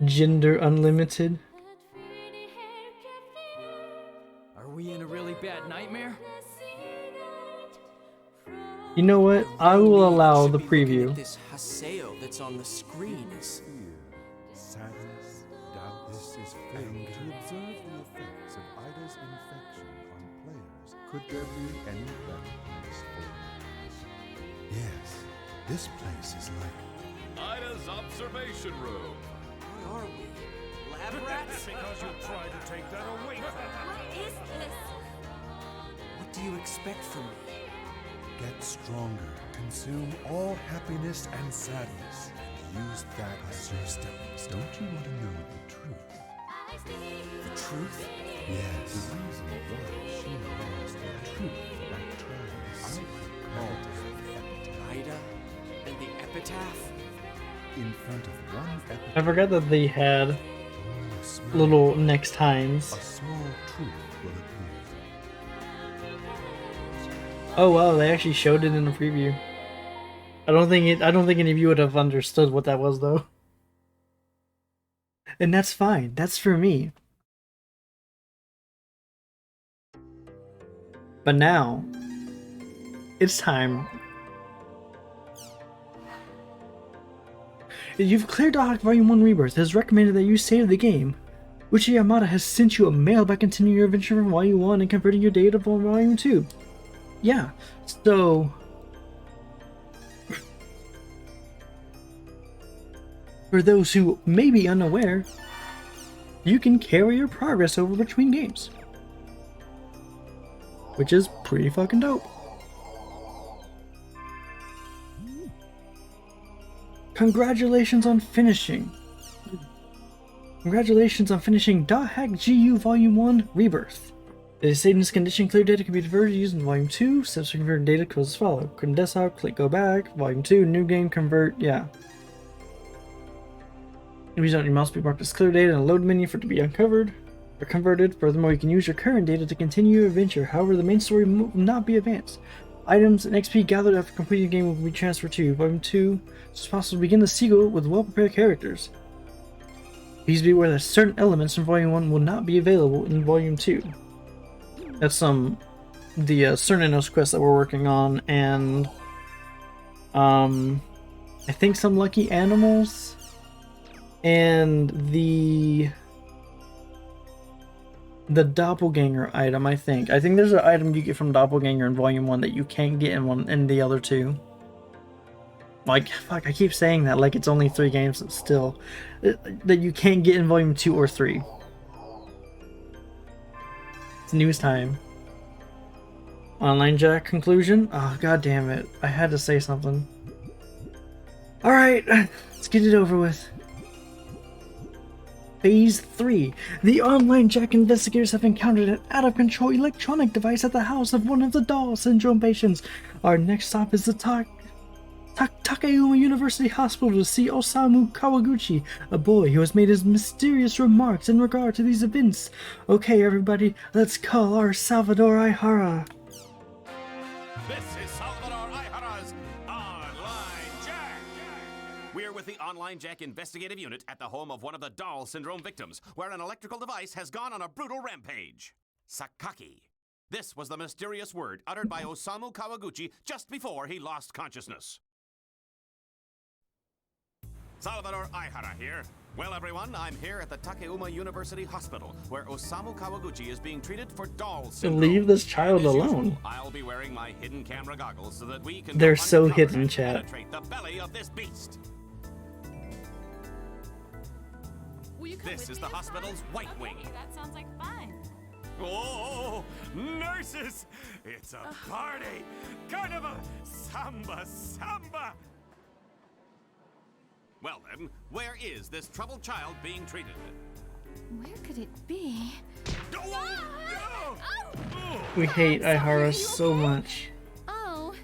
Gender Unlimited. Are we in a really bad nightmare? You know what? I will allow the preview. This Haseo that's on the screen is... Sadness, doubt. This is failing to observe the effects of Ida's infection on players. Could there be any better place for you? Yes, this place is like Ida's observation room. Where are we? Lab rats? Because you tried to take that away from me. What is this? What do you expect from me? get stronger. Consume all happiness and sadness. Use that as your stepping stone. Don't you want to know the truth? The truth? Yes. The reason why she lost the truth by trying the secret cult Ida and the epitaph? In front of one epitaph. I forgot that they had little next times. A small truth will appear. Oh wow, they actually showed it in the preview. I don't think any of you would have understood what that was though. And that's fine. That's for me. But now it's time. You've cleared Doc Volume 1 Rebirth. It has recommended that you save the game. Uchi Yamada has sent you a mail by continuing your adventure from Volume 1 and converting your data from Volume 2. Yeah, so... for those who may be unaware, you can carry your progress over between games. Which is pretty fucking dope. Congratulations on finishing. Congratulations on finishing .hack GU Volume 1 Rebirth. It is stated in this condition, clear data can be diverted using Volume 2. Steps for converting data goes as follows. Condense out, click go back. Volume 2, new game, convert, yeah. If you don't, your mouse will be marked as clear data in a load menu for it to be uncovered or converted. Furthermore, you can use your current data to continue your adventure. However, the main story will not be advanced. Items and XP gathered after completing the game will be transferred to you. Volume 2, it's possible to begin the sequel with well-prepared characters. Please be aware that certain elements from Volume 1 will not be available in Volume 2. That's the Cernunnos quest that we're working on, and I think some lucky animals, and the doppelganger item. I think there's an item you get from doppelganger in Volume 1 that you can't get in the other two. Like, fuck, I keep saying that like it's only 3 games, but still, that you can't get in Volume 2 or 3. It's news time. Online Jack conclusion? Oh, god damn it. I had to say something. Alright, let's get it over with. Phase 3. The Online Jack investigators have encountered an out-of-control electronic device at the house of one of the Doll Syndrome patients. Our next stop is the Takayama University Hospital to see Osamu Kawaguchi, a boy who has made his mysterious remarks in regard to these events. Okay, everybody, let's call our Salvador Aihara. This is Salvador Aihara's Online Jack! We're with the Online Jack investigative unit at the home of one of the Doll Syndrome victims, where an electrical device has gone on a brutal rampage. Sakaki. This was the mysterious word uttered by Osamu Kawaguchi just before he lost consciousness. Salvador Aihara here. Well, everyone, I'm here at the Takayama University Hospital, where Osamu Kawaguchi is being treated for Doll Syndrome. Leave this child alone. I'll be wearing my hidden camera goggles so that we can They're so hidden, and chat. penetrate the belly of this beast. This is the hospital's White Wing. That sounds like fun. Oh, nurses! It's a party! Kind of a samba! Well then, where is this troubled child being treated? Where could it be? We hate Aihara so much. Oh,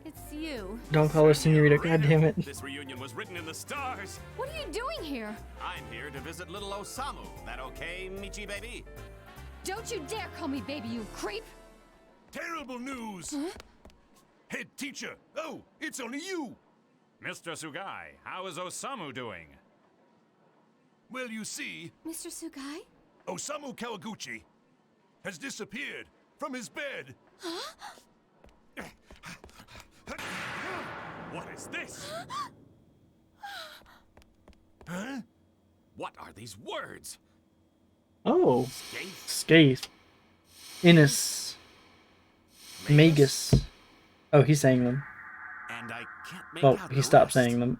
it's you. Don't call her Senorita, god damn it. This reunion was written in the stars. What are you doing here? I'm here to visit little Osamu. That okay, Michi baby? Don't you dare call me baby, you creep! Terrible news! Huh? Head teacher! Oh, it's only you! Mr. Sugai, how is Osamu doing? Well, you see... Mr. Sugai? Osamu Kawaguchi has disappeared from his bed. Huh? What is this? Huh? What are these words? Oh. Scathe. Innis. Magus. Oh, he's saying them. And I can't make Oh, out he the stopped rest. saying them.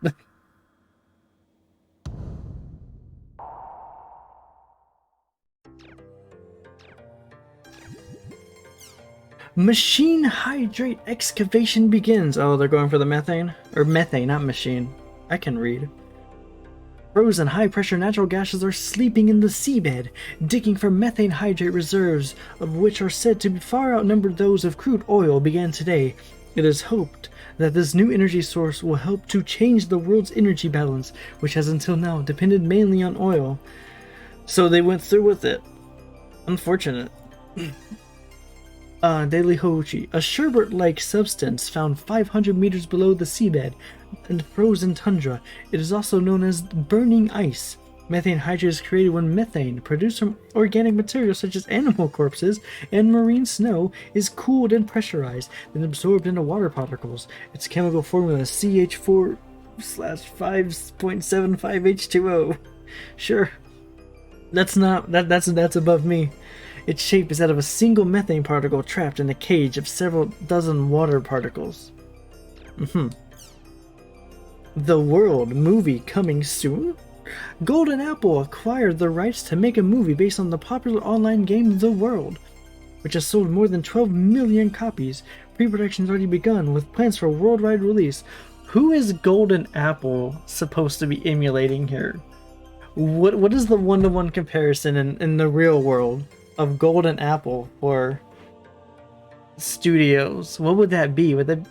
Machine hydrate excavation begins. Oh, they're going for the methane? Or methane, not machine. I can read. Frozen high-pressure natural gases are sleeping in the seabed, digging for methane hydrate reserves, of which are said to far outnumber those of crude oil, began today. It is hoped that this new energy source will help to change the world's energy balance, which has until now depended mainly on oil. So they went through with it. Unfortunate. Daily Hoichi, a sherbet-like substance found 500 meters below the seabed and frozen tundra. It is also known as burning ice. Methane hydrate is created when methane, produced from organic materials such as animal corpses and marine snow, is cooled and pressurized, then absorbed into water particles. Its chemical formula is CH4/5.75H2O. Sure. That's above me. Its shape is that of a single methane particle trapped in a cage of several dozen water particles. The World movie coming soon? Golden Apple acquired the rights to make a movie based on the popular online game The World, which has sold more than 12 million copies. Pre-production has already begun, with plans for worldwide release. Who is Golden Apple supposed to be emulating here? What is the one-to-one comparison in the real world of Golden Apple for studios? What would that be? Would that...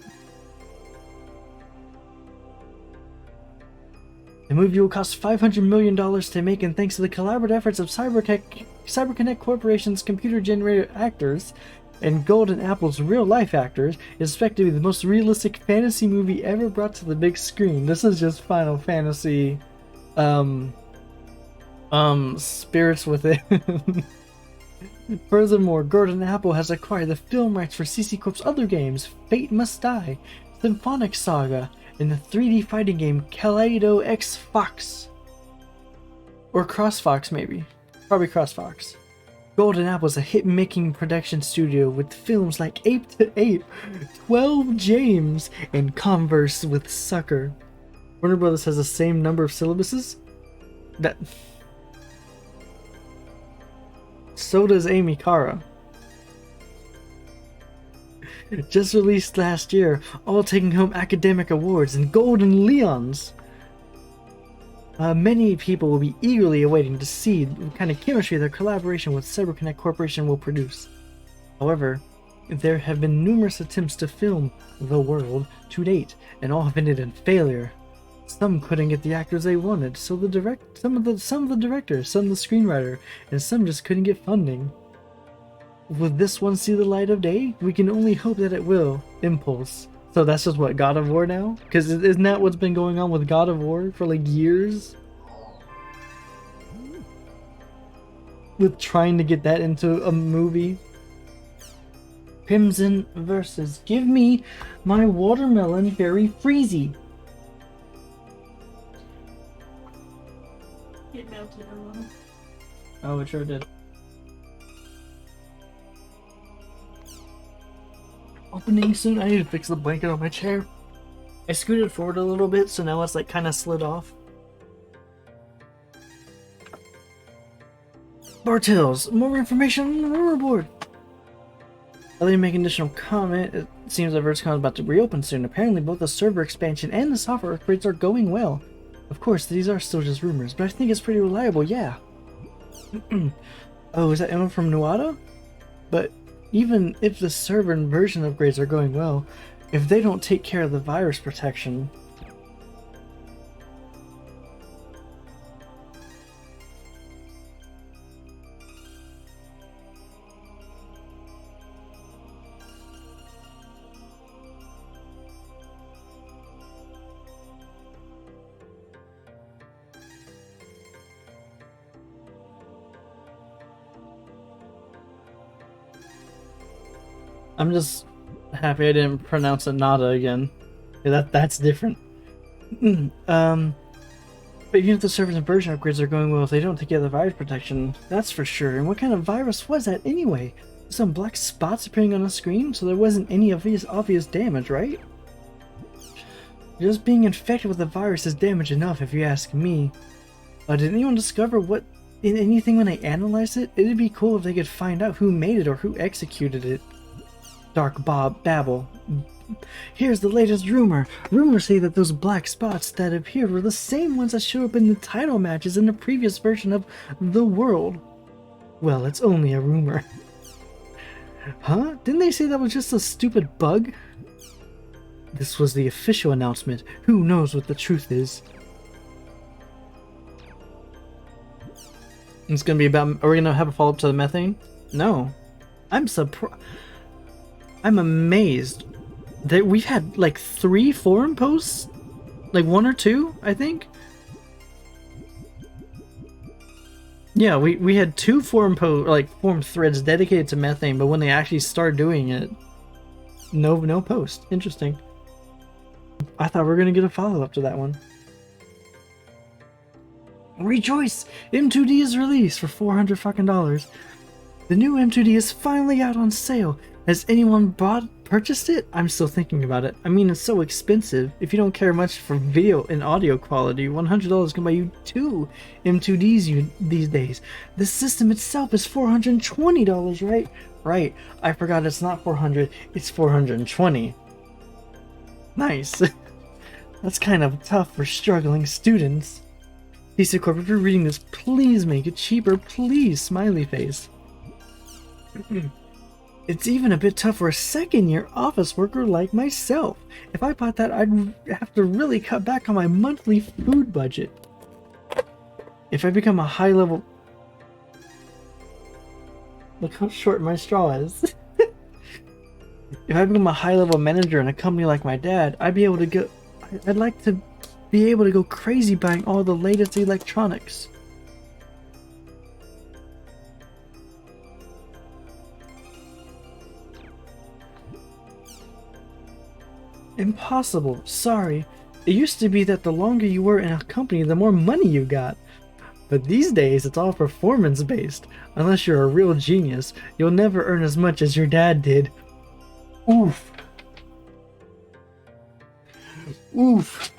The movie will cost $500 million to make, and thanks to the collaborative efforts of CyberConnect Corporation's computer-generated actors and Golden Apple's real-life actors, is expected to be the most realistic fantasy movie ever brought to the big screen. This is just Final Fantasy, spirits within. Furthermore, Golden Apple has acquired the film rights for CC Corp's other games, Fate Must Die, Symphonic Saga, and the 3D fighting game Kaleido X Fox. Or CrossFox, maybe. Probably CrossFox. Golden Apple is a hit-making production studio with films like Ape to Ape, 12 James, and Converse with Sucker. Warner Brothers has the same number of syllabuses? So does Amy Kara. Just released last year, all taking home academic awards and golden leons. Many people will be eagerly awaiting to see what kind of chemistry their collaboration with CyberConnect Corporation will produce. However, there have been numerous attempts to film the world to date, and all have ended in failure. Some couldn't get the actors they wanted, so some of the directors, some the screenwriter, and some just couldn't get funding. Will this one see the light of day? We can only hope that it will. Impulse. So that's just what, God of War now? Because isn't that what's been going on with God of War for like years? With trying to get that into a movie. Crimson versus give me my watermelon berry freezy. It melted a little. Oh, it sure did. Opening soon. I need to fix the blanket on my chair. I scooted forward a little bit, so now it's like kind of slid off. Bartels, more information on the rumor board. Let me make an additional comment. It seems that VerseCon is about to reopen soon. Apparently both the server expansion and the software upgrades are going well. Of course, these are still just rumors, but I think it's pretty reliable, yeah. Oh, is that Emma from Nuada? But even if the server and version upgrades are going well, if they don't take care of the virus protection... I'm just happy I didn't pronounce it nada again. Yeah, that's different. But even if the servers and version upgrades are going well, if they don't take care of the virus protection, that's for sure. And what kind of virus was that anyway? Some black spots appearing on the screen, so there wasn't any obvious damage, right? Just being infected with the virus is damage enough, if you ask me. Did anyone discover what in anything when they analyzed it? It'd be cool if they could find out who made it or who executed it. Dark Babble. Here's the latest rumor. Rumors say that those black spots that appeared were the same ones that showed up in the title matches in the previous version of The World. Well, it's only a rumor. Huh? Didn't they say that was just a stupid bug? This was the official announcement. Who knows what the truth is? It's gonna be about... Are we gonna have a follow-up to the methane? No. I'm surprised. I'm amazed that we've had like 3 forum posts, like 1 or 2, I think. Yeah, we had 2 forum threads dedicated to methane, but when they actually start doing it, no post. Interesting. I thought we were gonna get a follow up to that one. Rejoice! M2D is released for $400 fucking dollars. The new M2D is finally out on sale. Has anyone purchased it? I'm still thinking about it. I mean, it's so expensive. If you don't care much for video and audio quality, $100 can buy you 2 M2Ds these days. The system itself is $420, right? Right. I forgot it's not 400, it's 420. Nice. That's kind of tough for struggling students. PC Corp, if you're reading this, please make it cheaper, please, smiley face. It's even a bit tough for a second-year office worker like myself. If I bought that, I'd have to really cut back on my monthly food budget. If I become a high-level... Look how short my straw is. If I become a high-level manager in a company like my dad, I'd like to be able to go crazy buying all the latest electronics. Impossible. Sorry. It used to be that the longer you were in a company, the more money you got. But these days, it's all performance-based. Unless you're a real genius, you'll never earn as much as your dad did. Oof. Oof.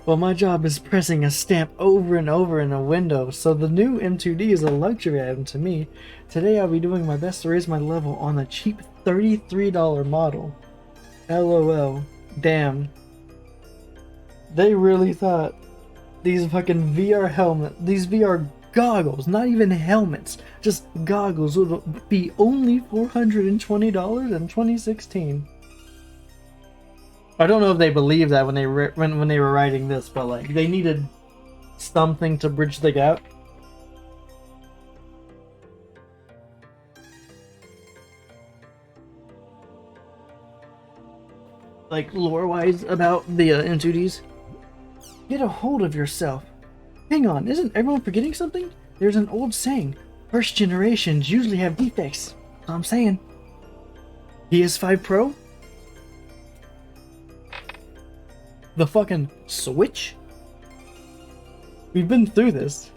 Well, my job is pressing a stamp over and over in a window, so the new M2D is a luxury item to me. Today I'll be doing my best to raise my level on the cheap $33 model. LOL. Damn. They really thought these fucking these VR goggles, not even helmets, just goggles would be only $420 in 2016. I don't know if they believed that when they when they were writing this, but like they needed something to bridge the gap. Like lore-wise about the M2Ds. Get a hold of yourself. Hang on, isn't everyone forgetting something? There's an old saying, first generations usually have defects. That's what I'm saying. PS5 Pro? The fucking Switch? We've been through this.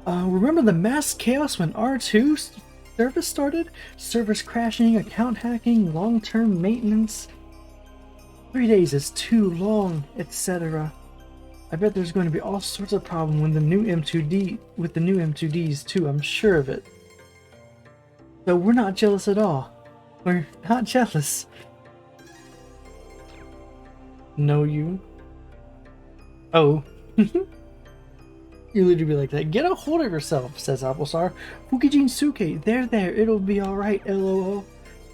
Remember the mass chaos when R2 service started? Servers crashing, account hacking, long-term maintenance. 3 days is too long, etc. I bet there's going to be all sorts of problems with the new M2Ds too, I'm sure of it. So we're not jealous at all. We're not jealous. Know you? Oh. You literally be like that. Get a hold of yourself, says Applestar. Fukijin Suke, there, it'll be alright, LOL.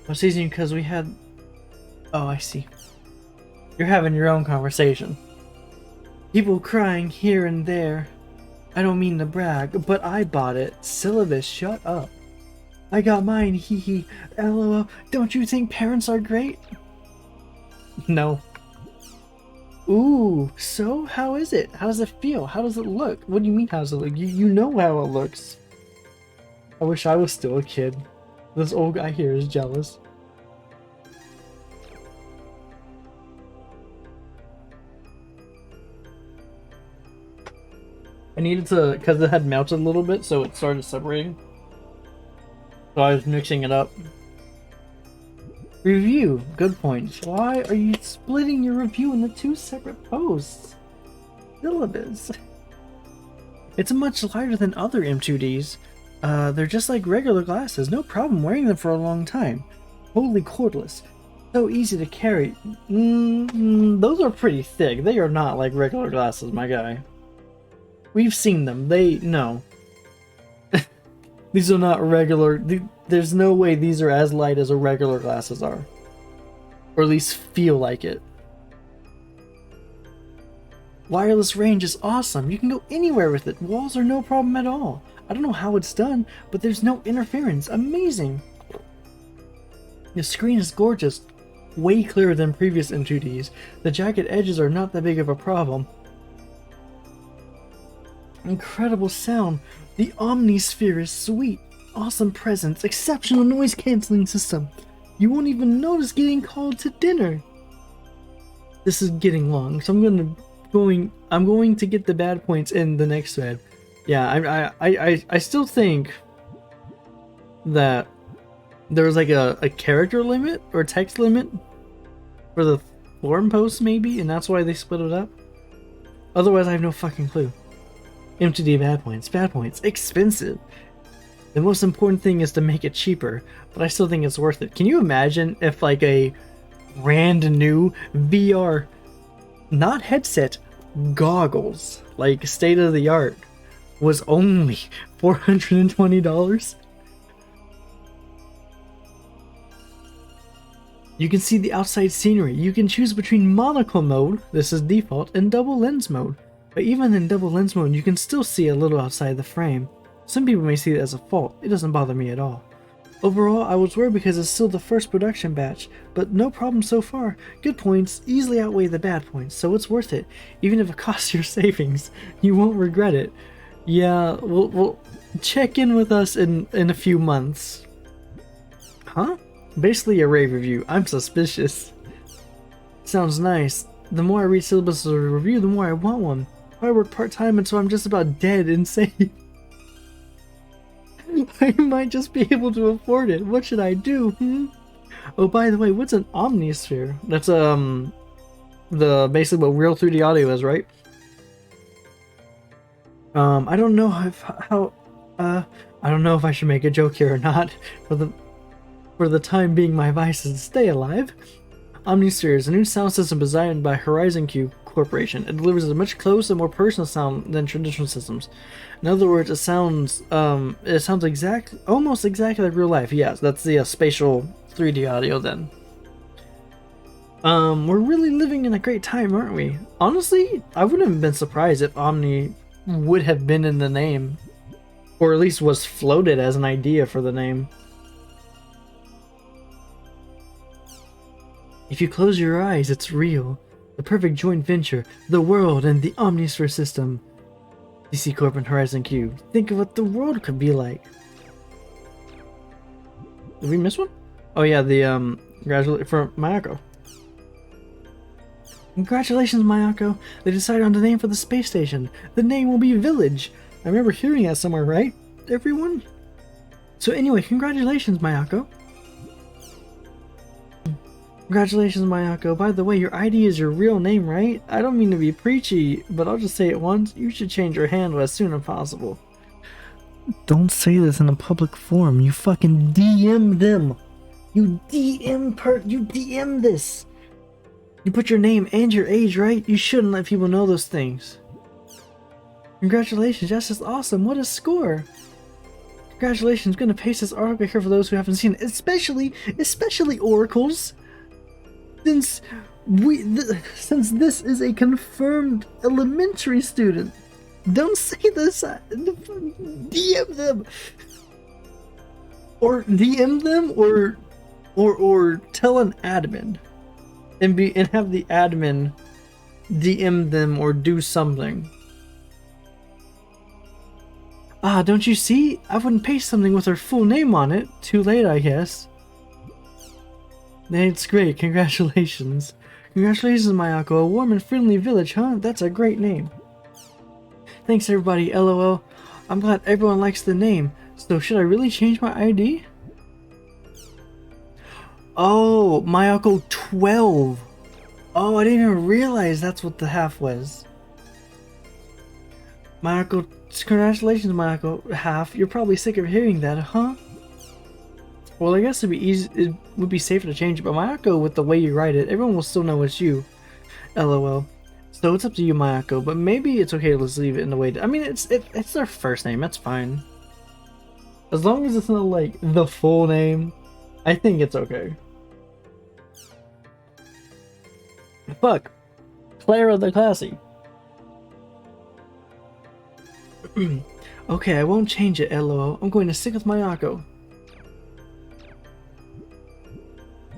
I was teasing you because we had... Oh, I see. You're having your own conversation. People crying here and there. I don't mean to brag, but I bought it. Syllabus, shut up. I got mine, hee hee. LOL. Don't you think parents are great? No. Ooh, so how is it? How does it feel? How does it look? What do you mean how does it look? You know how it looks. I wish I was still a kid. This old guy here is jealous. I needed to, because it had melted a little bit, so it started separating. So I was mixing it up. Review. Good point. Why are you splitting your review into 2 separate posts? Syllabus. It's much lighter than other M2Ds. They're just like regular glasses. No problem wearing them for a long time. Totally cordless. So easy to carry. Those are pretty thick. They are not like regular glasses, my guy. We've seen them. No. These are not regular. There's no way these are as light as a regular glasses are. Or at least feel like it. Wireless range is awesome. You can go anywhere with it. Walls are no problem at all. I don't know how it's done, but there's no interference. Amazing. The screen is gorgeous. Way clearer than previous M2Ds. The jagged edges are not that big of a problem. Incredible sound. The Omnisphere is sweet. Awesome presence. Exceptional noise cancelling system. You won't even notice getting called to dinner. This is getting long, so I'm going to get the bad points in the next thread. Yeah, I still think that there was like a character limit or text limit for the forum posts maybe, and that's why they split it up. Otherwise, I have no fucking clue. M2D bad points, expensive. The most important thing is to make it cheaper, but I still think it's worth it. Can you imagine if like a brand new VR, not headset, goggles, like state of the art, was only $420? You can see the outside scenery. You can choose between monocle mode, this is default, and double lens mode. But even in double lens mode, you can still see a little outside the frame. Some people may see it as a fault. It doesn't bother me at all. Overall, I was worried because it's still the first production batch, but no problem so far. Good points easily outweigh the bad points, so it's worth it. Even if it costs your savings, you won't regret it. Yeah, we'll check in with us in a few months. Huh? Basically a rave review. I'm suspicious. Sounds nice. The more I read syllabuses or review, the more I want one. I work part-time until I'm just about dead and safe. I might just be able to afford it. What should I do? Oh, by the way, what's an Omnisphere? That's the basically what real 3D audio is, right? I don't know I don't know if I should make a joke here or not. For the time being, my advice is to stay alive. Omnisphere is a new sound system designed by Horizon Cube Corporation. It delivers a much closer, more personal sound than traditional systems. In other words, it sounds almost exactly like real life. Yes, that's the spatial 3D audio then. We're really living in a great time, aren't we? Honestly, I wouldn't have been surprised if Omni would have been in the name, or at least was floated as an idea for the name. If you close your eyes, it's real. The perfect joint venture, the world and the Omnisphere system. DC Corp and Horizon Cube. Think of what the world could be like. Did we miss one? Oh yeah, the for Mayako. Congratulations, Mayako. They decided on the name for the space station. The name will be Village. I remember hearing that somewhere, right? Everyone? So anyway, congratulations, Mayako. Congratulations, Mayako. By the way, your ID is your real name, right? I don't mean to be preachy, but I'll just say it once. You should change your handle as soon as possible. Don't say this in a public forum. You fucking DM them. You DM this. You put your name and your age, right? You shouldn't let people know those things. Congratulations, that's just awesome. What a score. Congratulations, I'm gonna paste this article here for those who haven't seen it, especially oracles. Since this is a confirmed elementary student, don't say this. DM them, or DM them, or tell an admin, and have the admin DM them or do something. Ah, don't you see? I wouldn't paste something with her full name on it. Too late, I guess. It's great. Congratulations. Congratulations, Mayako. A warm and friendly village, huh? That's a great name. Thanks, everybody. LOL. I'm glad everyone likes the name. So, should I really change my ID? Oh, Mayako 12. Oh, I didn't even realize that's what the half was. Mayako, congratulations, Mayako. Half. You're probably sick of hearing that, huh? Well, I guess it would be safer to change it, but Mayako, with the way you write it, everyone will still know it's you. LOL. So it's up to you, Mayako, but maybe it's okay to just leave it in the way. I mean, it's their first name. That's fine. As long as it's not like the full name, I think it's okay. Fuck, Clara the Classy. Okay, I won't change it. LOL. I'm going to stick with Mayako.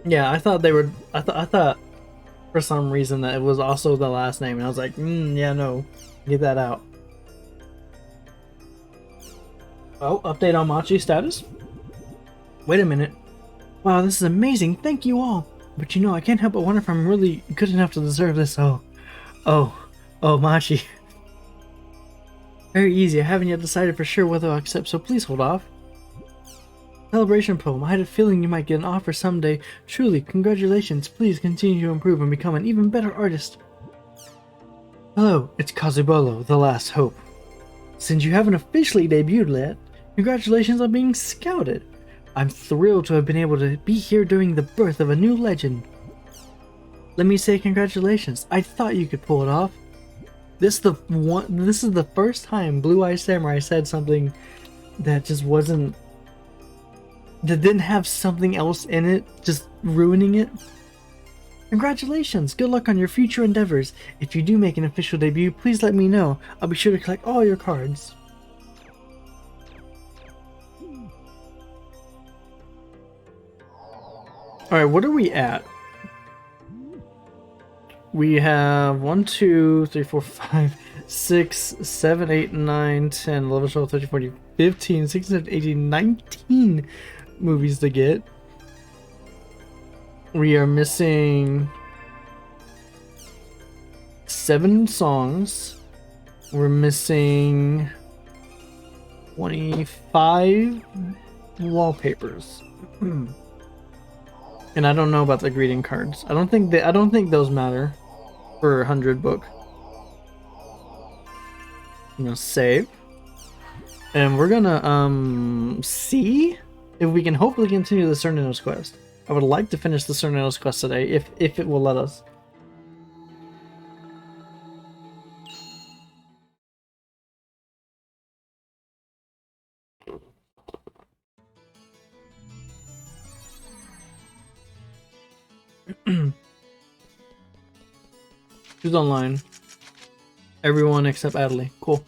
Yeah, I thought they were. I thought for some reason that it was also the last name, and I was like, yeah, no, get that out. Oh, update on Machi's status. Wait a minute. Wow, this is amazing. Thank you all. But you know, I can't help but wonder if I'm really good enough to deserve this. Oh, Machi. Very easy. I haven't yet decided for sure whether I'll accept, so please hold off. Celebration poem. I had a feeling you might get an offer someday. Truly, congratulations. Please continue to improve and become an even better artist. Hello, it's Kazubolo, the last hope. Since you haven't officially debuted yet, congratulations on being scouted. I'm thrilled to have been able to be here during the birth of a new legend. Let me say congratulations. I thought you could pull it off. This is the first time Blue Eye Samurai said something that just wasn't, that didn't have something else in it, just ruining it. Congratulations! Good luck on your future endeavors. If you do make an official debut, please let me know. I'll be sure to collect all your cards. Alright, what are we at? We have 1, 2, 3, 4, 5, 6, 7, 8, 9, 10, 11, 12, 13, 14, 15, 16, 17, 18, 19 movies to get. We are missing 7 songs. We're missing 25 wallpapers. And I don't know about the greeting cards. I don't think those matter. for 100 book. I'm gonna save. And we're gonna see if we can hopefully continue the Cernunnos quest. I would like to finish the Cernunnos quest today if it will let us. Who's online? Everyone except Adley. Cool.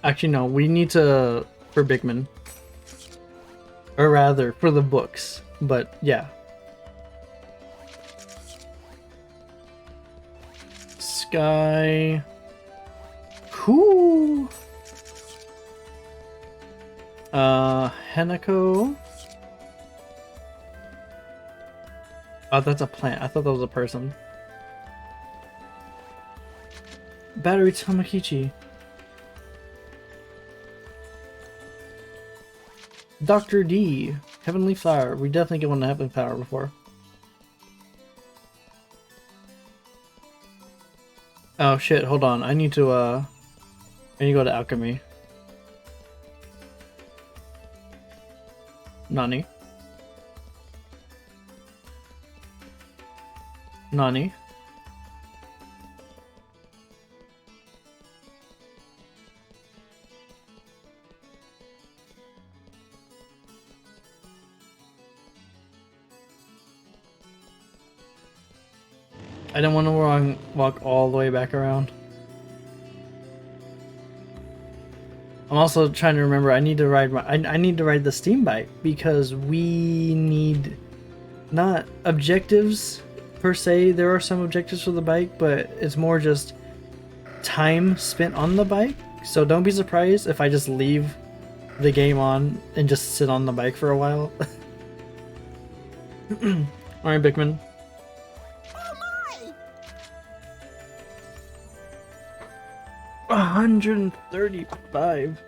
Actually, no. We need to for Bigman, or rather for the books. But yeah. Sky. Cool. Henako. Oh, that's a plant. I thought that was a person. Battery Tamakichi. Dr. D. Heavenly Flower. We definitely get one of Heavenly Flower before. Oh shit, hold on. I need to go to Alchemy. Nani? Nani? I didn't want to walk all the way back around. I'm also trying to remember. I need to ride I need to ride the steam bike because we need not objectives per se. There are some objectives for the bike, but it's more just time spent on the bike. So don't be surprised if I just leave the game on and just sit on the bike for a while. Alright, Bickman. 135.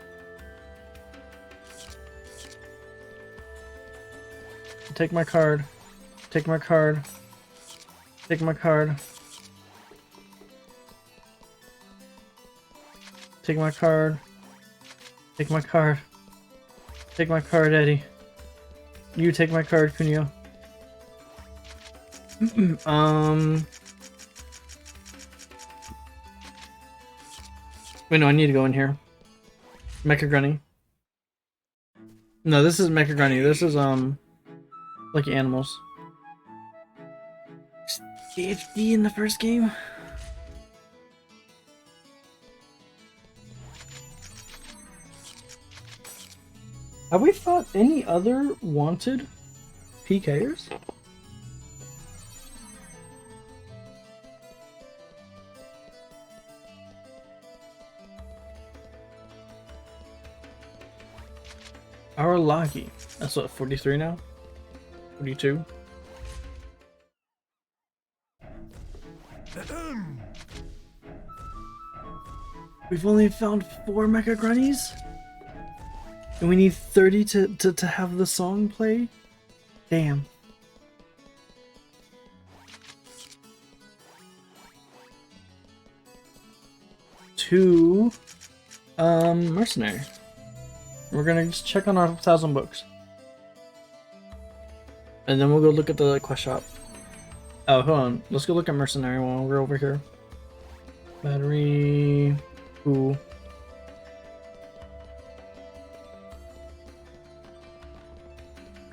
Take my card. Take my card. Take my card. Take my card. Take my card. Take my card, Eddie. You take my card, Kunio. Wait, no, I need to go in here. Mecha Grunny. No, this is Mecha Grunny. This is, Lucky Animals. HD in the first game? Have we fought any other wanted PKers? Our Lagi. That's what, 43 now? 42? We've only found 4 Mecha Grunnies? And we need 30 to have the song play? Damn. Two mercenary. We're gonna just check on our 1,000 books. And then we'll go look at the quest shop. Oh, hold on. Let's go look at mercenary while we're over here. Battery. Ooh.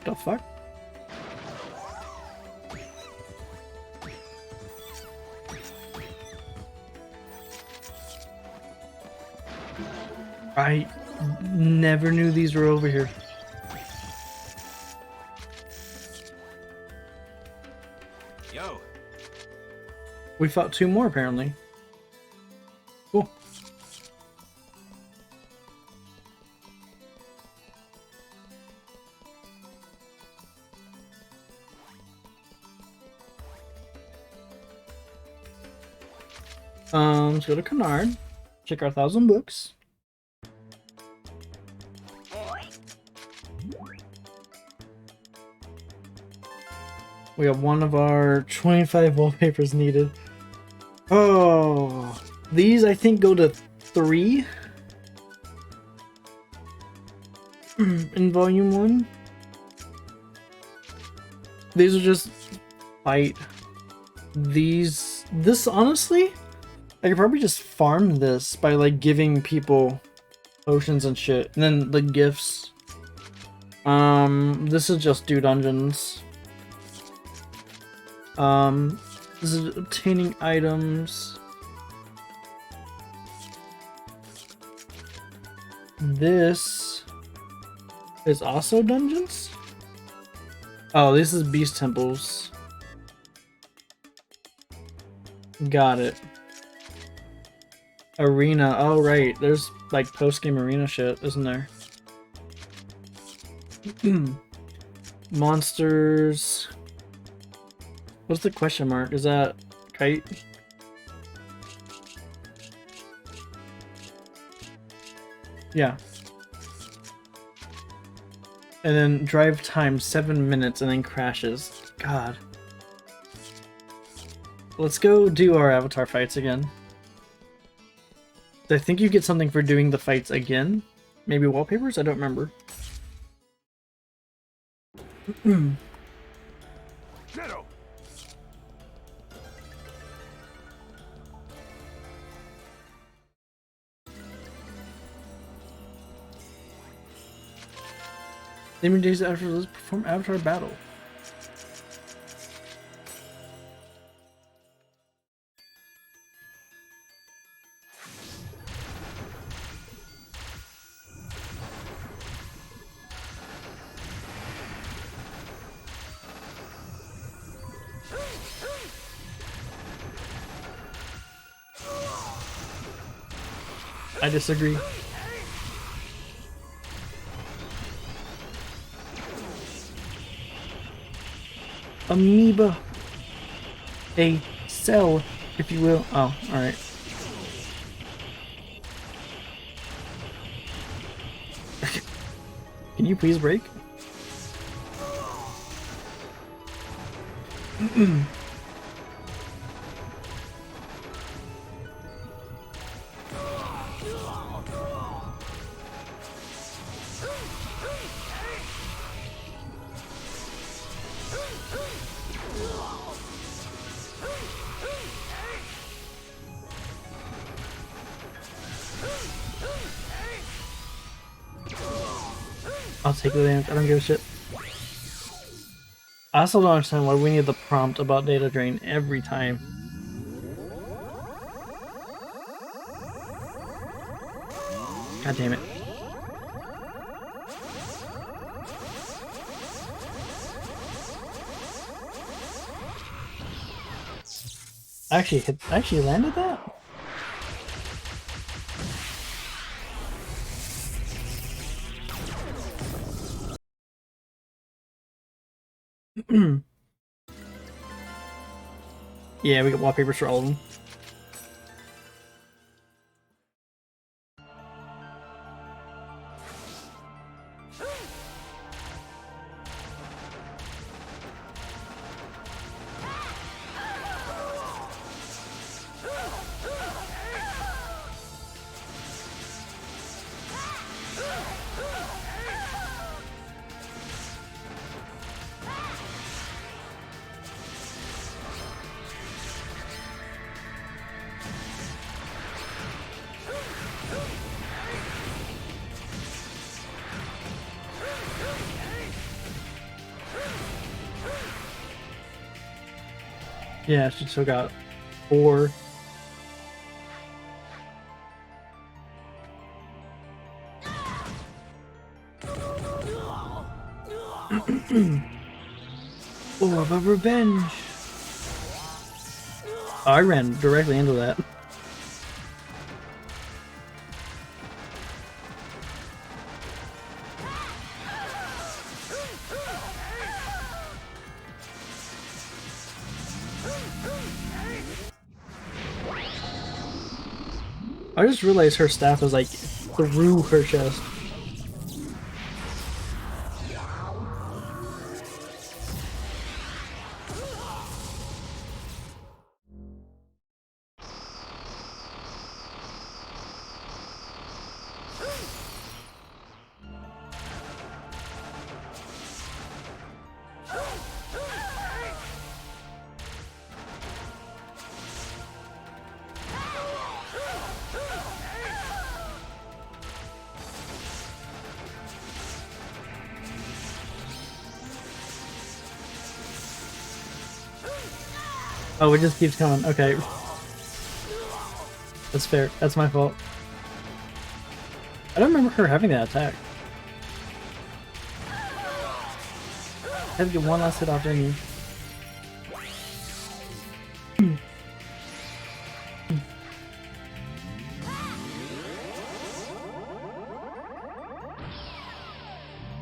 The fuck? I never knew these were over here. Yo. We fought 2 more apparently. Cool. Let's go to Canard. Check our 1,000 books. We got one of our 25 wallpapers needed. Oh, these I think go to 3 in volume 1. These are just fight. This honestly, I could probably just farm this by like giving people potions and shit, and then the gifts. This is just do dungeons. This is obtaining items. This is also dungeons? Oh, this is beast temples. Got it. Arena. Oh, right. There's like post-game arena shit, isn't there? Monsters. What's the question mark? Is that kite? Yeah. And then drive time 7 minutes and then crashes. God. Let's go do our avatar fights again. I think you get something for doing the fights again. Maybe wallpapers? I don't remember. Shadow. Many days after, let's perform avatar battle. I disagree. Amoeba. A cell, if you will. Oh, alright. Can you please break? I'll take the damage, I don't give a shit. I also don't understand why we need the prompt about data drain every time. God damn it. I actually landed that? Yeah, we got wallpapers for all of them. Yeah, she still got 4. Oh, about revenge! Oh, I ran directly into that. I just realized her staff was like through her chest. Oh, it just keeps coming. Okay. That's fair. That's my fault. I don't remember her having that attack. I had to get one last hit off, didn't you?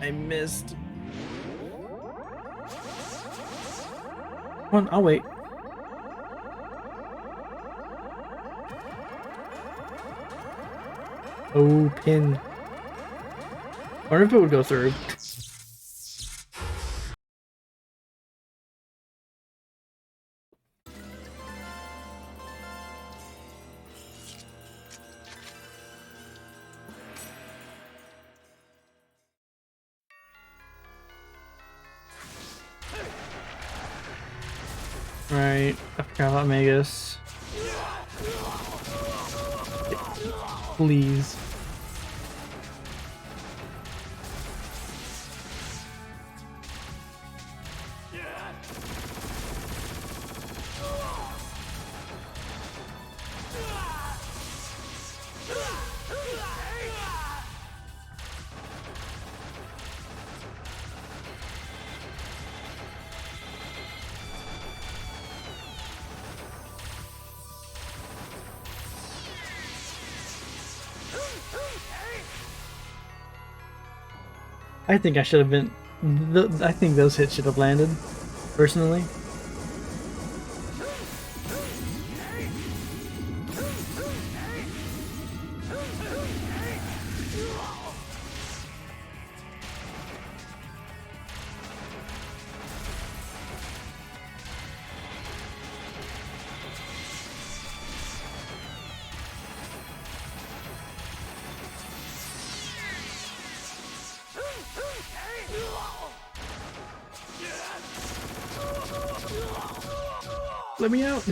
I missed. Come on, I'll wait. Oh, pin. I wonder if it would go through. Right, I forgot about Magus. Please. I think I should have been. I think those hits should have landed, personally. Let me out!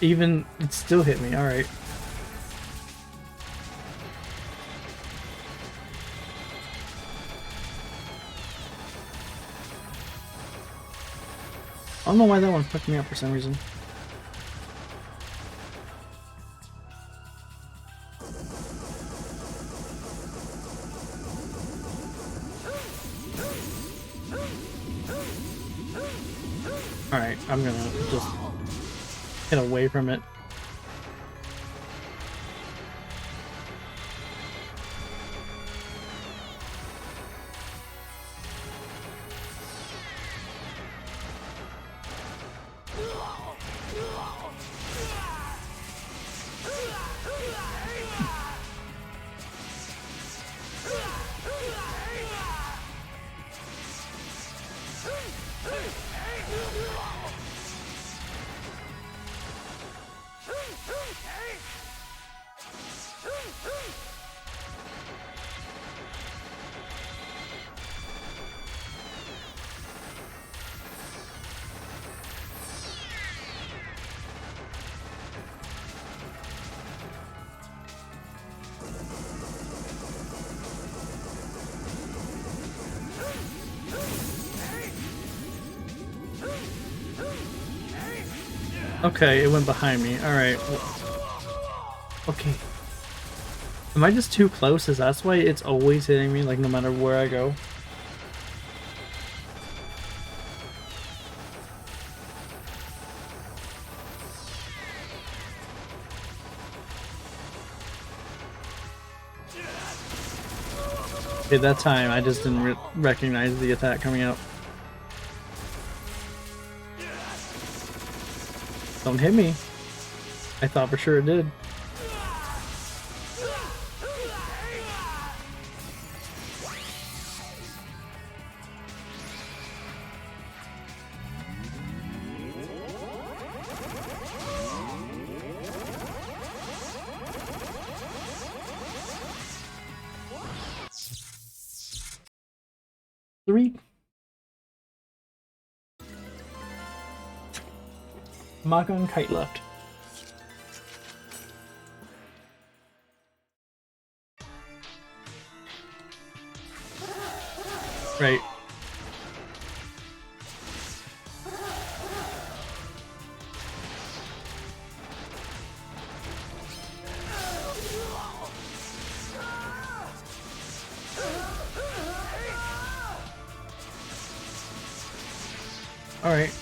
Even, it still hit me, alright. I don't know why that one fucked me up for some reason. Alright, I'm gonna just get away from it. Okay, it went behind me. Alright. Okay. Am I just too close? Is that why it's always hitting me, like, no matter where I go? Okay, that time I just didn't recognize the attack coming out. Don't hit me. I thought for sure it did. Three. Mako and Kite left. Right. All right.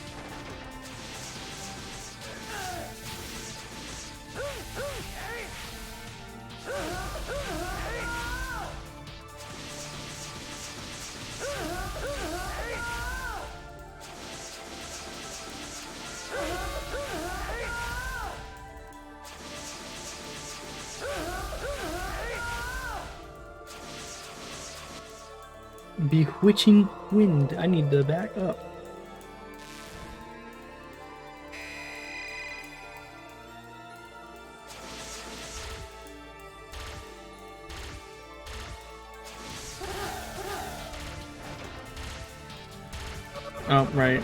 Bewitching wind. I need to back up. Oh, right.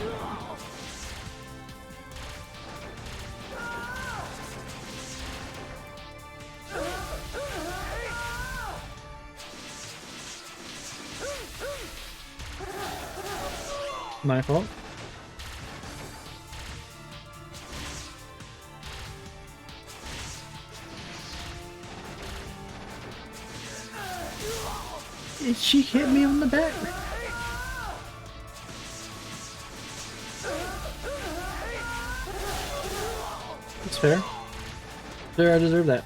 My fault. She hit me on the back. That's fair. There, I deserve that.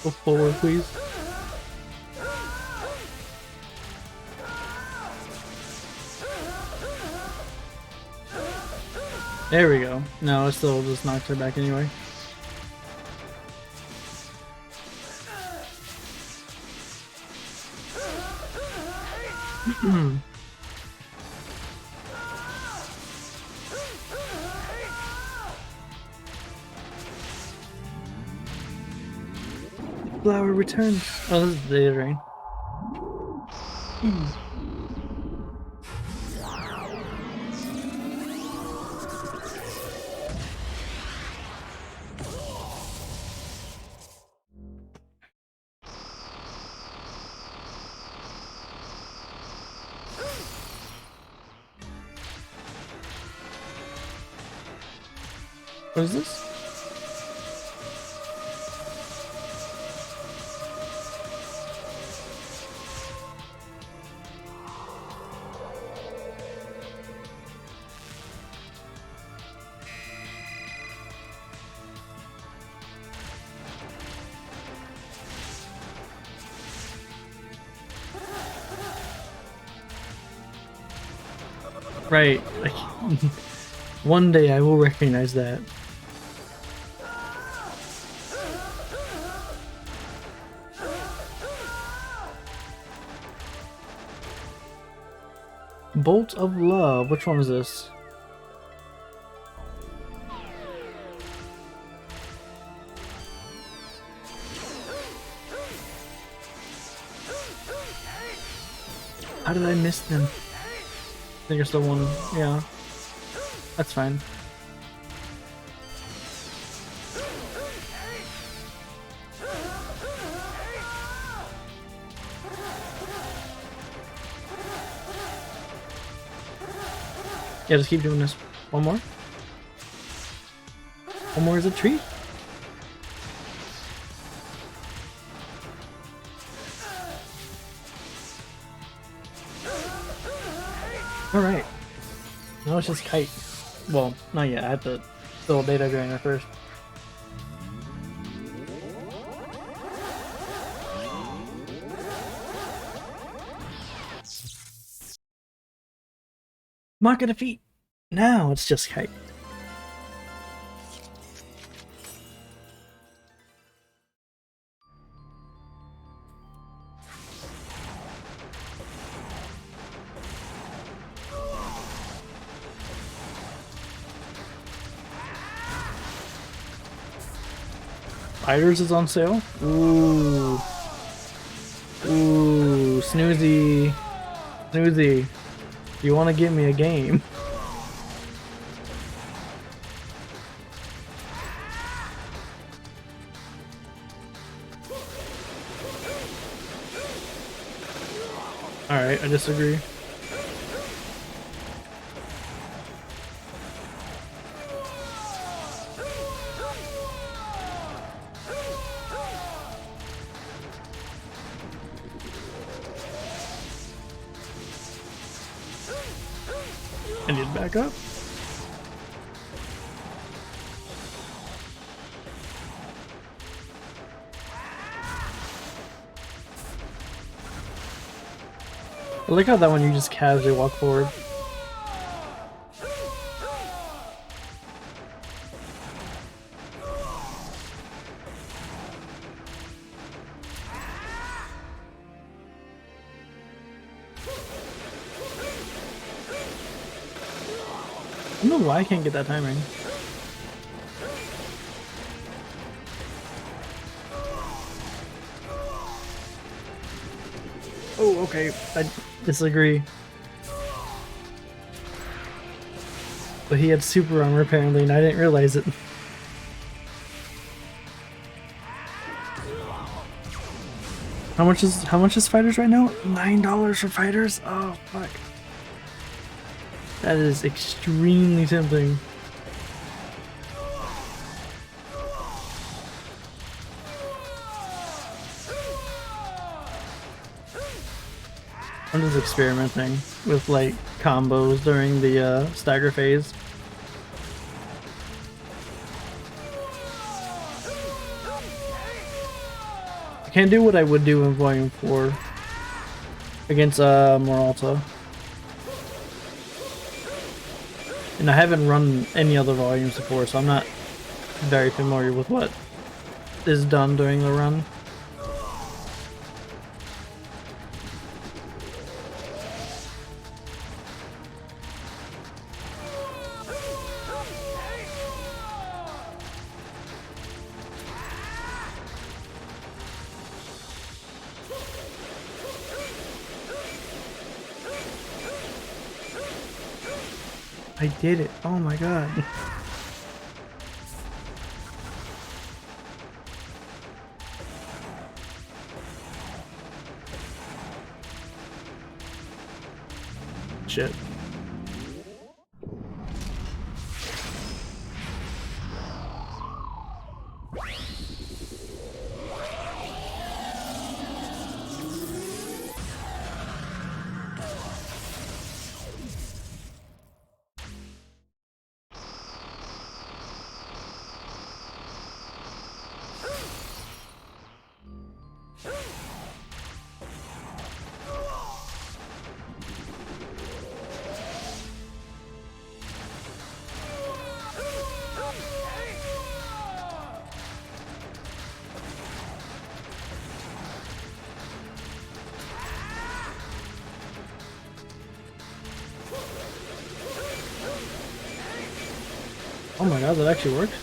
Go forward, please. There we go. No, it still just knocked her back anyway. Flower returns. Oh, this is the Data Drain. What is this? Right. One day I will recognize that. Bolt of Love. Which one is this? How did I miss them? I think I still won. Yeah. That's fine. Yeah, just keep doing this. One more. One more is a treat. Alright. Now it's just Kite. Well, not yet. I have to still Data Drain her first. Mark a defeat. Now it's just Kite. Fighters is on sale? Ooh. Ooh, Snoozy. Snoozy. You want to give me a game? Alright, I disagree. I need to back up. I like how that one you just casually walk forward. I don't know why I can't get that timing. Oh, okay. I disagree. But he had super armor apparently, and I didn't realize it. How much is fighters right now? $9 for fighters? Oh fuck. That is extremely tempting. I'm just experimenting with like combos during the stagger phase. I can't do what I would do in Volume 4 against Moralta. And I haven't run any other volumes before, so I'm not very familiar with what is done during the run. I did it. Oh my god. Shit. Oh my god, that actually worked?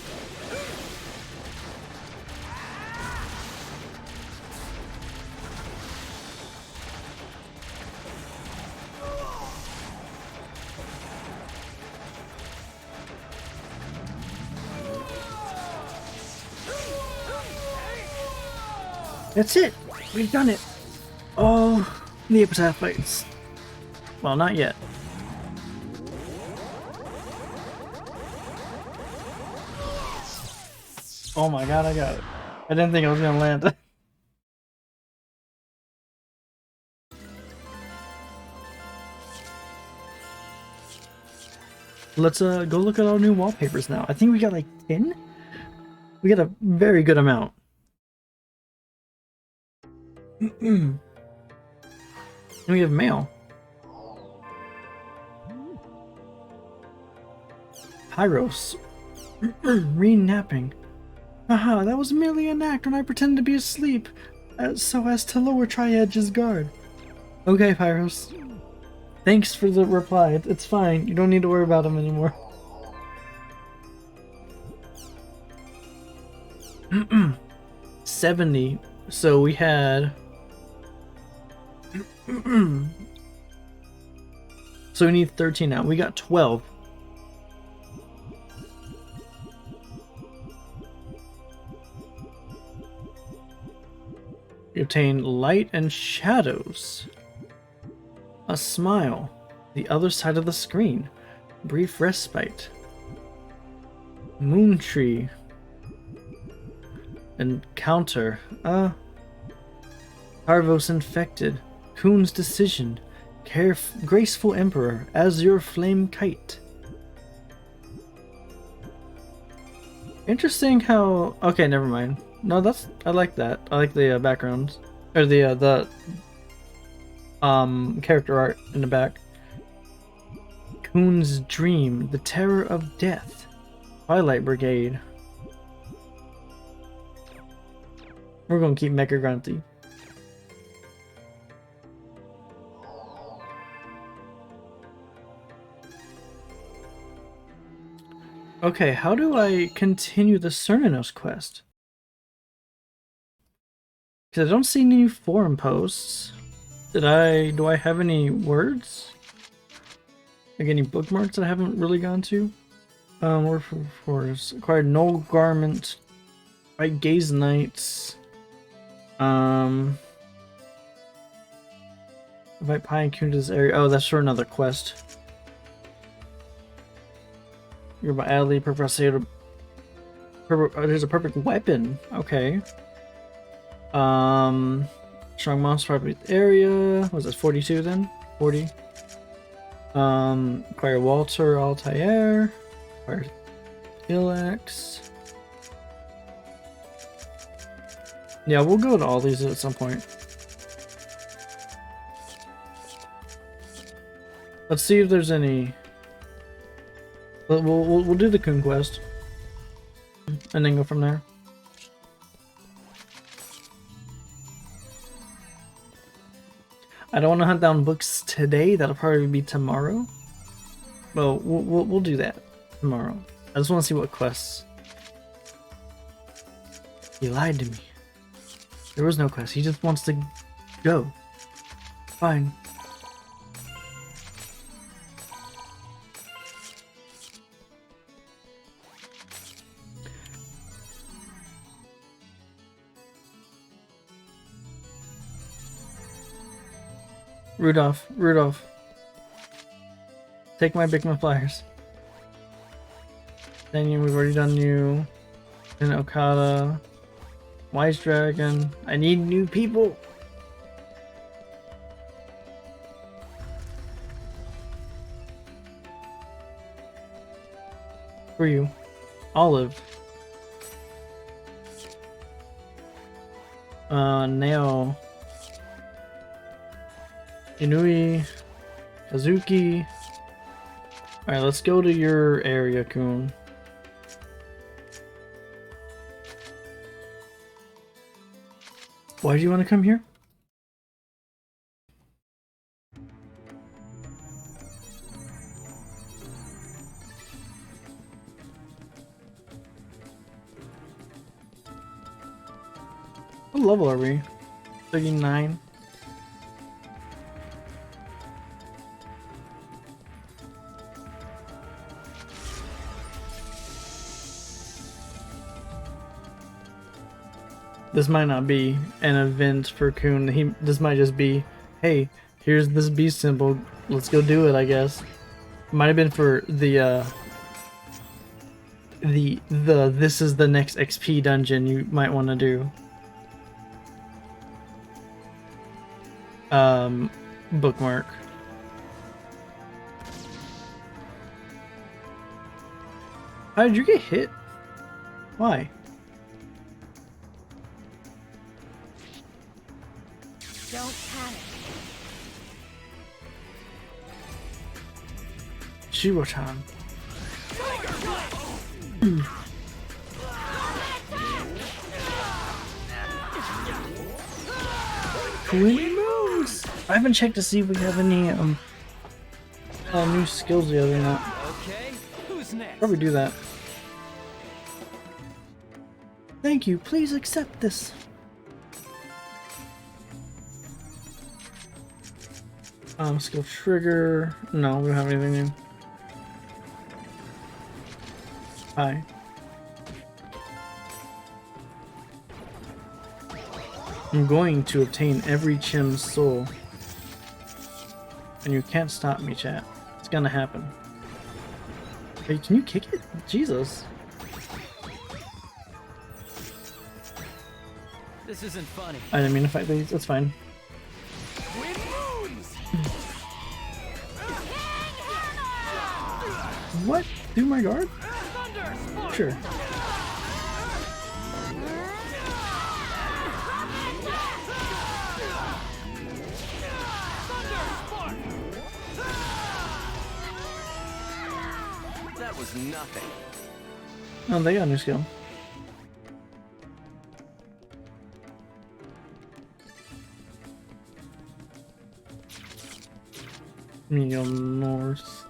That's it! We've done it! Oh, the epitaph fights. Well, not yet. Oh my god, I got it. I didn't think I was gonna land. Let's go look at our new wallpapers now. I think we got like 10? We got a very good amount. And we have mail. Pyros. Re-napping. Haha, that was merely an act when I pretended to be asleep, so as to lower Triedge's guard. Okay, Pyros. Thanks for the reply. It's fine. You don't need to worry about him anymore. 70. So we had. So we need 13 now. We got 12. You obtain light and shadows. A smile. The other side of the screen. Brief respite. Moon tree. Encounter. Harvos infected. Kuhn's decision. Graceful Emperor. Azure flame kite. Interesting how. Okay, never mind. No, I like that. I like the backgrounds or the character art in the back. Kuhn's dream. The terror of death. Twilight Brigade. We're gonna keep Mecha Grunty. Okay, how do I continue the Cernunnos quest? Because I don't see any forum posts. Do I have any words? Like any bookmarks that I haven't really gone to? Word for force. Acquired Null Garment. Fight Gaze Knights. Invite Pine Kuhn to this area. Oh, that's for another quest. You're by Adley, there's a perfect weapon. Okay. Strong monster property area. Was it 42 then? 40. Acquire Walter Altair. Acquire Ilax. Yeah, we'll go to all these at some point. Let's see if there's any. We'll do the Kuhn quest and then go from there. I don't want to hunt down books today. That'll probably be tomorrow. Well, we'll do that tomorrow. I just want to see what quests. He lied to me. There was no quest. He just wants to go. Fine. Rudolph. Take my Bigma flyers. Then we've already done you. Then Okada. Wise Dragon. I need new people. For you. Olive. Nao. Inui, Kazuki. Alright, let's go to your area, Kuhn. Why do you want to come here? What level are we? 39. This might not be an event for Kuhn. This might just be, hey, here's this beast symbol. Let's go do it, I guess. Might have been for the this is the next XP dungeon you might want to do. Bookmark. How did you get hit? Why? Don't panic. Shiro-chan. Queen moves! I haven't checked to see if we have any new skills yet or not. Okay, who's next? Probably do that. Thank you, please accept this. Skill trigger. No, we don't have anything new. Hi. I'm going to obtain every Chim's soul. And you can't stop me, chat. It's gonna happen. Hey, can you kick it? Jesus. This isn't funny. I didn't mean to fight these. That's fine. What? Do my guard? Sure. That was nothing. Oh, they got a new skill. Go north.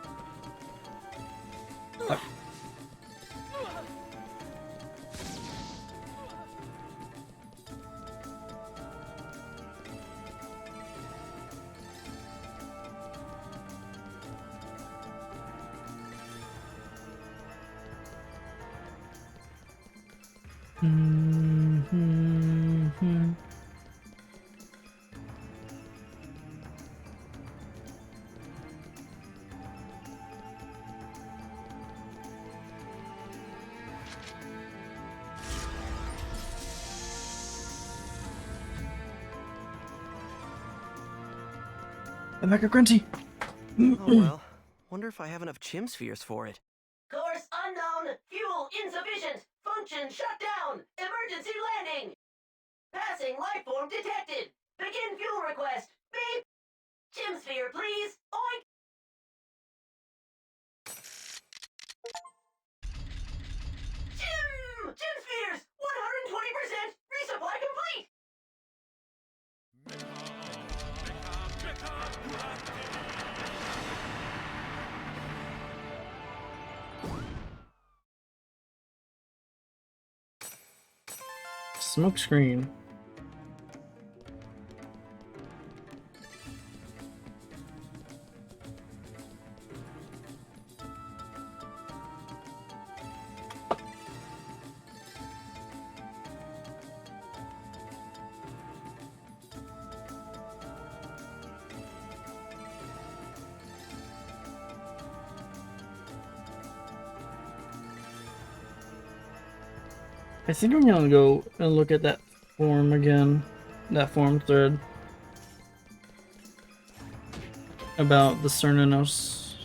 I'm back at Grunty. Oh well. Wonder if I have enough Chim spheres for it. Course unknown. Fuel insufficient. Function shut down. Emergency landing. Passing life form detected. Begin fuel request. Beep. Chim sphere, please. Oink. Chim spheres. 120%. Resupply complete. Smoke screen. I think I'm gonna go and look at that form again, that form thread about the Cernunnos.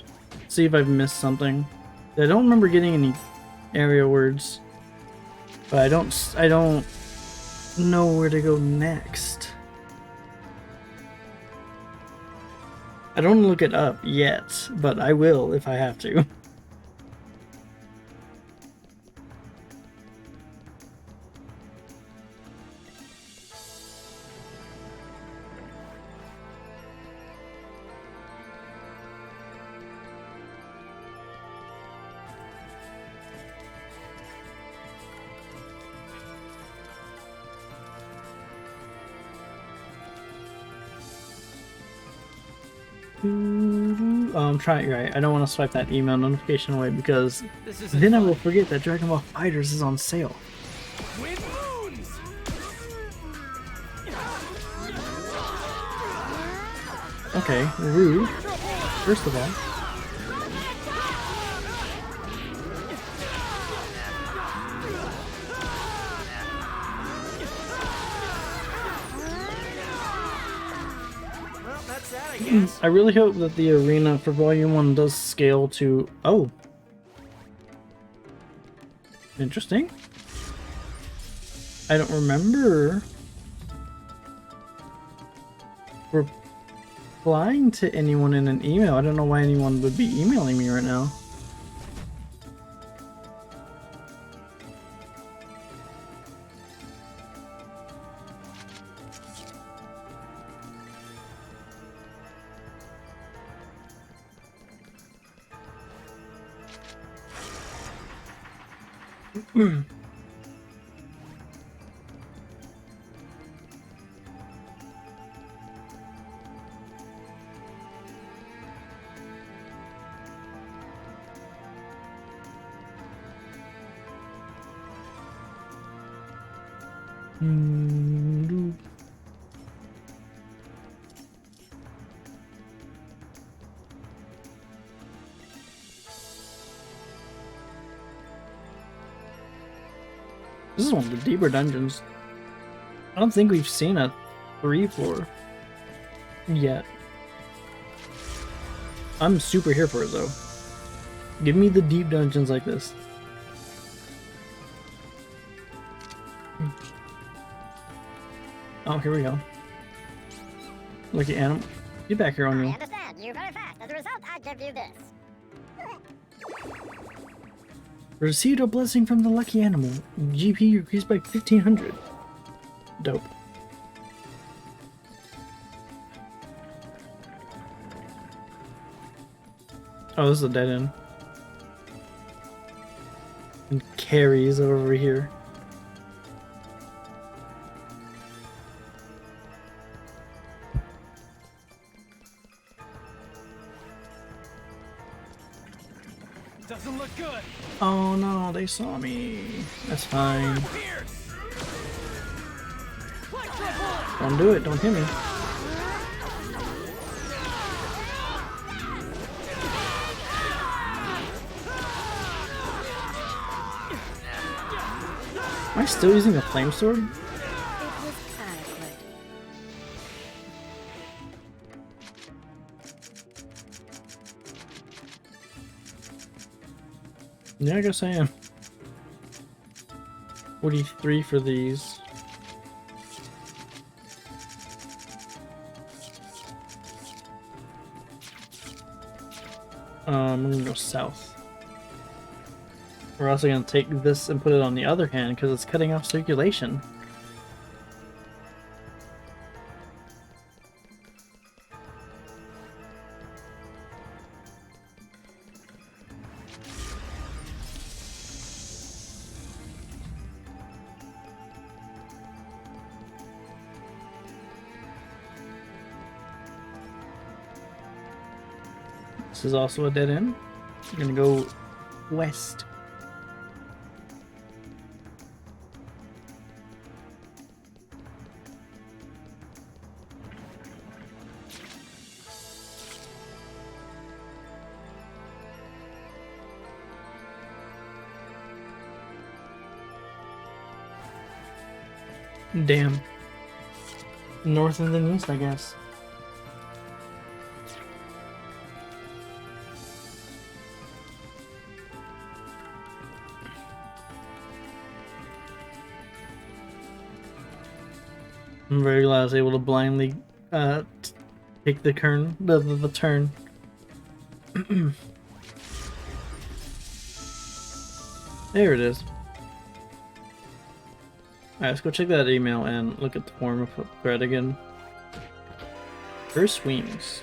See if I've missed something. I don't remember getting any area words, but I don't know where to go next. I don't look it up yet, but I will if I have to. Oh, I'm trying, right. I don't want to swipe that email notification away because then I will forget that Dragon Ball FighterZ is on sale. Okay, rude. First of all. I really hope that the arena for Volume 1 does scale to... Oh! Interesting. I don't remember replying to anyone in an email. I don't know why anyone would be emailing me right now. This is one of the deeper dungeons. I don't think we've seen a 3 floor yet. I'm super here for it though. Give me the deep dungeons like this. Oh, here we go. Lucky animal. Get back here on you. I understand. You're very fast. As a result, I give you this. Received a blessing from the lucky animal. GP increased by 1500. Dope. Oh, this is a dead end. And carries over here. Doesn't look good. Oh no, they saw me. That's fine. Don't do it, don't hit me. Am I still using a flame sword? Yeah, I guess I am. 43 for these. I'm gonna go south. We're also gonna take this and put it on the other hand because it's cutting off circulation. This is also a dead end. We're gonna go west. Damn. North and then east, I guess. I'm very glad I was able to blindly take the turn. The turn. There it is. Alright, let's go check that email and look at the form of thread again. First wings.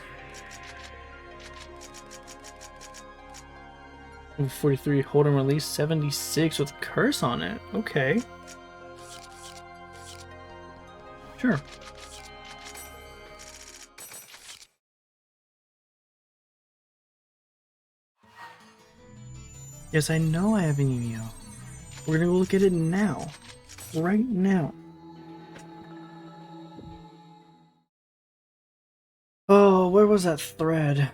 43 hold and release, 76 with curse on it. Okay. Sure. Yes, I know I have an email. We're gonna go look at it now. Right now. Oh, where was that thread?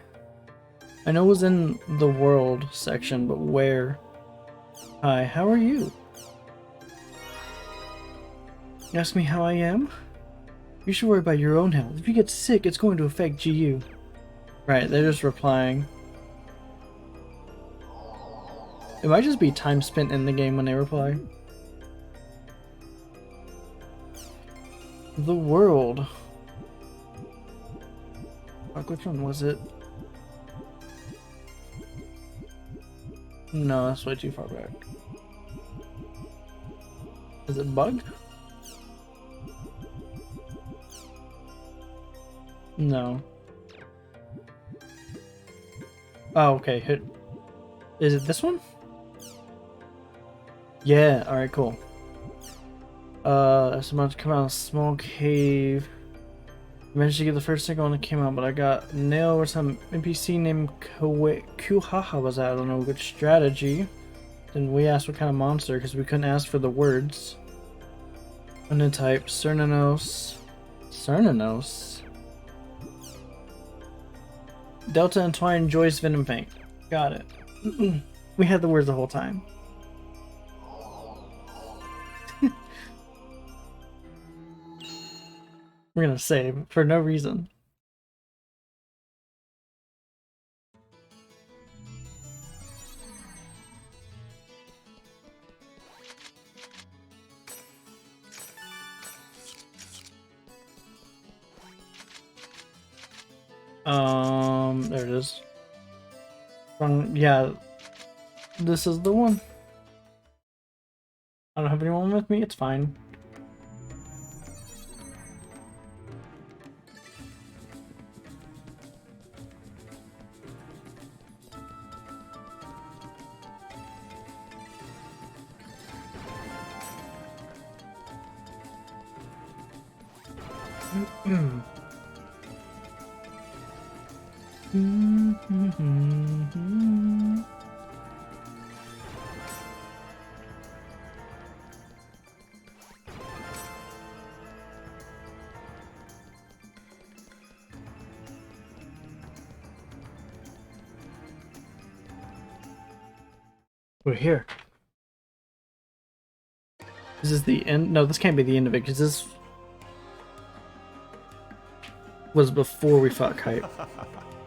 I know it was in the world section, but where? Hi, how are you? You ask me how I am? You should worry about your own health. If you get sick, it's going to affect GU. Right, they're just replying. It might just be time spent in the game when they reply. The world. Fuck, which one was it? No, that's way too far back. Is it bugged? No. Oh, okay. Hit. Is it this one? Yeah, alright, cool. Someone to come out of a small cave. Managed to get the first single when it came out, but I got nailed with some NPC named Kuhaha was that. I don't know, good strategy. Then we asked what kind of monster, because we couldn't ask for the words. I'm gonna type Cernunnos. Cernunnos? Delta Entwine Joyce Venom Paint. Got it. We had the words the whole time. We're gonna save for no reason. There it is. Yeah, this is the one. I don't have anyone with me, it's fine. We're here. Is this the end? No, this can't be the end of it, because this was before we fought Kite.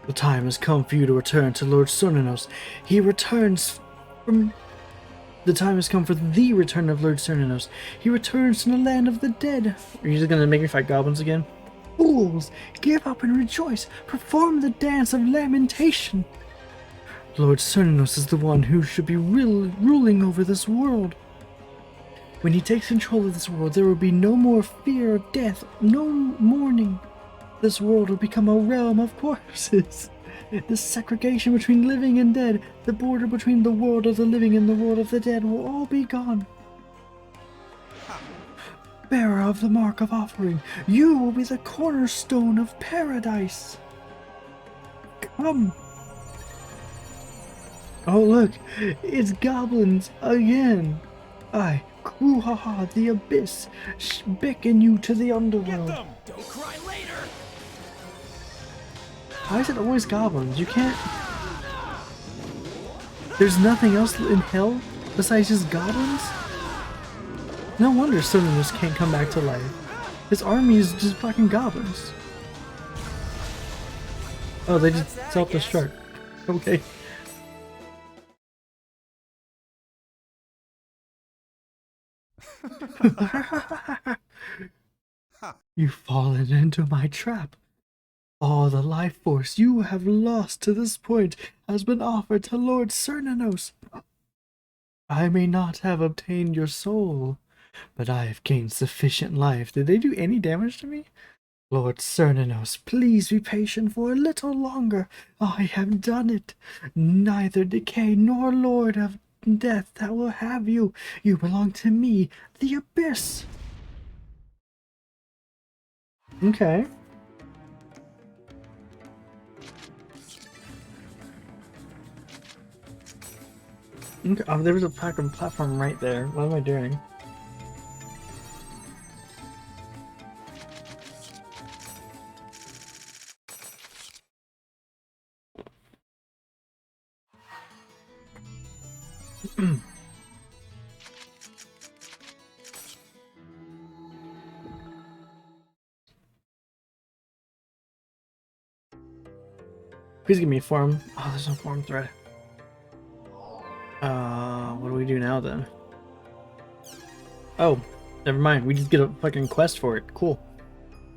The time has come for you to return to Lord Cernunnos. He returns from... The time has come for the return of Lord Cernunnos. He returns from the land of the dead. Are you just gonna make me fight goblins again? Fools! Give up and rejoice! Perform the dance of lamentation! Lord Cernunnos is the one who should be ruling over this world. When he takes control of this world, there will be no more fear of death, no mourning. This world will become a realm of corpses. The segregation between living and dead, the border between the world of the living and the world of the dead will all be gone. Bearer of the mark of offering, you will be the cornerstone of paradise. Come. Oh look, it's goblins again. I, Kruhaha, the Abyss, beckon you to the underworld. Don't cry later. Why is it always goblins? You can't... There's nothing else in hell besides just goblins? No wonder Cernunnos can't come back to life. His army is just fucking goblins. Oh, they just self-destruct. Okay. You've fallen into my trap. All the life force you have lost to this point has been offered to Lord Cernunnos. I may not have obtained your soul, but I have gained sufficient life. Did they do any damage to me? Lord Cernunnos, please be patient for a little longer. I have done it. Neither decay nor lord of death that will have you. You belong to me, the Abyss. Okay. Okay. Oh, there was a fucking platform right there. What am I doing? Please give me a form. Oh, there's no form thread. What do we do now then? Oh, never mind. We just get a fucking quest for it. Cool.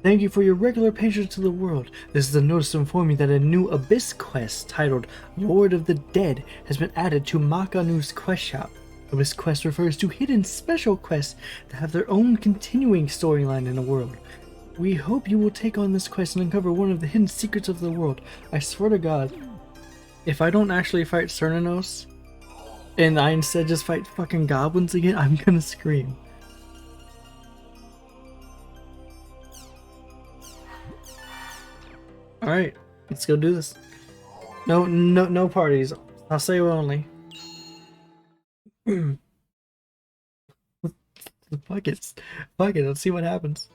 Thank you for your regular patience to the world. This is a notice to inform you that a new Abyss quest titled Lord of the Dead has been added to Makanu's quest shop. Abyss quest refers to hidden special quests that have their own continuing storyline in the world. We hope you will take on this quest and uncover one of the hidden secrets of the world. I swear to God, if I don't actually fight Cernunnos, and I instead just fight fucking goblins again, I'm gonna scream. Alright, let's go do this. No parties. Haseo only. Fuck it. Fuck it. Let's see what happens.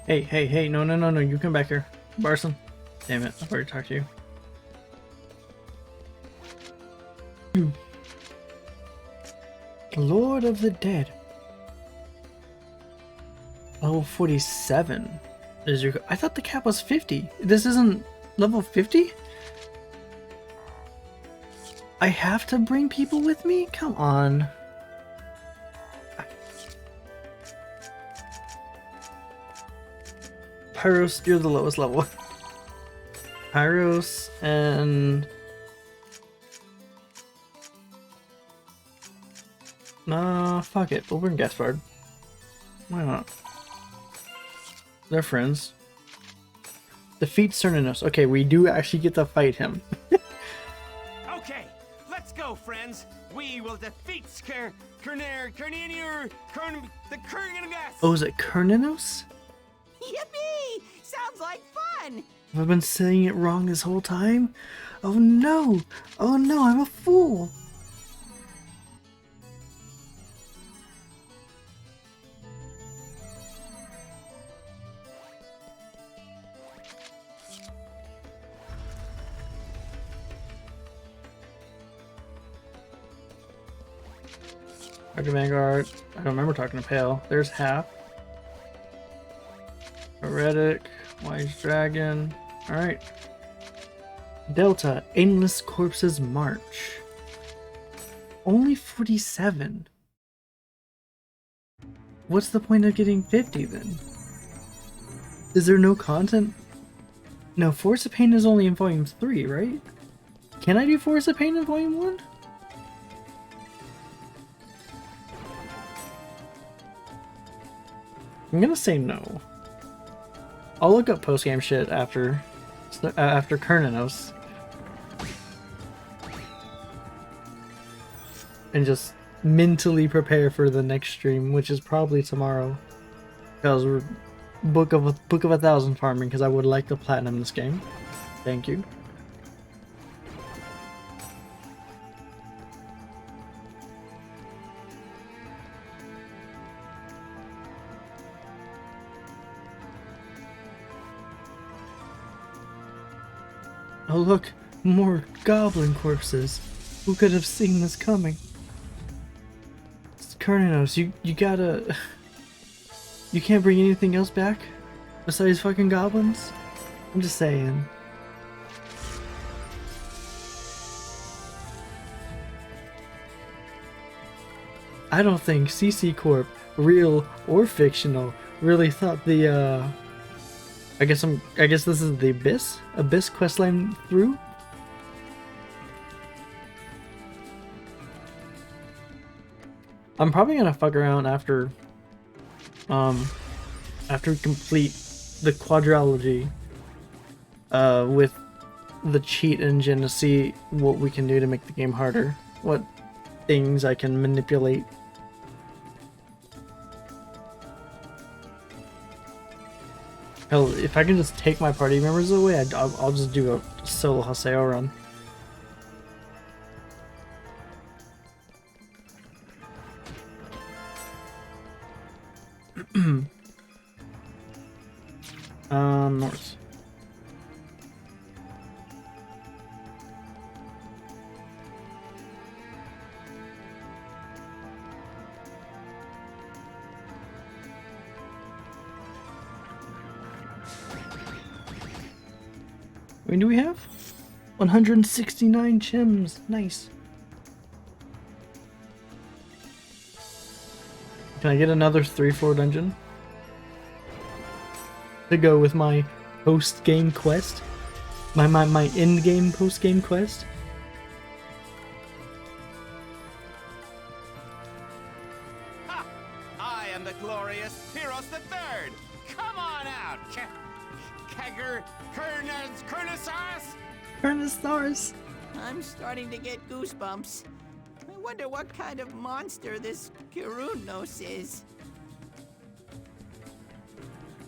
Hey, no, you come back here. Barson. Damn it, I've already talked to you. Lord of the Dead. Level 47 is your... I thought the cap was 50. This isn't level 50? I have to bring people with me? Come on. Pyros, you're the lowest level. Pyros and... Nah, fuck it. We'll bring Gaspard. Why not? They're friends. Defeat Cernunnos. Okay, we do actually get to fight him. Okay, let's go, friends. We will defeat the Cernunnos. Oh, is it Cernunnos? Yippee! Sounds like fun! Have I been saying it wrong this whole time? Oh no! Oh no, I'm a fool! Dr. Vanguard. I don't remember talking to Pale. There's Half. Heretic. Wise Dragon. Alright. Delta. Endless Corpses March. Only 47. What's the point of getting 50 then? Is there no content? No, Force of Pain is only in Volume 3, right? Can I do Force of Pain in Volume 1? I'm gonna say no. I'll look up post-game shit after Cernunnos. And just mentally prepare for the next stream, which is probably tomorrow. Because we're book of 1,000 farming, because I would like to platinum this game. Thank you. Oh look, more goblin corpses. Who could have seen this coming? Cernunnos, you gotta... You can't bring anything else back? Besides fucking goblins? I'm just saying. I don't think CC Corp, real or fictional, really thought the I guess this is the Abyss questline through. I'm probably gonna fuck around after we complete the quadrilogy with the cheat engine to see what we can do to make the game harder. What things I can manipulate. Hell, if I can just take my party members away, I'll just do a solo Haseo run. North. How many do we have? 169 chims. Nice. Can I get another 3-4 dungeon? To go with my post-game quest? My end-game post-game quest? Ha! I am the glorious Pyros III! Come on out! Cernunnos! I'm starting to get goosebumps. I wonder what kind of monster this Cernunnos is.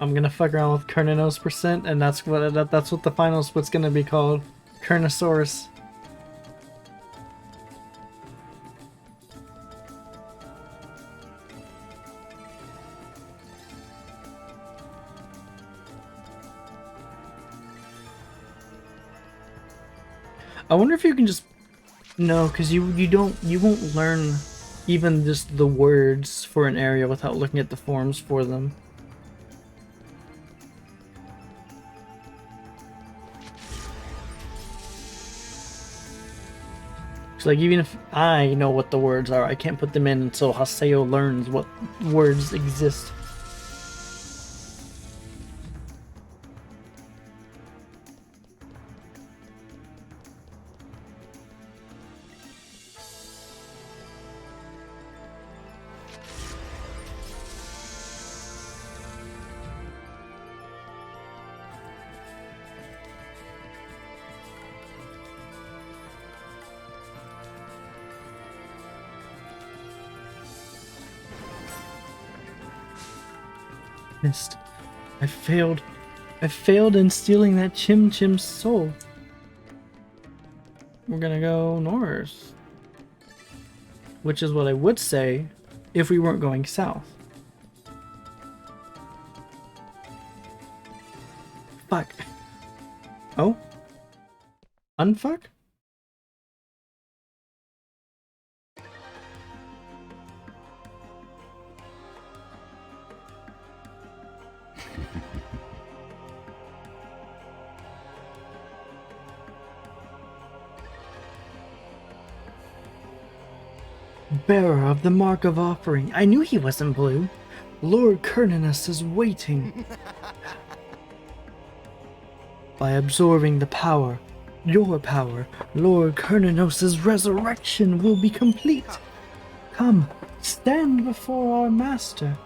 I'm gonna fuck around with Cernunnos percent, and that's what the final split's gonna be called. Cernosaurus. I wonder if you can just no, because you won't learn even just the words for an area without looking at the forms for them. So like even if I know what the words are, I can't put them in until Haseo learns what words exist. Missed. I failed. I failed in stealing that Chim Chim's soul. We're gonna go north. Which is what I would say if we weren't going south. Fuck. Oh? Unfuck? Bearer of the Mark of Offering. I knew he wasn't blue. Lord Cernunnos is waiting. By absorbing the power, your power, Lord Cernunnos' resurrection will be complete. Come, stand before our master.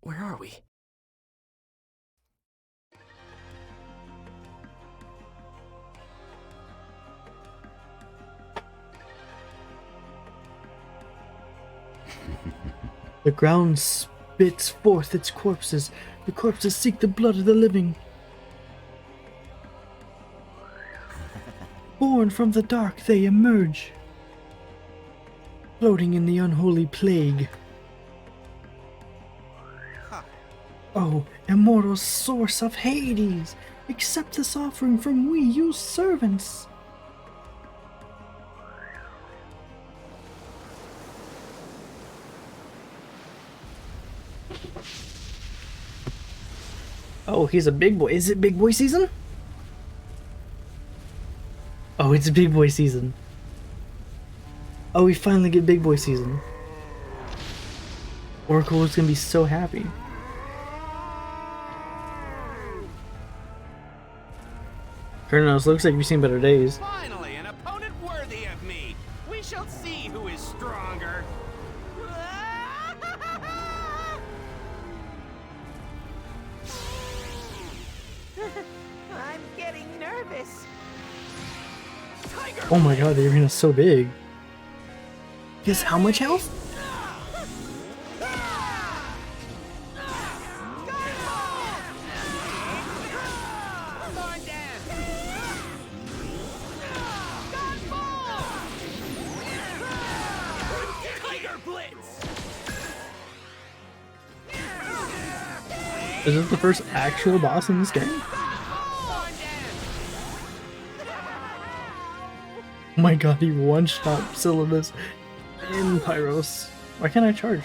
Where are we? The ground spits forth its corpses. The corpses seek the blood of the living. Born from the dark, they emerge, floating in the unholy plague. Oh, immortal source of Hades, accept this offering from we, you servants. Oh, he's a big boy. Is it big boy season? Oh, it's big boy season. Oh, we finally get big boy season. Oracle is gonna be so happy. Cernunnos, looks like you've seen better days. Finally, an opponent worthy of me. We shall see who is stronger. I'm getting nervous. Tiger Oh my god, the arena's so big. Guess how much health? Is this the first actual boss in this game? Oh my god, he one-shot Cernunnos in Pyros. Why can't I charge?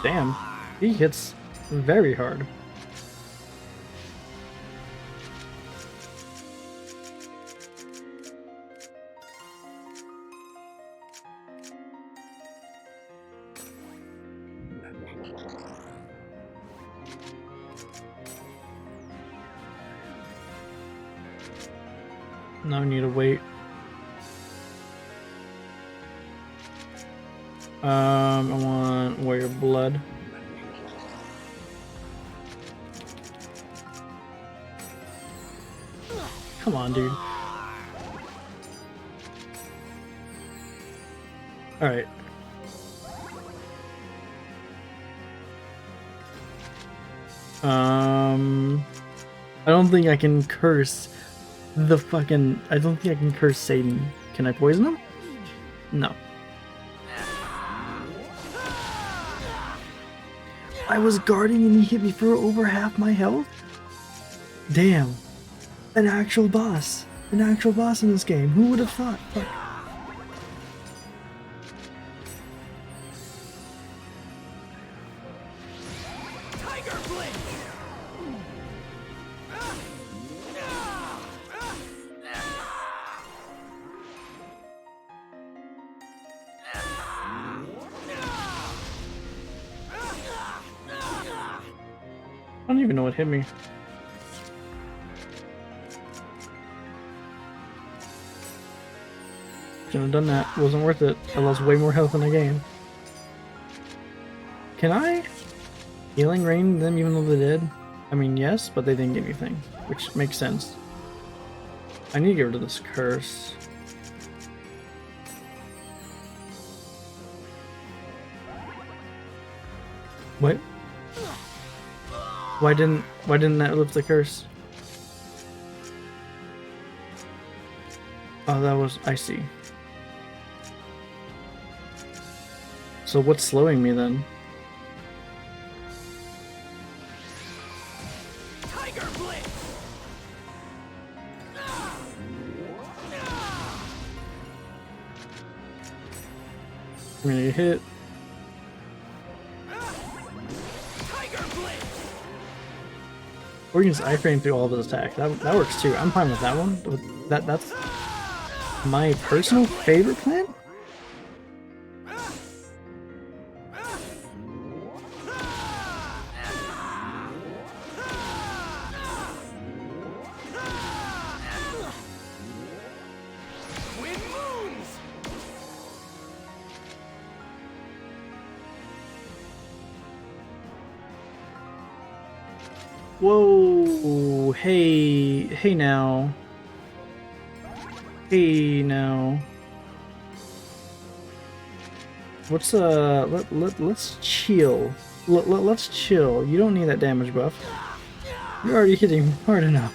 Damn, he hits very hard. Now I need to wait. I want Warrior Blood. Come on, dude. Alright. I don't think I can curse the fucking... I don't think I can curse Satan. Can I poison him? No. I was guarding and he hit me for over half my health? Damn. An actual boss. An actual boss in this game. Who would have thought? Fuck. I don't even know what hit me. Shouldn't have done that. Wasn't worth it. I lost way more health in the game. Can I healing rain them even though they're dead? I mean, yes, but they didn't get anything, which makes sense. I need to get rid of this curse. What? Why didn't that lift the curse? Oh, that was... I see. So what's slowing me then? Tiger Blitz! I'm gonna get hit. Or you can just iframe through all of his attacks. That works too. I'm fine with that one. That's my personal favorite plan. Whoa, hey now. Hey now. What's let's chill. Let's chill. You don't need that damage buff. You're already hitting hard enough.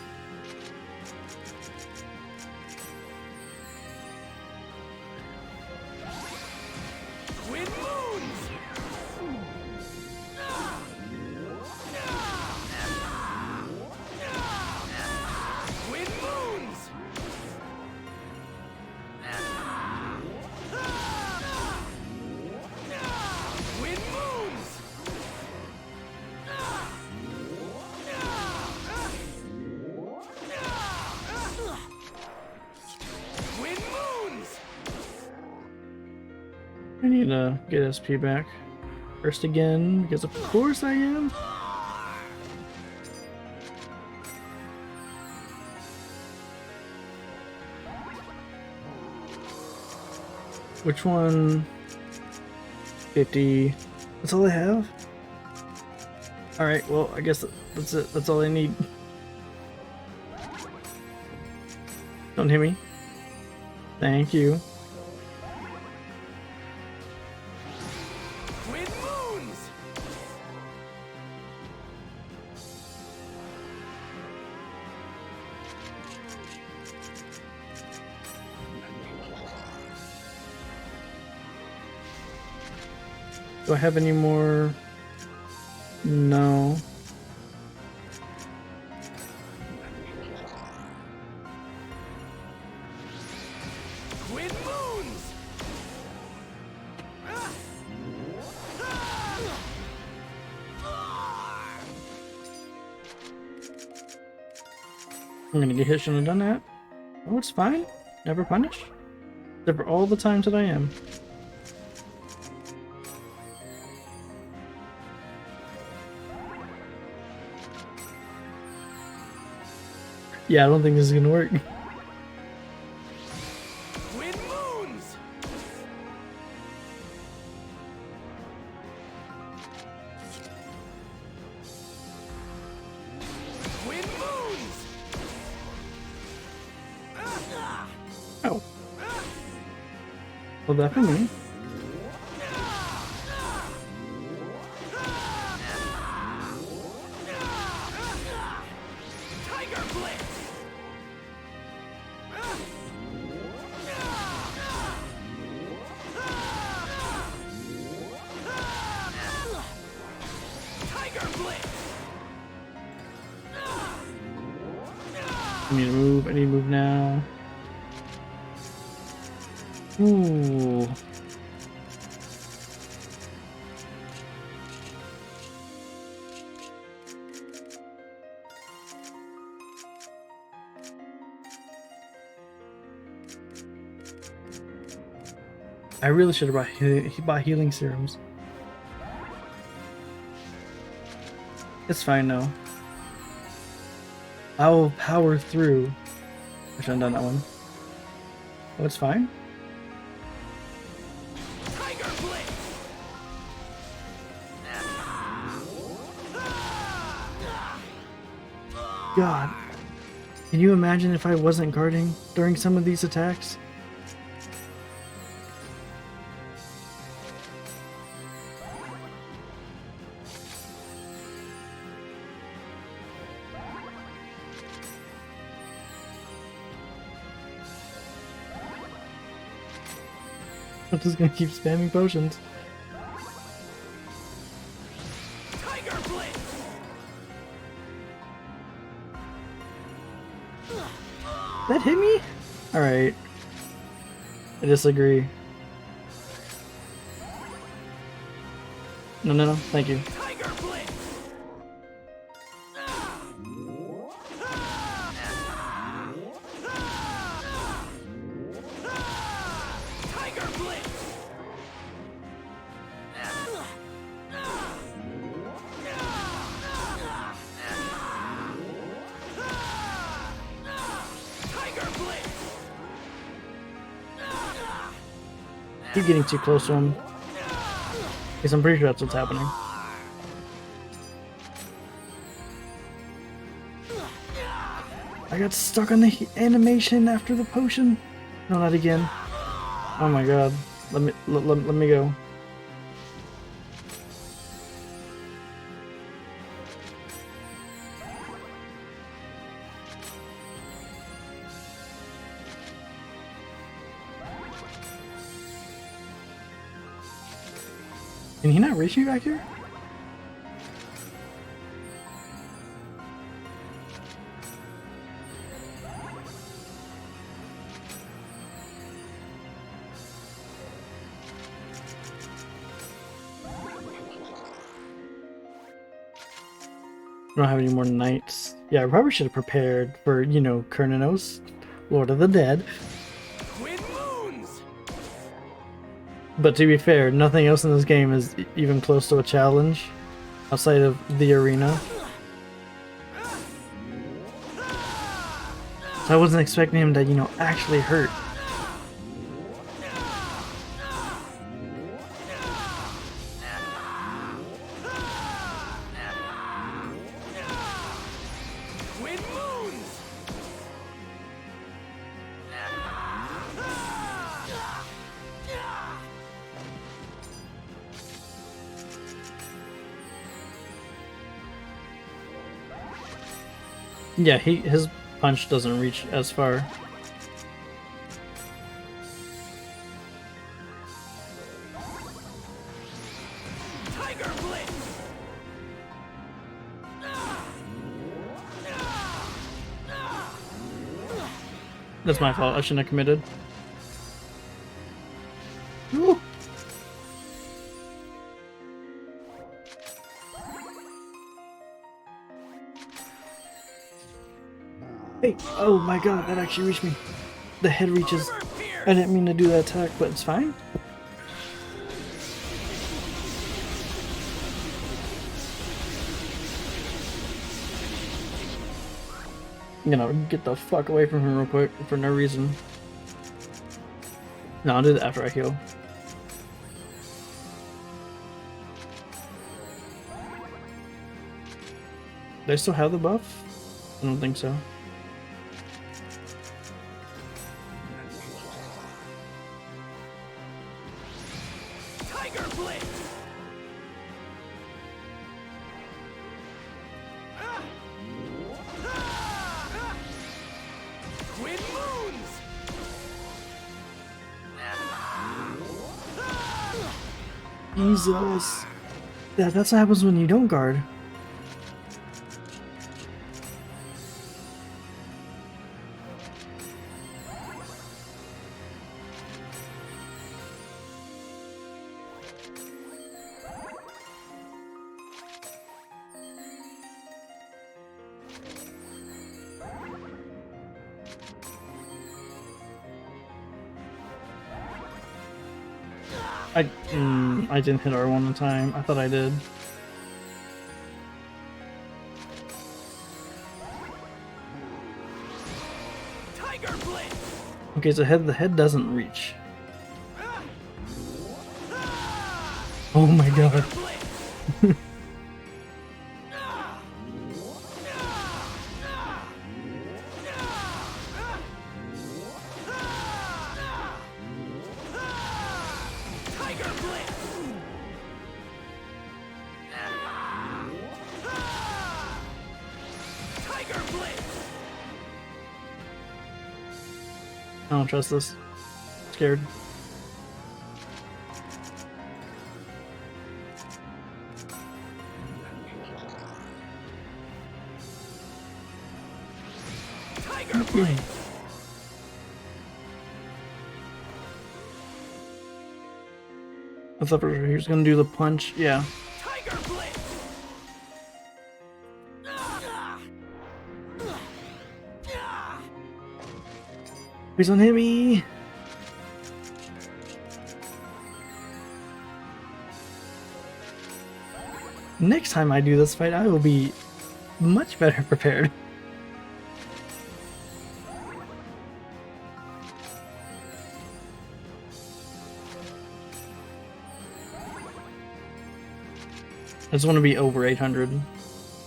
I need to get SP back. First again, because of course I am. Which one? 50. That's all I have? Alright, well, I guess that's it. That's all I need. Don't hit me. Thank you. Do I have any more? No. I'm gonna get hit, shouldn't have done that. Oh, it's fine. Never punish. Except for all the times that I am. Yeah, I don't think this is gonna work. Twin moons! Twin moons! Oh. Well, that for me. Tiger Blitz! Tiger Blitz! I need to move. I need to move now. Ooh. I really should have bought healing serums. It's fine now. I will power through. I shouldn't have done that one. Oh, it's fine. Tiger Blitz! God. Can you imagine if I wasn't guarding during some of these attacks? I'm just gonna keep spamming potions. Tiger Blitz! That hit me? Alright. I disagree. No, no, no. Thank you. Tiger Blitz! Tiger Blitz! Tiger Blitz! Keep getting too close to him. Because I'm pretty sure that's what's happening. I got stuck on the animation after the potion. No, not again. Oh my god. Let me go. Can he not reach me back here? I don't have any more knights. Yeah, I probably should have prepared for, you know, Cernunnos, Lord of the Dead. Twin moons! But to be fair, nothing else in this game is even close to a challenge outside of the arena. So I wasn't expecting him to, you know, actually hurt. Twin moons! Yeah, his punch doesn't reach as far. Tiger Blitz! That's my fault. I shouldn't have committed. Ooh. Hey, oh my god, that actually reached me. The head reaches. I didn't mean to do that attack, but it's fine. You know, get the fuck away from him real quick for no reason. No, I'll do that after I heal. Do I still have the buff? I don't think so. Tiger Blade! Twin Moons! Jesus. Yeah, that's what happens when you don't guard. I didn't hit R1 in time. I thought I did. Tiger Blade! Okay, so the head doesn't reach. Oh my god. I don't trust this. Scared. Tiger Blade! I thought he was gonna do the punch. Yeah. Tiger Blade! Please don't hit me! Next time I do this fight, I will be much better prepared. I just want to be over 800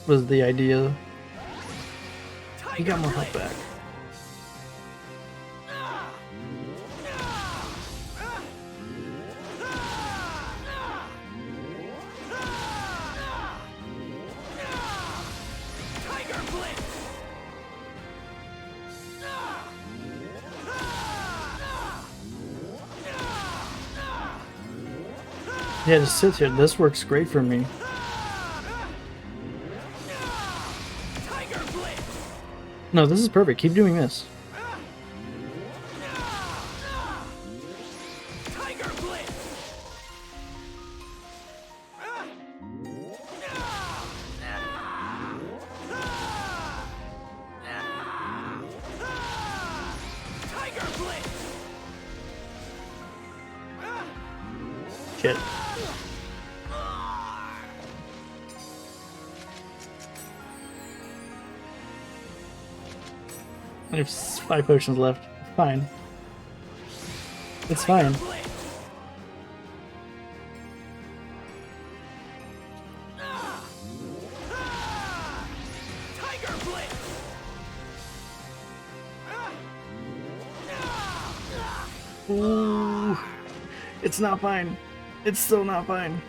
was the idea. He got more health back. Yeah, just sit here. This works great for me. No, this is perfect. Keep doing this. Shit. I have 5 potions left. Fine. It's fine. Ooh, it's not fine. It's still not fine.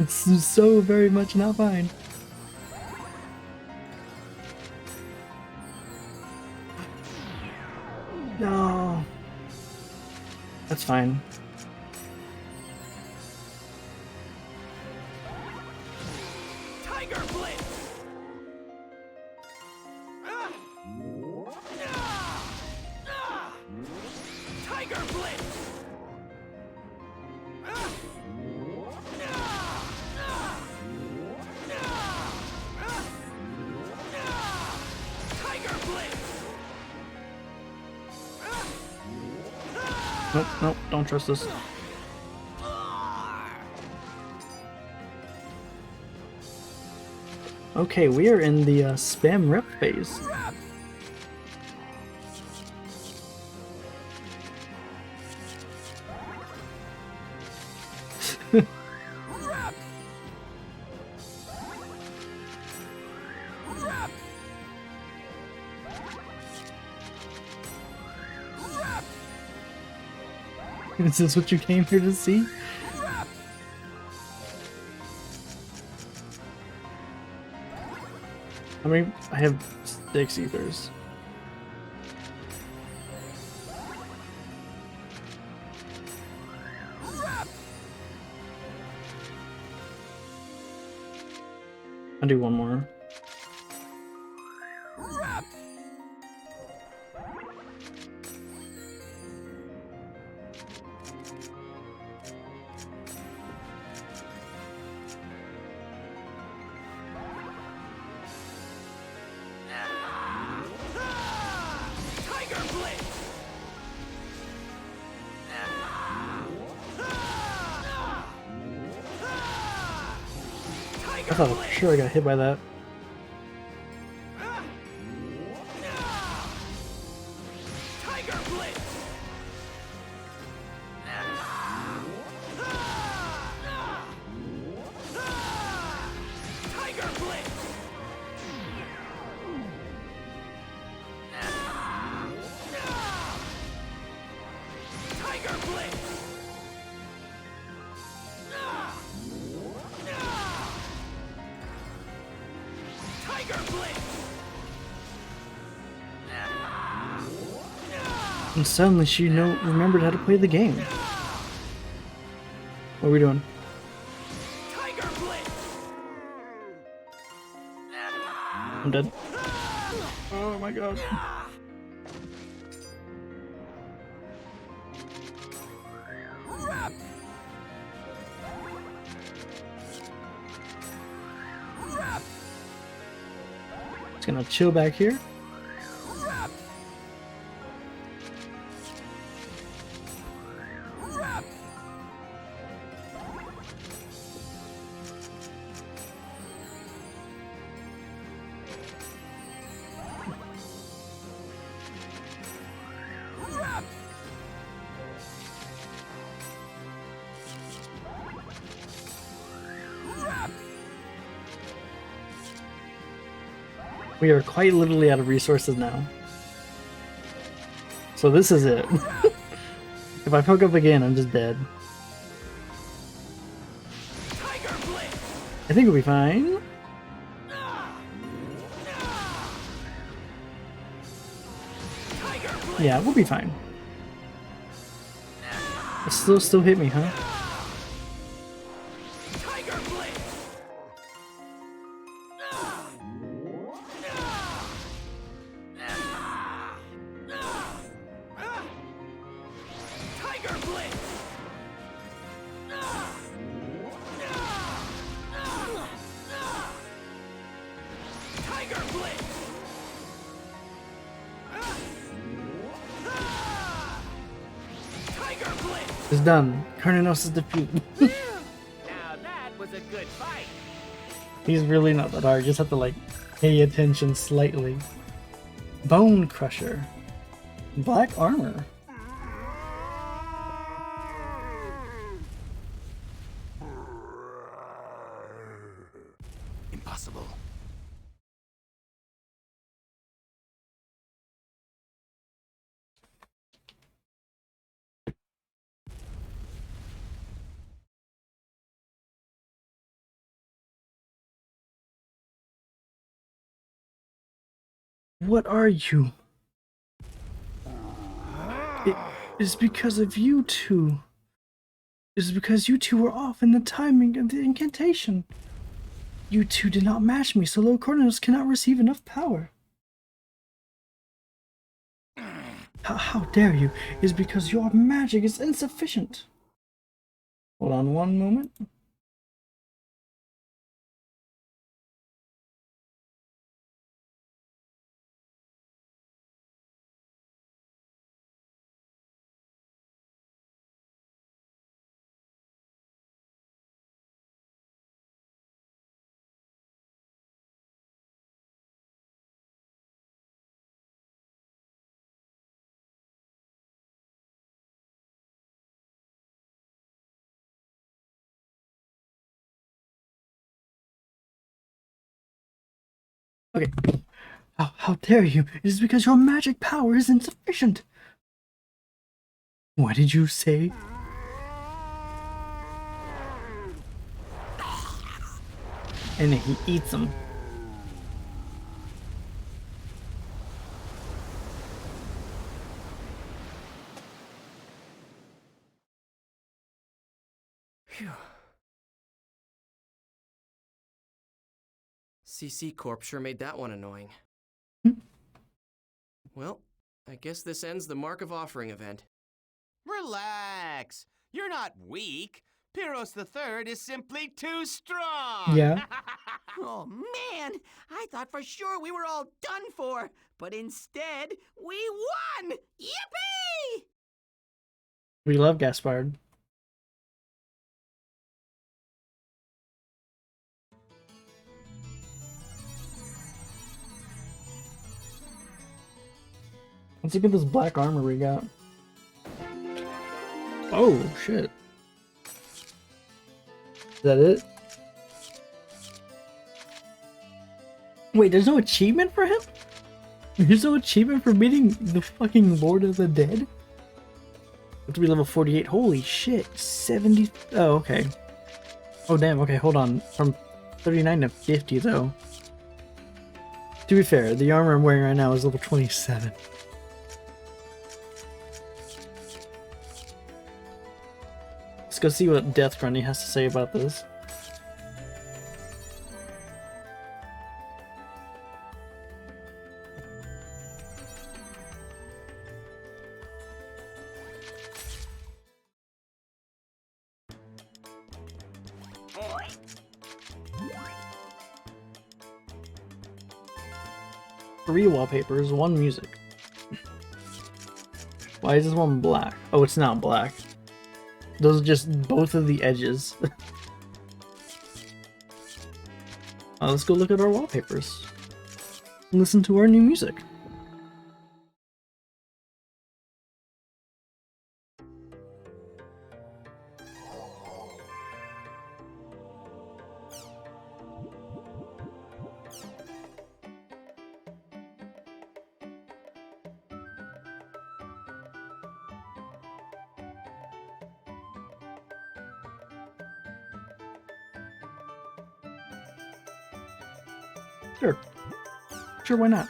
It's so very much not fine. No. That's fine. Tiger Blade! Tiger Blade! Nope, nope, don't trust this. Okay, we are in the spam rep phase. Is this what you came here to see? I mean, I have 6 ethers. I'll do one more. I thought for sure I got hit by that. And suddenly she remembered how to play the game. What are we doing? I'm dead. Oh my god. Just gonna chill back here. We are quite literally out of resources now. So this is it. If I poke up again, I'm just dead. I think we'll be fine. Yeah, we'll be fine. It still hit me, huh? It's done. Cernunnos is defeated. Now that was a good fight. He's really not that hard. You just have to like pay attention slightly. Bone Crusher. Black armor. Impossible. What are you? It is because of you two. It is because you two were off in the timing of the incantation. You two did not match me, so Lord Cernunnos cannot receive enough power. How dare you? It is because your magic is insufficient. Hold on one moment. Okay. How dare you? It is because your magic power is insufficient. What did you say? And then he eats them. Phew. CC Corp sure made that one annoying. Well, I guess this ends the Mark of Offering event. Relax. You're not weak. Pyros III is simply too strong. Yeah. Oh man, I thought for sure we were all done for, but instead we won! Yippee! We love Gaspard. Let's look at this black armor we got. Oh, shit. Is that it? Wait, there's no achievement for him? There's no achievement for beating the fucking Lord of the Dead? Have to be level 48. Holy shit. 70. Oh, okay. Oh, damn. Okay, hold on. From 39 to 50, though. To be fair, the armor I'm wearing right now is level 27. Let's go see what Death Grundy has to say about this. Three wallpapers, one music. Why is this one black? Oh, it's not black. Those are just both of the edges. Let's go look at our wallpapers. Listen to our new music. Sure. Sure, why not?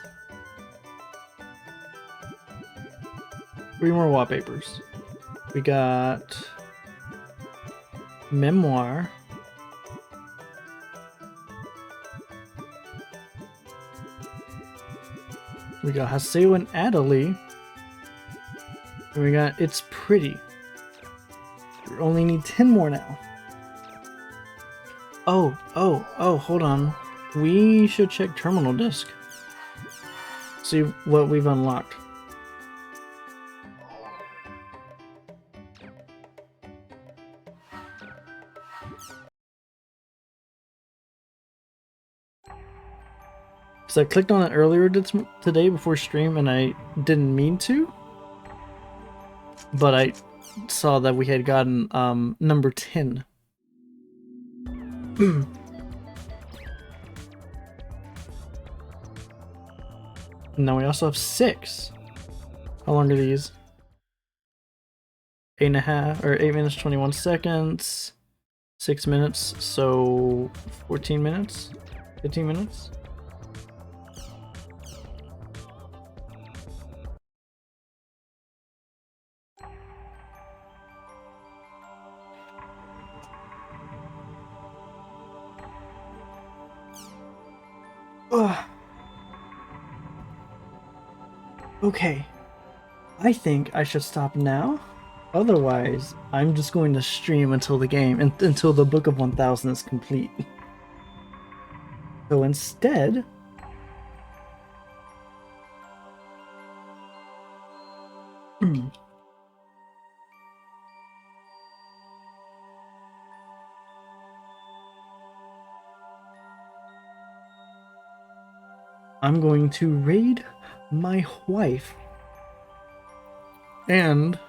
3 more wallpapers. We got Memoir. We got Haseo and Adelie. And we got It's Pretty. We only need 10 more now. Oh, hold on. We should check terminal disk. See what we've unlocked. So I clicked on it earlier today before stream and I didn't mean to. But I saw that we had gotten number 10. Now we also have 6. How long are these? 8.5 or 8 minutes 21 seconds. 6 minutes, so 14 minutes? 15 minutes? Ugh. Okay, I think I should stop now. Otherwise, I'm just going to stream until the game, until the Book of 1000 is complete. So instead, I'm going to raid my wife and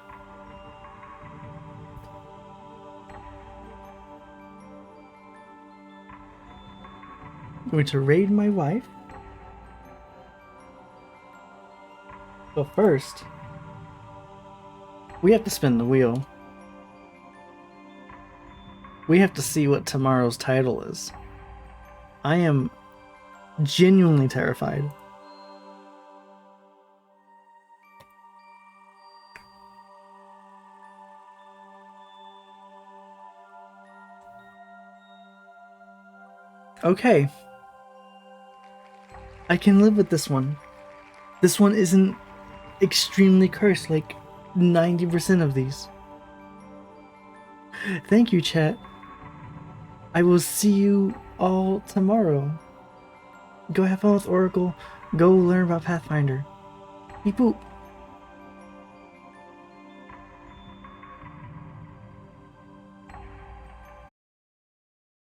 I'm going to raid my wife But first, we have to spin the wheel. We have to see what tomorrow's title is. I am genuinely terrified. Okay. I can live with this one. This one isn't extremely cursed like 90% of these. Thank you, chat. I will see you all tomorrow. Go have fun with Oracle. Go learn about Pathfinder. Beep boop.